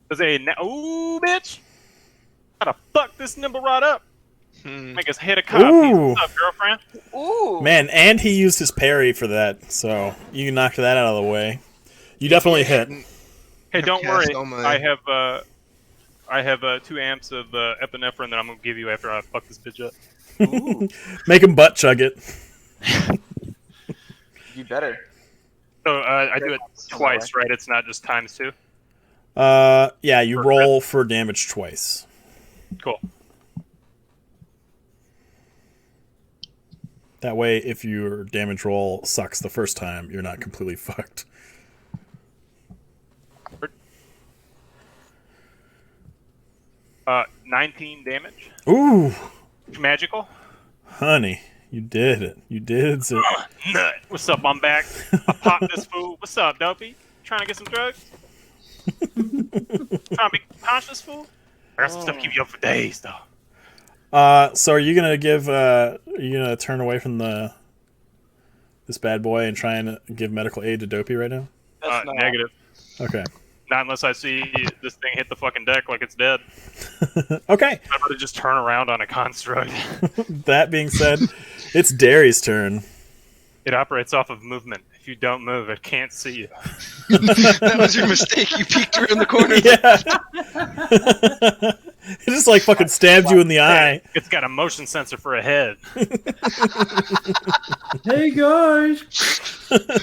There's a ooh, bitch. Gotta fuck this nimble right up. Hmm. Make his head a cop. Ooh. What's up, girlfriend? Ooh. Man, and he used his parry for that, so you knocked that out of the way. You definitely hit. Hey, don't cast worry. all my- I have 2 amps of epinephrine that I'm gonna give you after I fuck this bitch up. Ooh. Make him butt chug it. You better. So I do it twice, right? It's not just times 2. Yeah, you roll for damage twice. Cool. That way, if your damage roll sucks the first time, you're not completely fucked. Uh, 19 damage. Ooh, Magical. honey, you did it. You did it. Nut. What's up? I'm back. I popped this fool. What's up, Dopey? Trying to get some drugs? Trying to be conscious, fool? I got some stuff to keep you up for days, though. So are you gonna give? Are you gonna turn away from this bad boy and try and give medical aid to Dopey right now? That's not Negative. Okay. Not unless I see this thing hit the fucking deck like it's dead. Okay. I'm gonna just turn around on a construct. That being said, it's Derry's turn. It operates off of movement. If you don't move, it can't see you. That was your mistake. You peeked around the corner. Yeah. It just like fucking stabbed you in the eye. It's got a motion sensor for a head. Hey guys!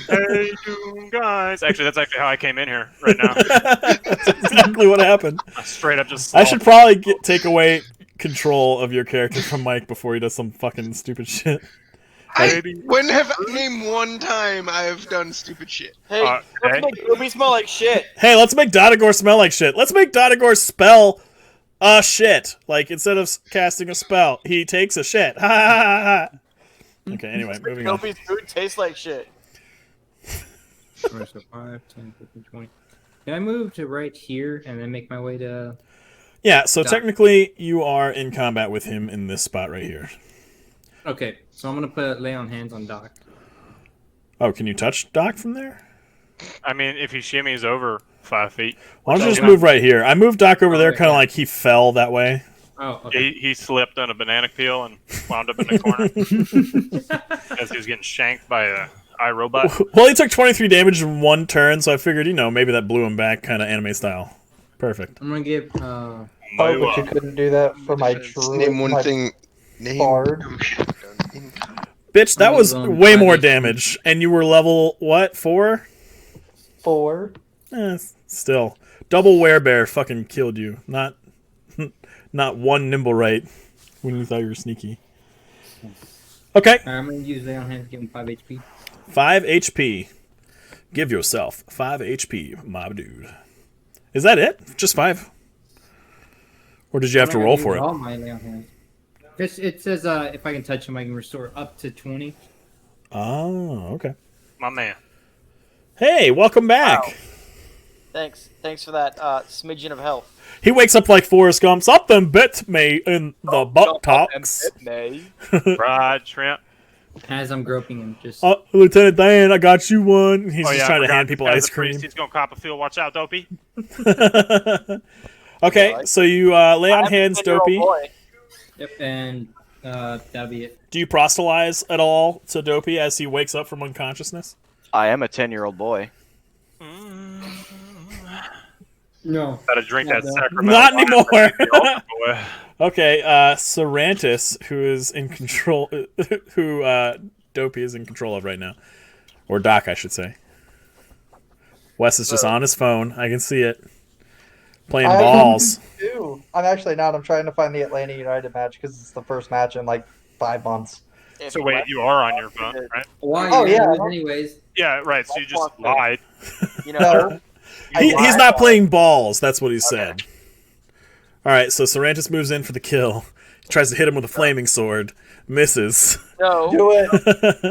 Hey, you guys. Actually, that's actually how I came in here right now. That's exactly what happened. Straight up just. I should probably take away control of your character from Mike before he does some fucking stupid shit. When have name one time I have done stupid shit? Hey, hey. let's make Ruby smell like shit. Hey, let's make Dotagore smell like shit. Let's make Dotagore spell shit. Like, instead of casting a spell, he takes a shit. Ha ha ha ha. Okay, anyway, moving on. Dopey's food tastes like shit. Alright, so 5, 10, 15, 20. Can I move to right here and then make my way to... Yeah, so Doc. technically, you are in combat with him in this spot right here. Okay, so I'm gonna lay on hands on Doc. Oh, can you touch Doc from there? I mean, if he shimmies over 5 feet, Why don't you just move right here? I moved Doc over there Okay. kind of like he fell that way. Oh, okay. he slipped on a banana peel and wound up in the corner as he was getting shanked by a iRobot. Well, he took 23 damage in one turn, so I figured, maybe that blew him back kind of anime style. Perfect. I'm gonna give, Oh, but you couldn't do that for my druid. Name one my thing. Name bard. two shit done in combat. Bitch, that was on way more 5 HP. damage, and you were level, what, 4? 4. Still. Double werebear fucking killed you. Not one nimble right when you thought you were sneaky. Okay, I'm gonna use lay on hands, give him 5 HP. 5 HP. Give yourself 5 HP, my dude. Is that it? Just 5? Or did you have to roll for it? All my lay on hands. It says if I can touch him, I can restore up to 20. Oh, okay. My man. Hey, welcome back. Wow. Thanks for that smidgen of health. He wakes up like Forrest Gump. Something bit me in the buttocks. Right, Trent. As I'm groping him, just Lieutenant Dan, I got you one. He's just trying to hand people ice the cream. priest, he's gonna cop a field. Watch out, Dopey. Okay, so you lay on hands, Dopey. Yep, and that'll be it. Do you proselytize at all to Dopey as he wakes up from unconsciousness? I am a 10-year-old boy. No. Gotta drink that sacrament. Not anymore. Okay, Sarantis, who is in control, who Dopey is in control of right now, or Doc, I should say. Wes is just on his phone. I can see it. Playing balls. I'm actually not. I'm trying to find the Atlanta United match because it's the first match in like 5 months. So wait, you are on your phone, right? Why? Oh, yeah. Anyways. Yeah, right. So you just lied. You know, He's not playing balls. That's what he said. All right, so Sarantis moves in for the kill. He tries to hit him with a flaming sword. Misses. no. Do it.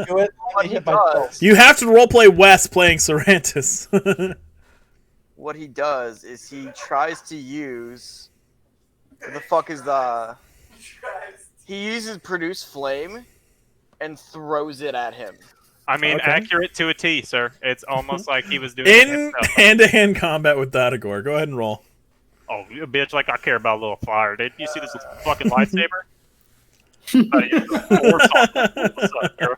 Do it. What he does, You have to roleplay Wes playing Sarantis. what he does is he tries to use. What the fuck is the? He uses produce flame, and throws it at him. I mean, Okay. accurate to a T, sir. It's almost like he was doing In it himself. hand-to-hand combat with Dotagor. Go ahead and roll. Oh, you bitch! Like I care about a little fire. Did you see this fucking lightsaber? What's up, girl?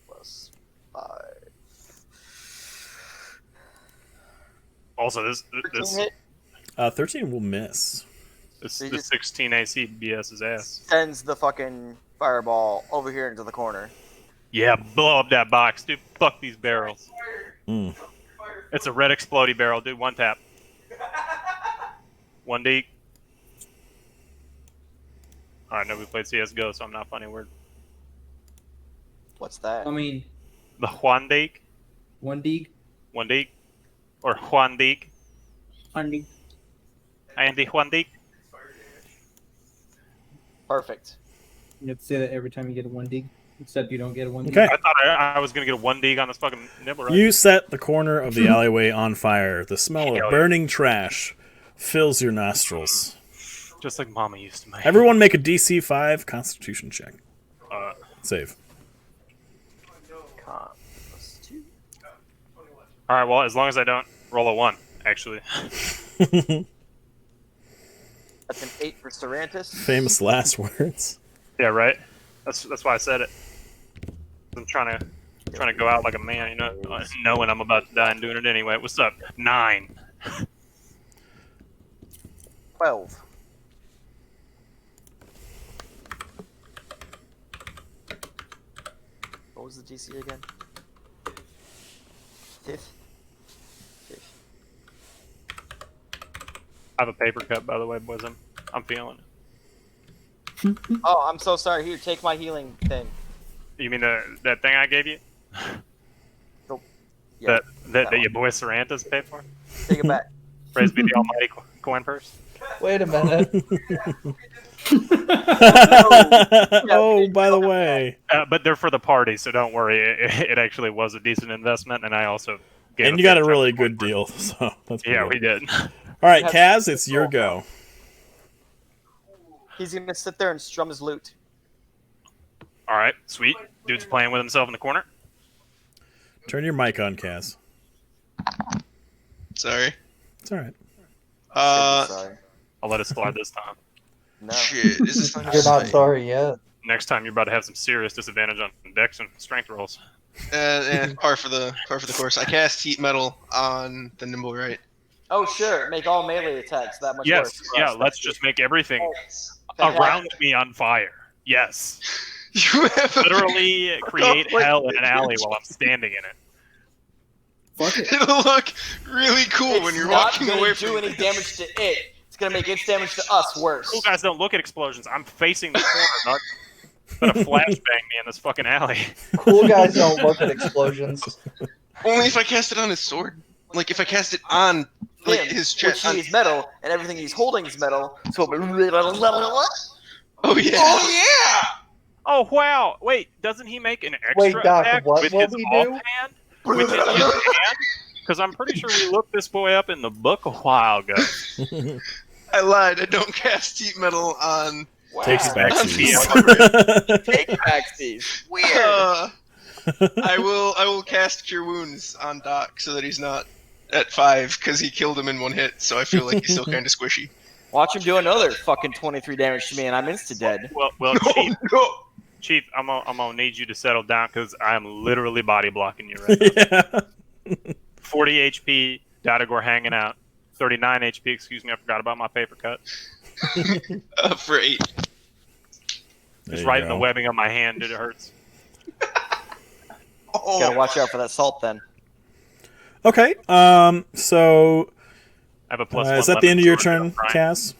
Plus 5. Also, this 13 will miss. this So you the just- 16 AC BS his ass. Sends the fucking fireball over here into the corner. Yeah, blow up that box, dude. Fuck these barrels. Mm. It's a red explodey barrel, dude. One tap. 1D. Alright, nobody played CSGO, so I'm not funny word. What's that? I mean, The Juan Deke? 1D. 1D? Or Juan Deke? 1D. Andy Juan Deke? Perfect. You have to say that every time you get a 1D, except you don't get a 1D. Okay. I thought I was gonna get a 1D on this fucking nibble, right? You set the corner of the alleyway on fire. The smell Hell of yeah. burning trash fills your nostrils. Just like Mama used to make. Everyone make a DC 5 Constitution check. Save. Plus 2. Alright, well, as long as I don't roll a 1, actually. That's an 8 for Sarantis. Famous last words. Yeah, right? That's why I said it. I'm trying to go out like a man, you know, knowing I'm about to die and doing it anyway. What's up? 9. 12. What was the DC again? 5th. I have a paper cut, by the way, boys. I'm feeling it. Oh, I'm so sorry. Here, take my healing thing. You mean that thing I gave you? Yeah, that your boy Sarantas paid for? take it back. Praise be the almighty coin purse. Wait a minute. Oh, by the way. But they're for the party, so don't worry. It actually was a decent investment, and I also gave And you got a really good deal, so that's pretty Yeah, good. we did. All right, Kaz, it's your go. He's gonna sit there and strum his lute. All right, sweet. Dude's playing with himself in the corner. Turn your mic on, Kaz. Sorry. It's all right. Sorry. I'll let it slide this time. No. Shit. Is this You're not sorry yet. Next time, you're about to have some serious disadvantage on dex and strength rolls. Par for the course. I cast heat metal on the nimble right. Oh, sure. Make all melee attacks that much Yes, worse. for yeah. us. Let's just make everything Fantastic. around me on fire. Yes. You have a Literally create hell in an alley while I'm standing in it. Fuck it. It'll look really cool It's when you're not walking gonna away do from any damage to it. It's gonna make its damage to us worse. You guys don't look at explosions. I'm facing the corner, dog. Gonna flashbang me in this fucking alley. Cool guys don't look at explosions. Only if I cast it on his sword. Like if I cast it on like Him, his which chest. he's metal, and everything he's holding is metal. So. Oh yeah. Oh wow! Wait, doesn't he make an extra Wait, Doc, attack what with will his he do? offhand? With his hand? Because I'm pretty sure we looked this boy up in the book a while ago. I lied. I don't cast heat metal on. Takes Wow. backsies. Take backsies. Weird. I will cast Cure Wounds on Doc so that he's not at 5 because he killed him in one hit. So I feel like he's still kind of squishy. Watch him do another fucking 23 damage to me, and I'm insta dead. Well, Chief, I'm gonna need you to settle down because I'm literally body blocking you right now. Yeah. 40 HP, Datagor hanging out. 39 HP. Excuse me, I forgot about my paper cut. For 8. There It's you right in go. the webbing of my hand. It hurts. Oh. Gotta watch out for that salt then. Okay. So I have a plus is one that the end of your lemon sword, turn, Brian. Cass?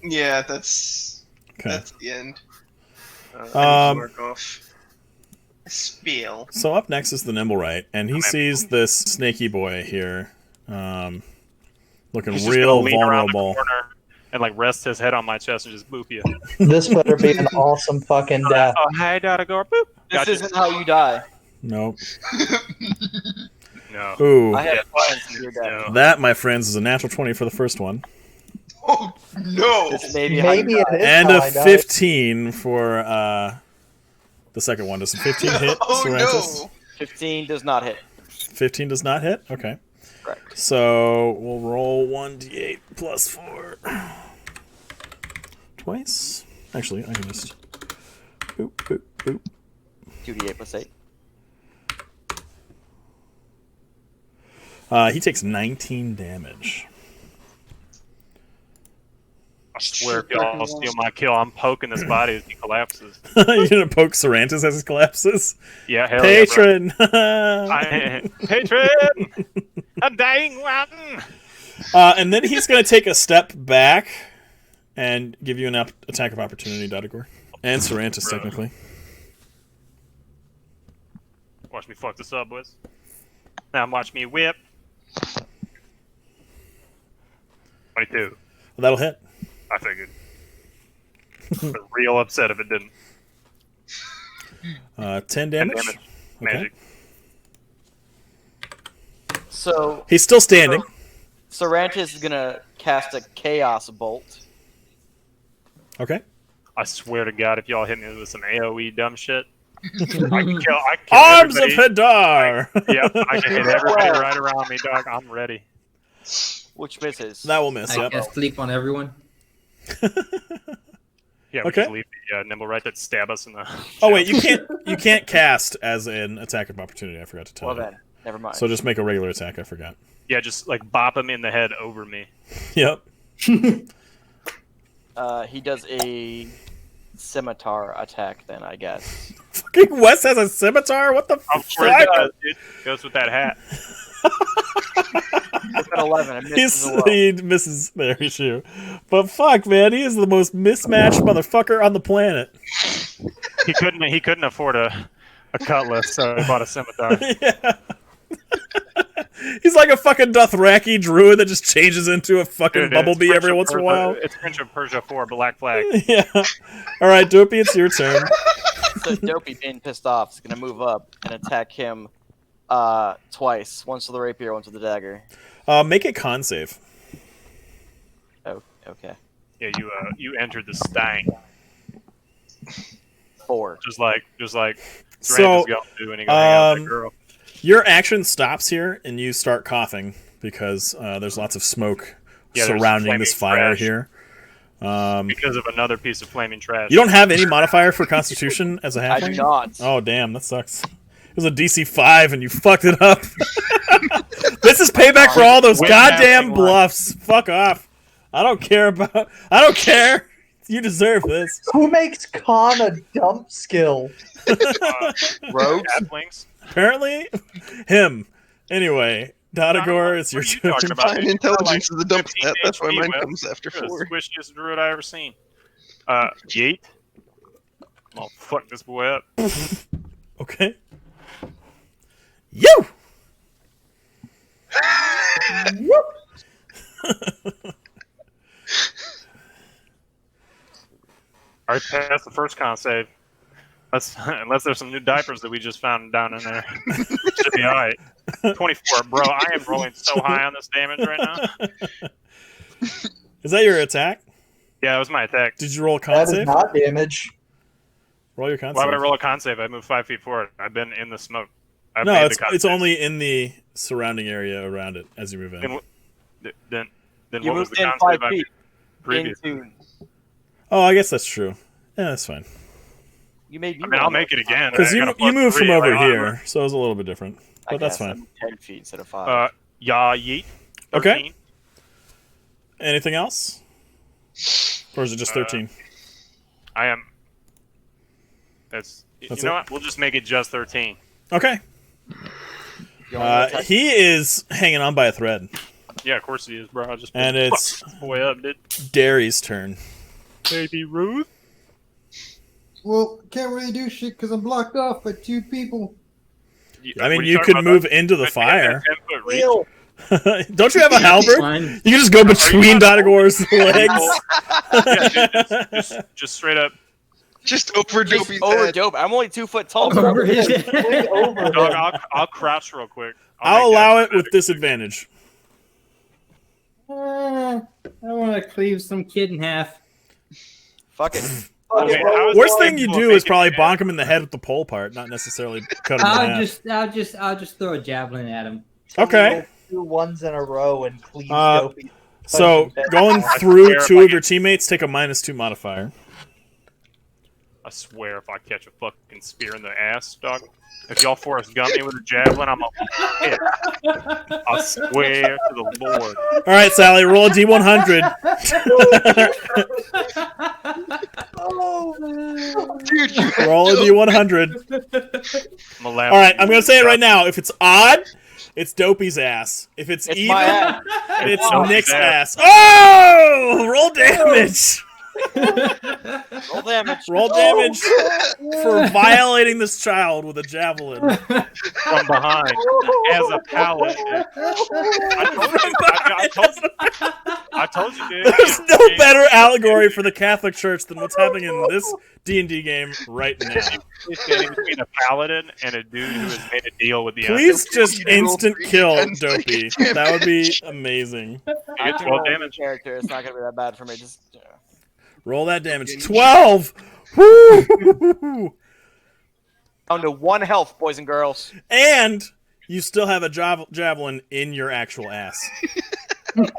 Yeah, that's Okay. the end. I need to work off a spell. So up next is the Nimblewright, and he sees this snaky boy here, looking He's just real gonna lean around the vulnerable. corner and like rest his head on my chest and just boop you. This better be an awesome fucking death. Oh, hey, Datagor. Boop. This Gotcha. isn't how you die. Nope. No. Ooh, I had plans to do that. No. that, my friends, is a natural 20 for the first one, Oh no! This may be how you Maybe die. it is and how a I died. 15 for the second one. Does a 15 hit, Oh Sorrentis? no! 15 does not hit. 15 does not hit. Okay. Correct. So we'll roll 1d8 plus 4 twice. Actually, I can just boop boop boop. 2d8 plus 8. He takes 19 damage. I swear if y'all steal my kill, I'm poking this body as he collapses. You're gonna poke Sorrentis as he collapses. Yeah, hell Patron. yeah, bro. Patron! A dying one! And then he's gonna take a step back and give you an attack of opportunity, Datagor, and Sorrentis Bro. technically. Watch me fuck this up, boys. Now watch me whip. 22. Well, that'll hit. I figured. I'd be real upset if it didn't. 10 10 damage. damage. Magic. So, He's still standing. Sorrentis is gonna cast a Chaos Bolt. Okay. I swear to God, if y'all hit me with some AoE dumb shit, I can kill Arms of everybody. Hadar. Yeah, I can hit everybody right around me, dog. I'm ready. Which misses. That will miss. I Yep. cast sleep on everyone. Yeah, we Okay. just leave the nimble right that stab us in the. Oh wait, you can't cast as an attack of opportunity. I forgot to tell Well you. then, never mind. So just make a regular attack. I forgot. Yeah, just like bop him in the head over me. Yep. He does a scimitar attack then, I guess. Fucking Wes has a scimitar. What the I'm sure it fuck? does, dude. Goes with that hat. It's an 11. It misses as well. He misses there, issue. But fuck, man, he is the most mismatched motherfucker on the planet. He couldn't afford a cutlass, so he bought a scimitar. Yeah. He's like a fucking Dothraki druid that just changes into a fucking Dude, bumblebee it's every Prince once of in a while. Persia- It's Prince of Persia 4 Black Flag. Yeah. All right, Dopey, it's your turn. So Dopey, being pissed off, is gonna move up and attack him twice. Once with the rapier, once with the dagger. Make a con save. Oh, okay. Yeah, you entered the stank 4. just like So, Durant is going to when he goes hang out with that girl. Your action stops here, and you start coughing because there's lots of smoke Yeah, there's surrounding this flaming fire trash. here. Because of another piece of flaming trash. You don't have any modifier for Constitution as a halfling? I do not. Oh, damn, that sucks. It was a DC 5, and you fucked it up. This is payback for all those With goddamn passing bluffs. Fuck off. I don't care. You deserve this. Who makes con a dump skill? Rogues? Halflings? Apparently, him. Anyway, Dotagor, it's your What are you turn. talking about? Fine intelligence is the dump 15 stat. That's why HP, mine well, comes after You're the 4. squishiest druid I ever seen. Yeet. I'll fuck this boy up. Okay. You. All right, pass the first con save. Unless there's some new diapers that we just found down in there. Should be alright. 24, bro. I am rolling so high on this damage right now. Is that your attack? Yeah, that was my attack. Did you roll a con That is save? not damage. Roll your con Why save. would I roll a con save? I moved 5 feet forward. I've been in the smoke. I've No, made the con it's save. only in the surrounding area around it as you move in. Then You what was moved the in con 5 save I feet made previously? into. Oh, I guess that's true. Yeah, that's fine. You made me. I mean, I'll make it again. Because I you got a plus moved from 3, over like, here, so it was a little bit different. I But that's guess fine. I'm 10 feet instead of 5. Yeah, yeet. 13. Okay. Anything else? Or is it just 13? I am. That's you know it? what? We'll just make it just 13. Okay. He is hanging on by a thread. Yeah, of course he is, bro. I'll just And it's fuck this boy up, dude. Derry's turn. Baby Ruth. Well, can't really do shit because I'm blocked off by 2 people. I mean, you could move into the fire. Wheel. Don't you have a halberd? Fine. You can just go between Dotagor's legs. Yeah, dude, just straight up. Just over Dopey's Over head. dope. I'm only 2 foot tall. Over his Over Dog, him. I'll crouch real quick. I'll make allow that it with disadvantage. I want to cleave some kid in half. Fuck it. Okay, how is Worst this thing you possible do to is make it probably bad? bonk him in the head with the pole part, not necessarily cut him in half. I'll just throw a javelin at him. Okay. 2 ones in a row and clean Dopey. So going through 2 of your teammates, take a -2 modifier. I swear, if I catch a fucking spear in the ass, dog. If y'all Forrest Gump me with a javelin, I'm a hit. I swear to the Lord. All right, Sally, roll a D100. Oh, Dude, you Roll a D100. I'm gonna laugh. All right, I'm gonna say it right now. If it's odd, it's Dopey's ass. If it's It's even, my ass. it's Dopey's Nick's ass. ass. Oh! Roll damage. Roll damage. Roll damage for violating this child with a javelin. From behind as a paladin. I told you, dude. There's no better allegory for the Catholic Church than what's happening in this D&D game right now. He's standing between a paladin and a dude who has made a deal with the Please just You didn't roll instant 3 kill d10s, Dopey. like, That would be amazing. You I get can 12 roll damage. character. It's not gonna be that bad for me. Just Roll that damage. 12! Woo! down to 1 health, boys and girls. And you still have a javelin in your actual ass.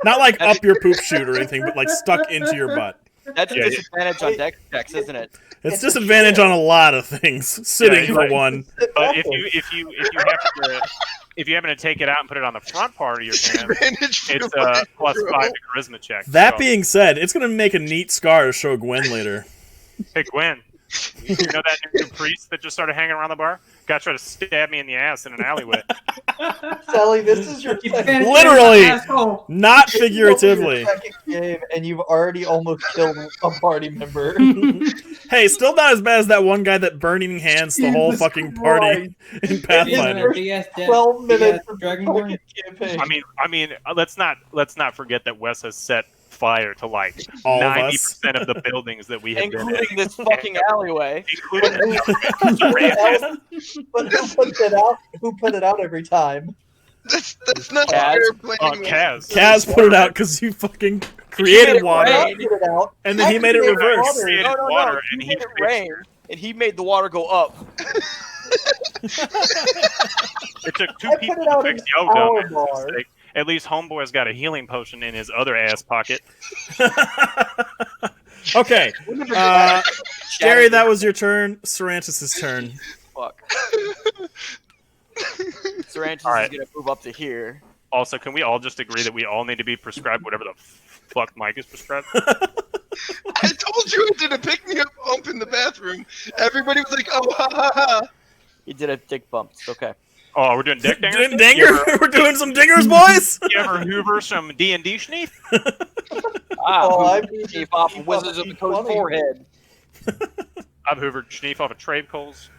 Not like up your poop chute or anything, but like stuck into your butt. That's a Yeah, disadvantage on dex checks, isn't it? It's disadvantage on a lot of things. Sitting for right. one. But if you happen to take it out and put it on the front part of your hand, Disadvantage for it's the +5 roll. to charisma check. That So, being said, it's gonna make a neat scar to show Gwen later. hey Gwen, you know that new priest that just started hanging around the bar? Guy tried to stab me in the ass in an alleyway. Sally, this is your Literally, Asshole. not your figuratively. second game, and you've already almost killed a party member. Hey, still not as bad as that one guy that burning hands the whole Jesus fucking party in Pathfinder. 12 minutes of Dragonborn. fucking campaign. I mean, let's not forget that Wes has set fire to like All of 90% of the buildings that we have been in, Including this fucking alleyway. including But who puts it out? Who put it out every time? That's not Kaz? fair playing. Kaz. Kaz put it out because you fucking created water, rain. Put it out. and then he made it reverse. Created No, water, he and made it rain, and he made the water go up. It took 2 I put people it to out fix in the our Odom. bar. At least Homeboy's got a healing potion in his other ass pocket. Okay, Gary, that was your turn. Cerantis' turn. Fuck. Sarantis All right. is gonna move up to here. Also, can we all just agree that we all need to be prescribed whatever the fuck Mike is prescribed? I told you I did a pick-me-up bump in the bathroom. Everybody was like, oh, ha, ha, ha. He did a dick bump. It's okay. Oh, we're doing dick dingers? Doing dinger? We're doing some dingers, boys. You ever Hoover some D&D schneef? Ah, Oh, I Chief off of Wizards of the Coast forehead. I've hoovered Schneef off of trade coals.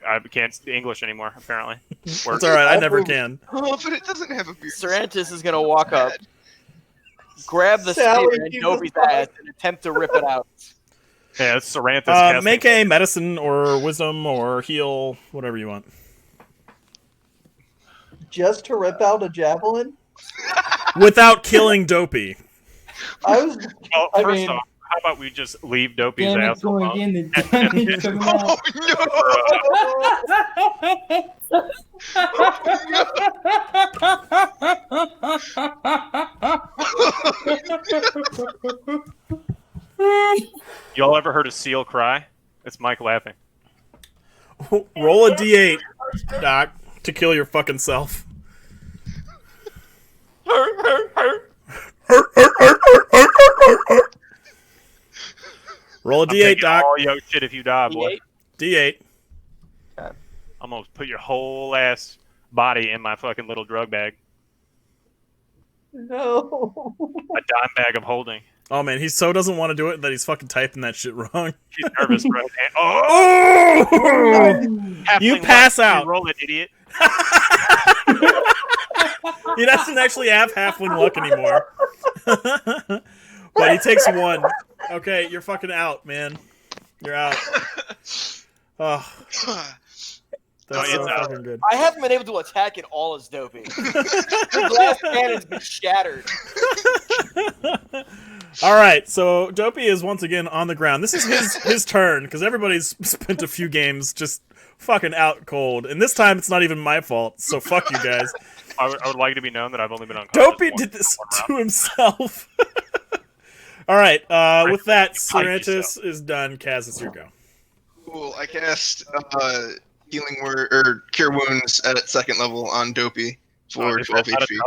I can't speak English anymore, apparently. It's all right. I never can. Oh, but it doesn't have a beard. Serantis is gonna walk up, grab the Sally, spear in Jesus Dopey's Christ. ass, and attempt to rip it out. Yeah, it's Seranthus. Make a medicine or wisdom or heal, whatever you want. Just to rip out a javelin? Without killing Dopey. I was. Well, I first mean- off, how about we just leave Dopey's Damn it, ass going alone? in the damage coming out. Y'all ever heard a seal cry? It's Mike laughing. Roll a d8, Doc, to kill your fucking self. Roll a I'm d8, taking Doc. all your shit if you die, boy. D8. I'm gonna put your whole ass body in my fucking little drug bag. No. A dime bag of holding. Oh man, he so doesn't want to do it that he's fucking typing that shit wrong. He's nervous, bro. Oh! You Halfling pass luck. out. You roll it, idiot. He doesn't actually have halfling luck anymore. But he takes 1. Okay, you're fucking out, man. You're out. Oh. That's so fucking good. I haven't been able to attack it all as Dopey. The glass cannon's been shattered. All right, so Dopey is once again on the ground. This is his turn, because everybody's spent a few games just fucking out cold. And this time it's not even my fault, so fuck you guys. I would like to be known that I've only been unconscious. Dopey did this to himself. All right, with that, Serantis is done. Kaz, it's your go. Cool. I cast healing word or cure wounds at 2nd level on Dopey for 12 HP.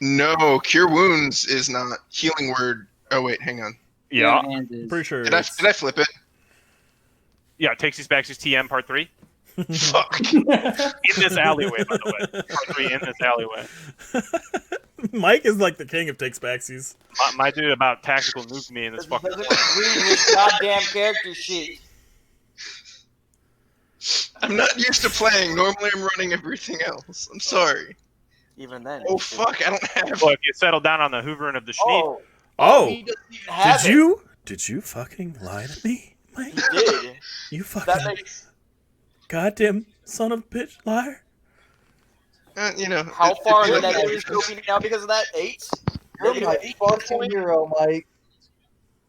No, cure wounds is not healing word. Oh wait, hang on. Yeah. Pretty sure. Did I flip it? Yeah, Takesies Backsies TM Part 3. Fuck. In this alleyway, by the way. Part 3 in this alleyway. Mike is like the king of takes backsies. My dude about tactical nuked me in this fucking. Doesn't read his goddamn character sheet. I'm not used to playing. Normally I'm running everything else. I'm sorry. Even then. Oh fuck, I don't have. Well, if you settle down on the hoovering of the Schneef. Oh, he doesn't even have did it. you? Did you fucking lie to me, Mike? He did. You fucking That makes. goddamn son of a bitch liar. You know. How far in that is Dopey now because of that? 8? You're my fucking hero, Mike.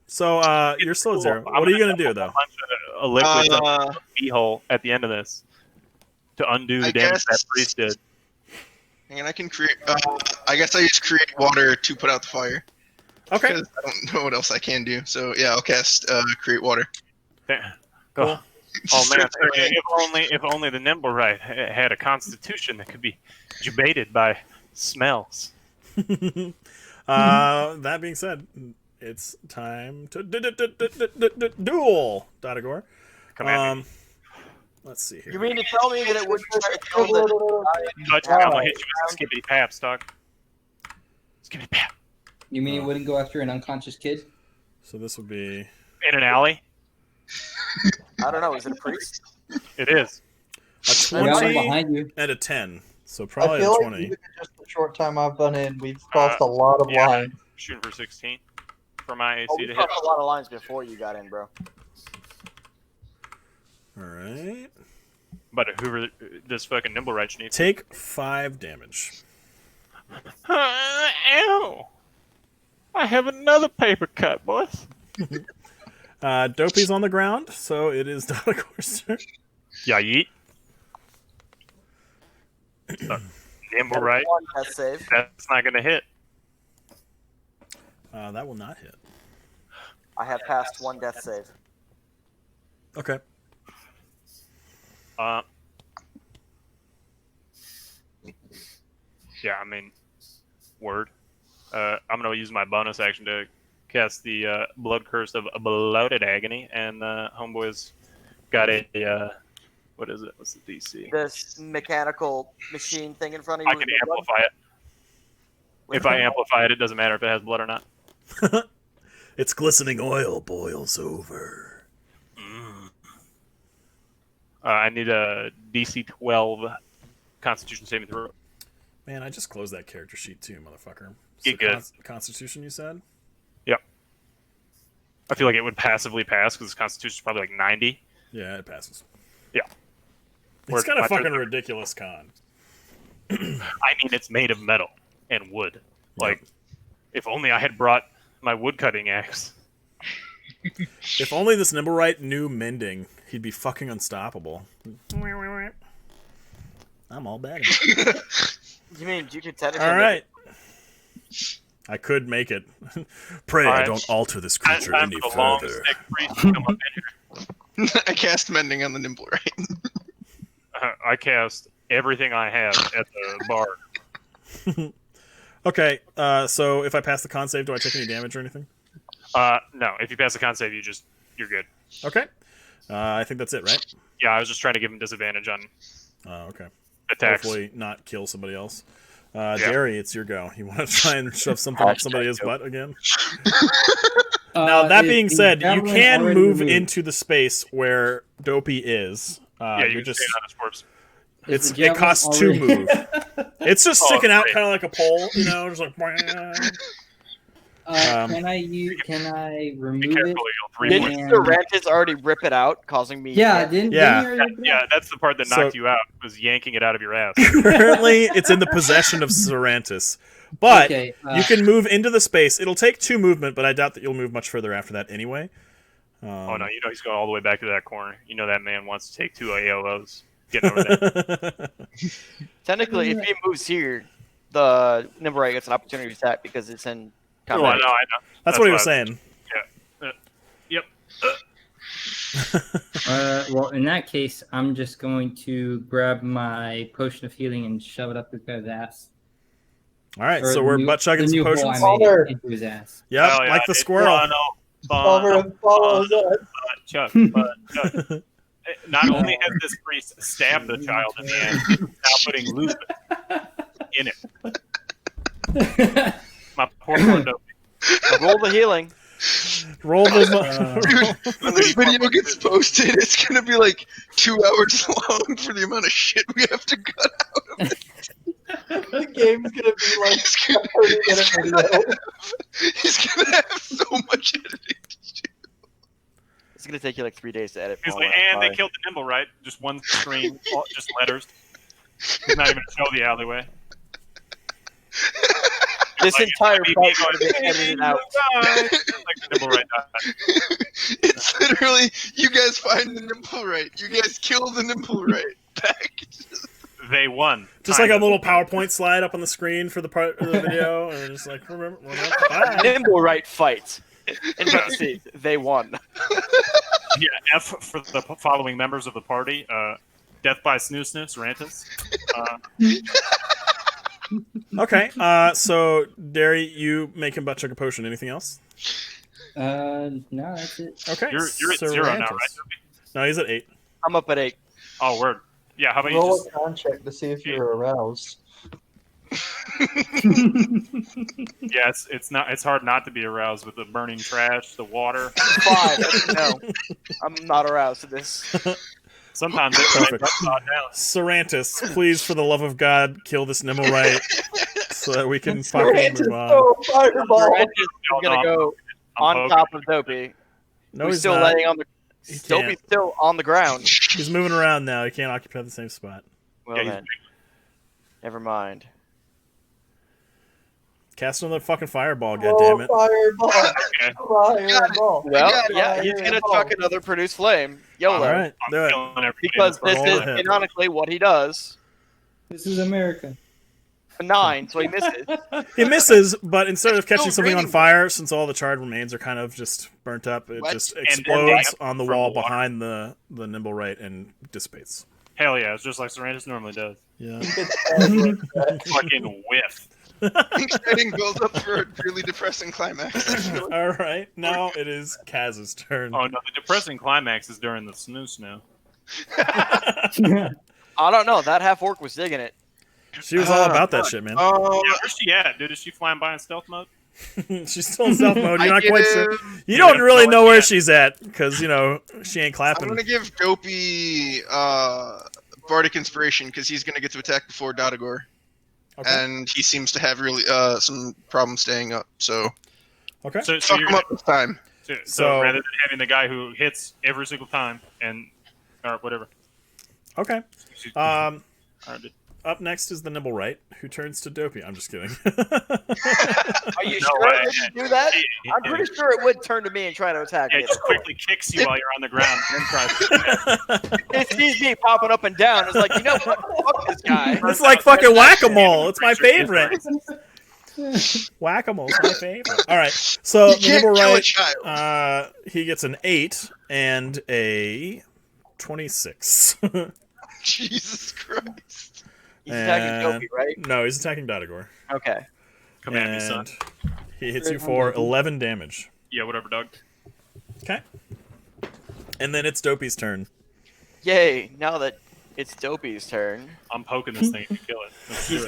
So, you're still at 0. What are you gonna do though? A liquid hole at the end of this to undo the damage that priest did. Hang on, I can create. I guess I just create water to put out the fire. Okay. Because I don't know what else I can do. So yeah, I'll cast create water. Cool. Oh man! If only the Nimblewright had a constitution that could be debated by smells. That being said, it's time to duel, Dotagore. Come at me. Let's see here. You mean to tell me that it wouldn't try to kill the... I'm gonna hit you with a skippity paps, dog. Skippity pap. You mean it wouldn't go after an unconscious kid? So this would be in an alley. I don't know. Is it a priest? It is. A 20 and a 10. So probably I feel a like 20. even in just the short time I've been in, we've crossed a lot of lines. Shooting for 16 for my AC Oh, to we hit. crossed a lot of lines before you got in, bro. All right. But whoever this fucking Nimblewright Schneef. Take 5 damage. Ow! I have another paper cut, boys. Dopey's on the ground, so it is Dotagore's turn. Yeah, yeet. Nimblewright. That's save. That's not gonna hit. That will not hit. I have passed 1 death save. Okay. Yeah, I mean, word. I'm gonna use my bonus action to cast the Blood Curse of Bloated Agony, and homeboy's got a what is it? What's the DC? This mechanical machine thing in front of you. I can amplify it. If I amplify it, it doesn't matter if it has blood or not. It's glistening oil boils over. I need a DC 12 Constitution saving throw. Man, I just closed that character sheet too, motherfucker. Get good. Constitution, you said? Yep. I feel like it would passively pass because Constitution is probably like 90. Yeah, it passes. Yeah. It's got a fucking ridiculous con. I mean, it's made of metal and wood. Like, if only I had brought my wood cutting axe. If only this Nimblewright knew mending, he'd be fucking unstoppable. I'm all bad. You mean you could technically? All right. I could make it. Pray I don't alter this creature any further. I cast mending on the Nimblewright. I cast everything I have at the bar. Okay, so if I pass the con save, do I take any damage or anything? No. If you pass the con save, you're good. Okay. I think that's it, right? Yeah, I was just trying to give him disadvantage on okay. attacks. Hopefully not kill somebody else. Derry, it's your go. You want to try and shove something up somebody's butt again? Now, that being said, you can move into the space where Dopey is. You just stand on his corpse. It costs 2 move. It's just sticking out kind of like a pole, just like. Can I remove it? Didn't Sarantis already rip it out, causing me? Yeah, yeah, that's the part that knocked you out, was yanking it out of your ass. Currently, it's in the possession of Sarantis. But you can move into the space. It'll take 2 movement, but I doubt that you'll move much further after that anyway. Oh, no, he's going all the way back to that corner. That man wants to take 2 AOs. Getting over there. Technically, if he moves here, the Nimblewright gets an opportunity to attack because it's in combat. I know. That's what he was saying. Yeah. Yep. Well, in that case, I'm just going to grab my potion of healing and shove it up this guy's ass. All right, so we're butt chugging some potions. Into his ass. Yep, like the squirrel. Chuck. Not only has this priest stabbed the child in the ass, he's now putting lube in it. My poor Dopey. Roll the healing. Roll the. Dude, when this video gets posted, it's gonna be like 2 hours long for the amount of shit we have to cut out of it. The game's gonna be like a 30-minute video. He's gonna have so much editing to do. It's gonna take you like 3 days to edit. And they killed the Nimblewright. Just one screen, just letters. He's not even show the alleyway. This entire fight would have been edited out. Like the Nimblewright died. It's literally, you guys find the Nimblewright. You guys kill the Nimblewright. Back. They won. Just like a little PowerPoint slide up on the screen for the part of the video, and just like remember. Nimblewright fight. And see, they won. Yeah, F for the following members of the party: Death by Snoo Rantis. Okay, so Derry, you make him butt chug a potion. Anything else? No, that's it. Okay, you're at 0 now, right? No, he's at 8. I'm up at 8. Oh, word. Yeah, how about you Roll just a con check to see if you're aroused. Yeah, it's hard not to be aroused with the burning trash, the water. 5. No, I'm not aroused to this. Sometimes it's perfect. Down. Sarantis, please, for the love of God, kill this Nimblewright so that we can fucking move on. Sarantis is gonna go on top of Dopey. No, he's still not. laying on the. Dopey's still on the ground. He's moving around now. He can't occupy the same spot. Well then, never mind. Cast another fucking fireball, goddammit. Fireball. Well, yeah, he's gonna chuck another produce flame. YOLO. All right, do it. Because this is canonically what he does. This is America. A 9, so he misses. He misses, but instead of catching something on fire, since all the charred remains are kind of just burnt up, it just explodes on the wall behind the Nimblewright and dissipates. Hell yeah, it's just like Sarantis normally does. Yeah. Fucking whiff. Exciting build up for a really depressing climax. All right, now it is Kaz's turn. Oh no, the depressing climax is during the snoo. I don't know. That half orc was digging it. She was all about that shit, man. Yeah, where's she at, dude? Is she flying by in stealth mode? She's still in stealth mode. You're not I quite give- sure. You give don't it a really know where chance. she's at because she ain't I'm clapping. gonna give Dopey Bardic Inspiration because he's gonna get to attack before Dodagor, Okay. and he seems to have really some problem staying up. So Okay. So fuck you're him up this time. so rather than having the guy who hits every single time or whatever. Okay. Alright, dude. Up next is the nimble right, who turns to Dopey. I'm just kidding. Are you No sure way. it would do that? I'm pretty sure it would turn to me and try to attack Yeah, me. just quickly kicks you while you're on the ground and then tries to It sees me popping up and down. It's like, you know what? Fuck this guy. It's like fucking whack-a-mole. It's my favorite. Whack-a-mole's my favorite. All right. So You the can't nimble kill a right, child. he gets an 8 and a 26. Jesus Christ. He's attacking Dopey, right? No, he's attacking Dodagor. Okay. come at me, son. And he hits you for 11 damage. Yeah, whatever, Doug. Okay. And then it's Dopey's turn. Yay! Now that it's Dopey's turn, I'm poking this thing to kill it. Let's do he's it.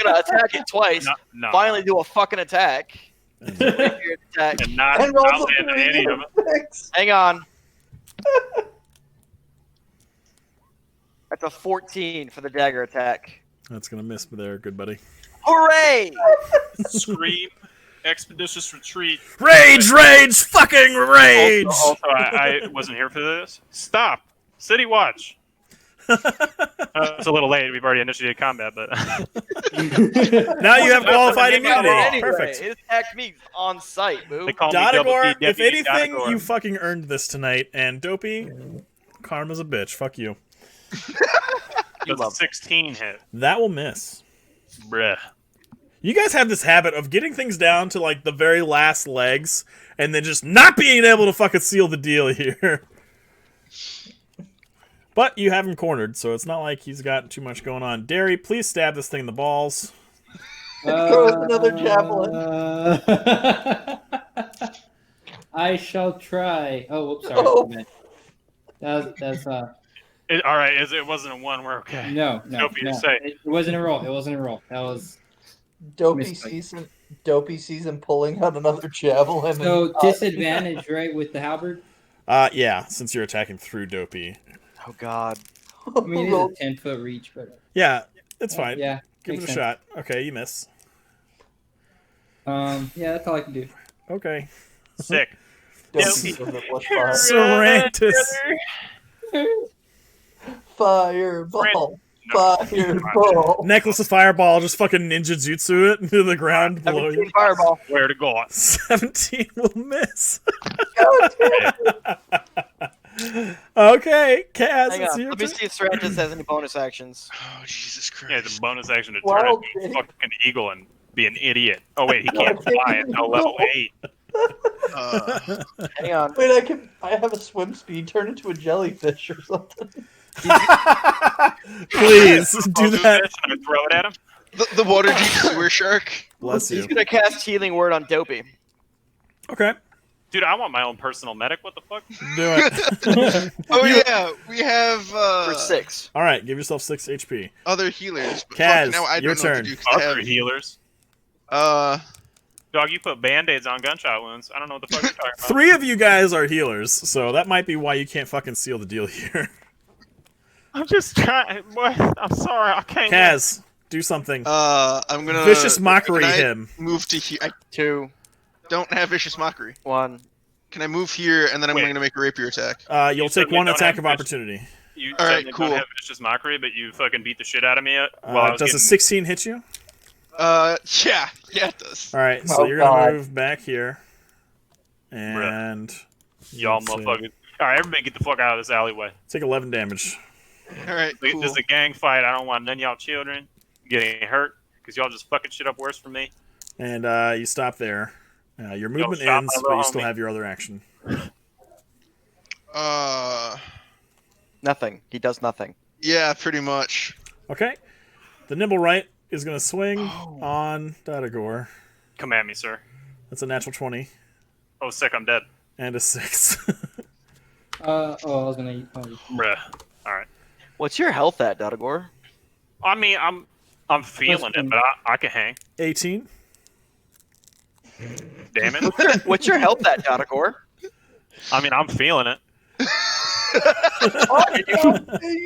gonna attack it twice. No. Finally, do a fucking attack. Attack. And not And rolls land a 3 any of and them. a 6. Hang on. That's a 14 for the dagger attack. That's going to miss there, good buddy. Hooray! Scream, expeditious retreat. Rage, fucking rage! Also, I wasn't here for this. Stop. City watch. It's a little late. We've already initiated combat, but Now you have qualified It got it immunity. anyway. Perfect. It attacked me on site, boo. they call me Double Dodagor, D if Deputy anything, Dodagor. you fucking earned this tonight. And Dopey, karma's a bitch. Fuck you. Does a 16 hit. That will miss. Bruh. You guys have this habit of getting things down to like the very last legs and then just not being able to fucking seal the deal here. But you have him cornered, so it's not like he's got too much going on. Derry, please stab this thing in the balls. Throws another javelin. I shall try. Oh, whoops, sorry. Oh. That's All right, it wasn't a 1. We're okay. no. Dopey, you're safe. It wasn't a roll. It wasn't a roll. That was Dopey sees him pulling out another javelin. so and- disadvantage, right, with the halberd. Yeah, since you're attacking through Dopey. Oh God. I mean, it is a 10-foot reach, but Yeah, it's fine. yeah, Give it makes a sense. shot. Okay, you miss. Yeah, that's all I can do. Okay. Sick. Dopey doesn't blush fire. Cerrantus. Fireball. No. Fireball. Necklace of Fireball, just fucking ninja jutsu it into the ground below you. Fireball. Where to go? 17 will miss. God damn. Okay, Kaz, Hang it's on. your Let me turn. see if Cervantes has any bonus actions. Oh Jesus Christ. Yeah, it's a bonus action to Wow, turn into a Dave. fucking eagle and be an idiot. Oh wait, he No, can't I can't fly even until level go. 8. Hang on. Wait, I have a swim speed. Turn into a jellyfish or something. Please do that. And I throw it at him. The Waterdeep sewer shark. Bless He's you. gonna cast Healing Word on Dopey. Okay, Dude, I want my own personal medic. What the fuck? do it. Oh yeah, we have For 6. All right, give yourself 6 HP. other healers. But Kaz, fuck, now I your don't know what turn. to do 'cause I Other have, healers. Dog, you put band-aids on gunshot wounds. I don't know what the fuck you're talking about. 3 of you guys are healers, so that might be why you can't fucking seal the deal here. I'm just trying. Boy, I'm sorry. I can't. Kaz, do something. I'm gonna Vicious mockery can I him. Move to here. I 2, don't have vicious mockery. 1. Can I move here and then I'm Wait. going to make a rapier attack? You'll You take certainly 1 don't attack have of vicious- opportunity. You All right, certainly cool. don't have vicious mockery, but you fucking beat the shit out of me while I was Does a getting... 16 hit you? Yeah, it does. All right, so Oh, you're gonna God. move back here, and Y'all let's see. motherfuckers. All right, everybody get the fuck out of this alleyway. Take 11 damage. All right, This cool. is a gang fight. I don't want none of y'all children getting hurt because y'all just fucking shit up worse for me. And you stop there. Your movement stop, ends, my but you little still homie. have your other action. Nothing. He does nothing. Yeah, pretty much. Okay. The nimble right is going to swing Oh. on Dodagor. Come at me, sir. That's a natural 20 Oh, sick. I'm dead. and a 6. I was gonna. Bruh. All right. What's your health at, Dodagor? I mean, I'm feeling it, but I can hang. 18. Damn it. What's your health at, Dotagor? I mean, I'm feeling it.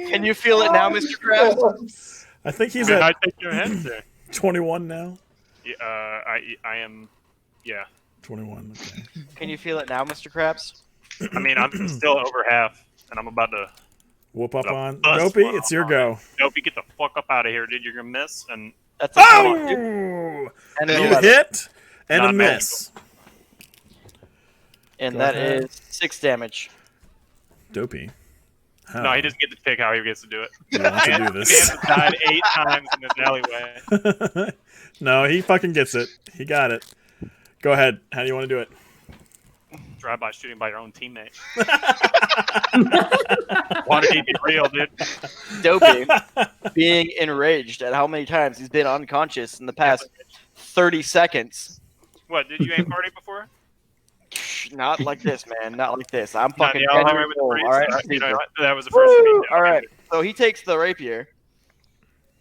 Can you feel it now, Mr. Krabs? I think he's I at take your head there. 21 now. Yeah, I am. Yeah. 21. Okay. Can you feel it now, Mr. Krabs? I mean, I'm still over half, and I'm about to. Whoop up on bust Dopey. one It's off your on go. Dopey, get the fuck up out of here, dude. You're gonna miss, and That's a 22. Oh! And You an 11. hit and a Not miss. And Go that ahead. is 6 damage. Dopey. How? no, he doesn't get to pick how he gets to do it. You want to do Man this? has died 8 times in this alleyway. No, he fucking gets it. He got it. Go ahead. How do you want to do it? Drive-by shooting by your own teammate. Want to keep it real, dude. Dopey, being enraged at how many times he's been unconscious in the past 30 seconds. What, did you aim party before? Not like this, man. Not like this. I'm Not fucking the all dead right with the roll, priest? all right? You know what? That was the first Woo! thing. All right. So he takes the rapier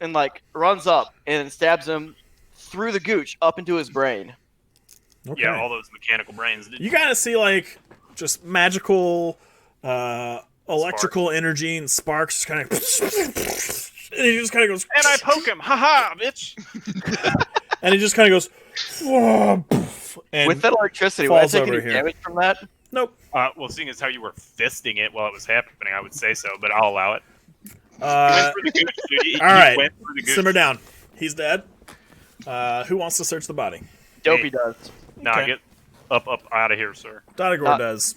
and like runs up and stabs him through the gooch up into his brain. Okay. Yeah, all those mechanical brains. You gotta see like just magical, electrical energy and sparks, just kind of, and he just kind of goes, And I poke him, haha, bitch. and he just kind of goes, and With that electricity, would I falls take over any here. damage from that? Nope. Well, seeing as how you were fisting it while it was happening, I would say so, but I'll allow it. All He right, went through the gooch. simmer down. He's dead. Who wants to search the body? Dopey does. Nah, Okay. get up out of here, sir. Dotagor does.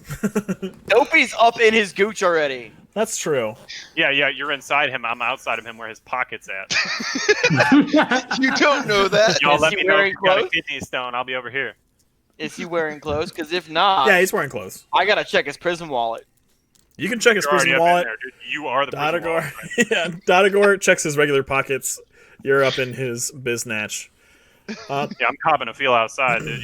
Dopey's up in his gooch already. That's true. Yeah, you're inside him. I'm outside of him where his pocket's at. You don't know that. Y'all Is let he me know if wearing you got a clothes? kidney stone. I'll be over here. Is he wearing clothes? Because if not, Yeah, he's wearing clothes. I gotta check his prison wallet. You can check his You're already prison up in wallet. there, dude. You are the prison Dotagor, wallet. yeah, Dotagor checks his regular pockets. You're up in his biznatch. Yeah, I'm copping a feel outside, dude.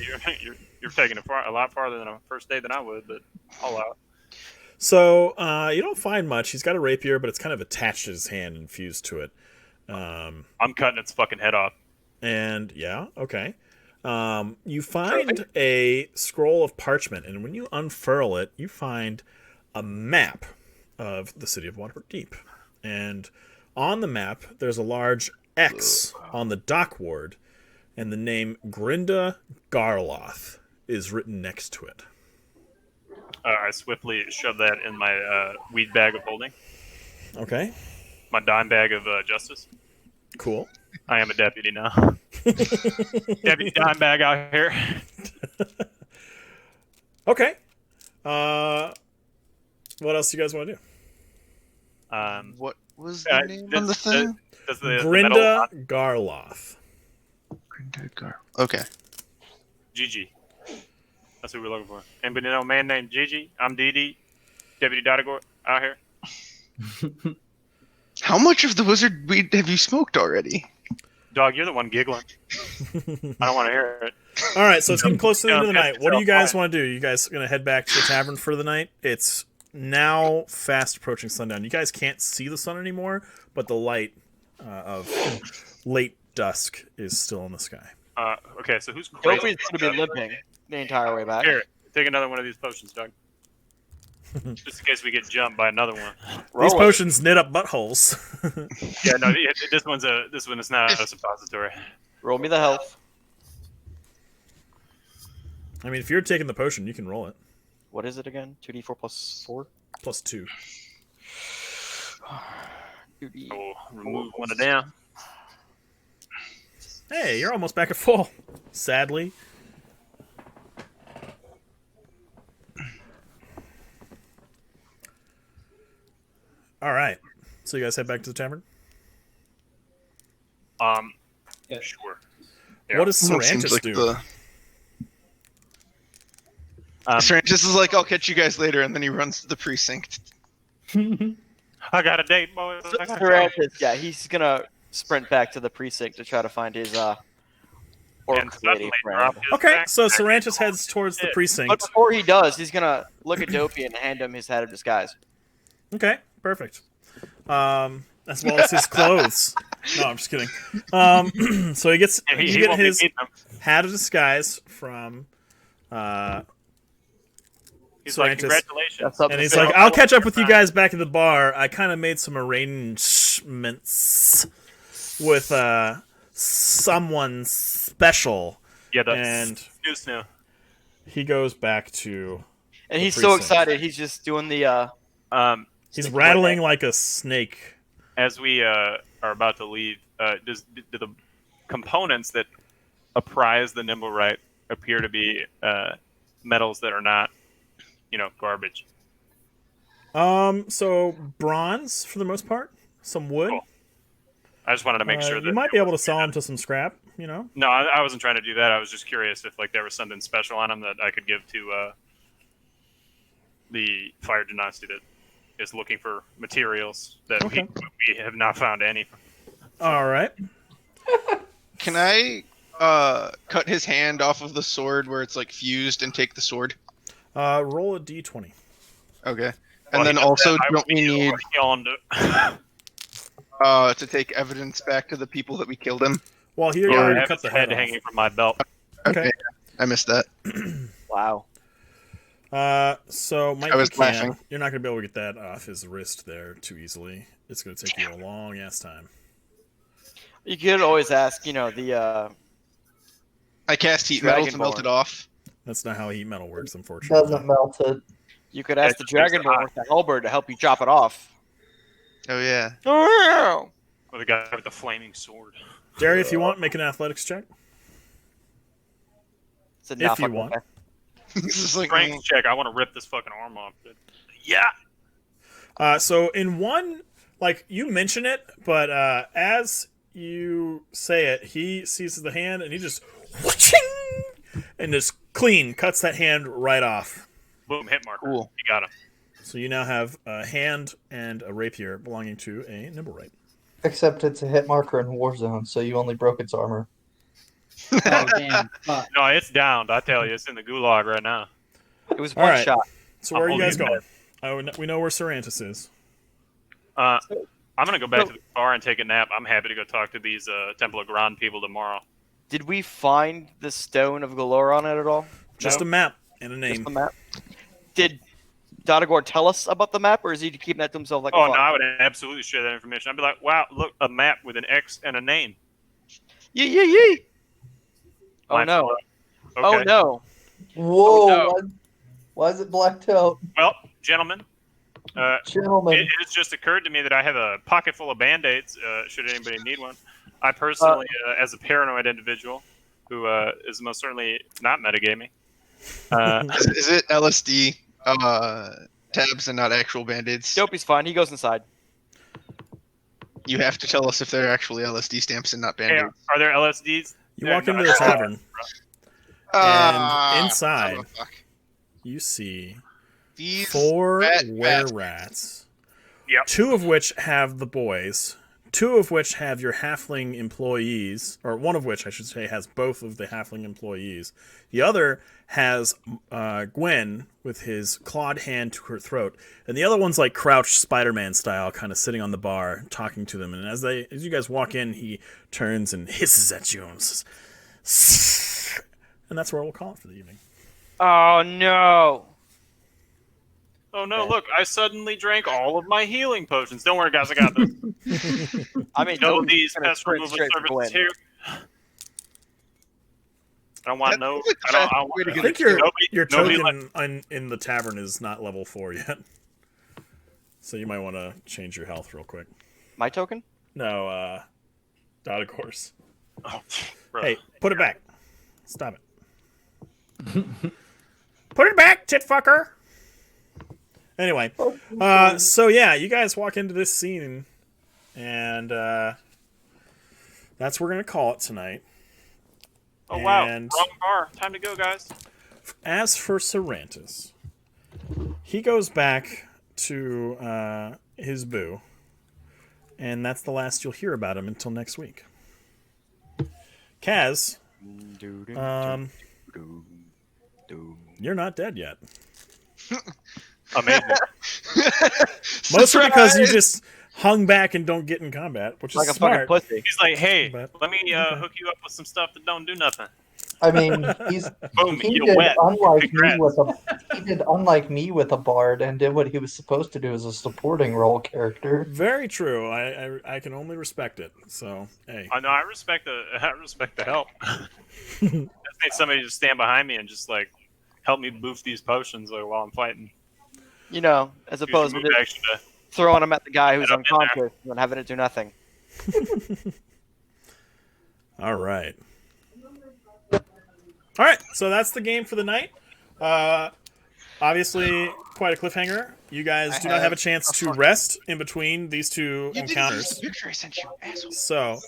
You're taking it a lot farther than a first day than I would, but I'll allow it. So you don't find much. He's got a rapier, but it's kind of attached to his hand and fused to it. I'm cutting its fucking head off. And yeah, okay. You find a scroll of parchment, and when you unfurl it, you find a map of the city of Waterdeep. And on the map, there's a large X on the dock ward, and the name Grinda Garloth is written next to it. I swiftly shove that in my weed bag of holding. Okay, My dime bag of justice. cool. I am a deputy now. Deputy dime bag out here. Okay. What else do you guys want to do? What was the name on the thing? Does the Grinda Garloth. Okay. Gigi. That's who we're looking for. Anybody know a man named Gigi? I'm DD. Deputy Dotagor out here. How much of the wizard weed have you smoked already? Dog, you're the one giggling. I don't want to hear it. All right, so it's getting close to the end of the Yeah, night. What do you guys fine. want to do? You guys going to head back to the tavern for the night? It's now fast approaching sundown. You guys can't see the sun anymore, but the light of late dusk is still in the sky. Okay, so who's crazy? Dopey's gonna be limping the entire way back. Here, take another one of these potions, Doug. Just in case we get jumped by another one. These potions knit up buttholes. Yeah, no, this one is not a suppository. Roll me the health. I mean, if you're taking the potion, you can roll it. What is it again? 2d4 plus 4? Plus 2. 2d. Oh, remove one of them. Hey, you're almost back at full. Sadly. All right. So you guys head back to the tavern? Sure. What does Seems Sarantis like do? Sarantis is like, I'll catch you guys later, and then he runs to the precinct. I got a date, boys. I gotta go. Sarantis, yeah, he's gonna sprint back to the precinct to try to find his And orc lady suddenly friend. drop his Okay, back- so Sarantis heads towards the But precinct. before he does, he's gonna look at Dopey and hand him his hat of disguise. Okay, perfect. as well as his clothes. No, I'm just kidding. So he gets Yeah, you he get won't be his needing them. hat of disguise from He's like, Scientist. congratulations. That's up and to he's Phil. like, I'll catch up with you guys back at the bar. I kind of made some arrangements with someone special. Yeah, that's And snoo. he goes back to And the he's so precinct. excited. He's just doing the. He's rattling like a snake. As we are about to leave, do the components that apprise the Nimblewright appear to be metals that are not, garbage? So bronze for the most part, some wood. Cool. I just wanted to make sure that you might be able to sell them to some scrap. No, I wasn't trying to do that. I was just curious if there was something special on them that I could give to the Fire Dynasty that is looking for materials that we have not found any. All right. Can I cut his hand off of the sword where it's like fused and take the sword? Roll a d20. Okay. And then also, don't we need to take evidence back to the people that we killed him? Well, here I you have cut his the head head off. hanging from my belt. Okay. I missed that. Wow. So Mike, I was laughing. you're not gonna be able to get that off his wrist there too easily. It's gonna take you a long ass time. You could always ask, the. I cast heat metal to melt it off. That's not how heat metal works, unfortunately. Doesn't melt it. You could ask the Dragonborn with the halberd to help you chop it off. Oh yeah. Oh, Or the guy with the flaming sword. Jerry, if you want, make an athletics check. Said, If you want. This is like Strength check. I want to rip this fucking arm off. Yeah. So in one, you mention it, but as you say it, he seizes the hand and he just whooshing, and just clean cuts that hand right off. Boom, hit marker. Cool. You got him. So you now have a hand and a rapier belonging to a Nimblewright. Except it's a hit marker in Warzone, so you only broke its armor. Oh, damn. Fuck. No, it's downed. I tell you, it's in the gulag right now. It was All one right. shot. So where are you guys holding going? We know where Cerantis is. I'm gonna go back to the bar and take a nap. I'm happy to go talk to these Temple of Grand people tomorrow. Did we find the Stone of Galore on it at all? Just No? a map and a name. Just the map. Did Donagor tell us about the map, or is he keeping that to himself like a Oh fuck? no, I would absolutely share that information. I'd be like, wow, look, a map with an X and a name. Yee. Oh Black no. Widow. Oh Okay. no. Whoa! no. Why is it blacked out? Well, gentlemen, Gentlemen. it has just occurred to me that I have a pocket full of Band-Aids, should anybody need one. I personally, as a paranoid individual, who is most certainly not metagaming, Is it LSD tabs and not actual band-aids? Dopey's fine. He goes inside. You have to tell us if they're actually LSD stamps and not hey, band-aids. are there LSDs? You They're walk into not. the tavern, Ah, and inside oh, fuck. you see These 4 rat were-rats. Yep. 2 of which have the boys. 2 of which have your halfling employees, or one of which I should say has both of the halfling employees. The other has Gwen with his clawed hand to her throat, and the other one's like crouched Spider-Man style, kind of sitting on the bar talking to them. And as you guys walk in, he turns and hisses at you and says, "Sss." And that's where we'll call it for the evening. Oh no. Oh no, look, I suddenly drank all of my healing potions. Don't worry, guys, I got this. I mean, No, Dopey's these gonna pest sprint removal straight for services Gwen. here. I don't want That no. seems like the I don't. fastest I, way to want, I get think your nobody token in the tavern is not level 4 yet. So you might want to change your health real quick. My token? No, Data course. oh, bro. Hey, put it back. Stop it. Put it back, tit fucker. Anyway, so yeah, you guys walk into this scene, and that's what we're gonna call it tonight. Oh wow, And wrong bar. Time to go, guys. as for Cerantis, he goes back to his boo, and that's the last you'll hear about him until next week. Kaz, you're not dead yet. Amazing. Mostly because you just hung back and don't get in combat, which is Like a fucking smart. pussy. He's like, hey, But- let me okay. hook you up with some stuff that don't do nothing. I mean, he Boom, you're did wet. unlike me with a bard and did what he was supposed to do as a supporting role character. Very true. I can only respect it. So hey, I know. I respect the help. I just need somebody to stand behind me and just like help me boof these potions like, while I'm fighting. You know, as Use opposed your to move just action to throwing him at the guy who's get up in there. unconscious and having it do nothing. all right. All right, so that's the game for the night. Obviously, quite a cliffhanger. You guys do not have a chance to rest in between these two encounters. The picture I sent you, asshole. So,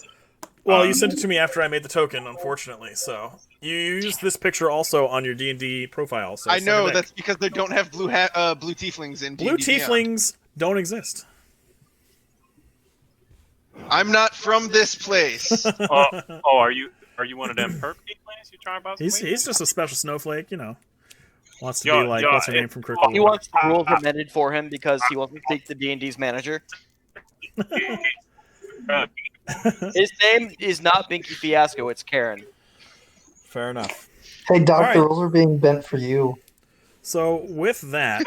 well, you sent it to me after I made the token, unfortunately. So you used this picture also on your D&D profile. So I send know it back. that's because they don't have blue tieflings in Blue D&D Beyond. tieflings don't exist. I'm not from this place. Are you one of them perp tieflings you trying about? He's just a special snowflake, you know. Wants to Yo, be like, yo, what's her name from Kirk? He wants the rules amended for him because he wants to speak to D&D's manager. His name is not Binky Fiasco, it's Karen. Fair enough. Hey, Doc, All the right. rules are being bent for you. So with that,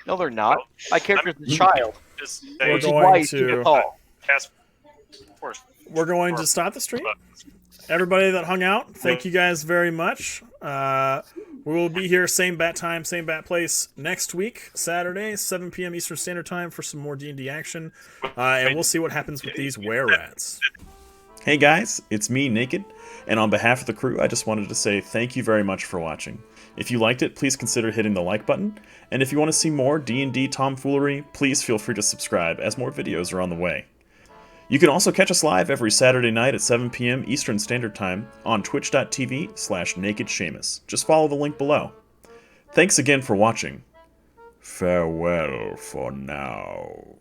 No, they're not. My character's a child. Just We're Which is going why he's to- too tall. task force. we're going to stop the stream. Everybody that hung out, thank you guys very much. We will be here same bat time, same bat place next week, Saturday, 7 p.m. Eastern Standard Time for some more D&D action, and we'll see what happens with these were-rats. Hey guys, it's me, Naked, and on behalf of the crew, I just wanted to say thank you very much for watching. If you liked it, please consider hitting the like button, and if you want to see more D&D tomfoolery, please feel free to subscribe, as more videos are on the way. You can also catch us live every Saturday night at 7 p.m. Eastern Standard Time on twitch.tv/nakedshamus. Just follow the link below. Thanks again for watching. Farewell for now.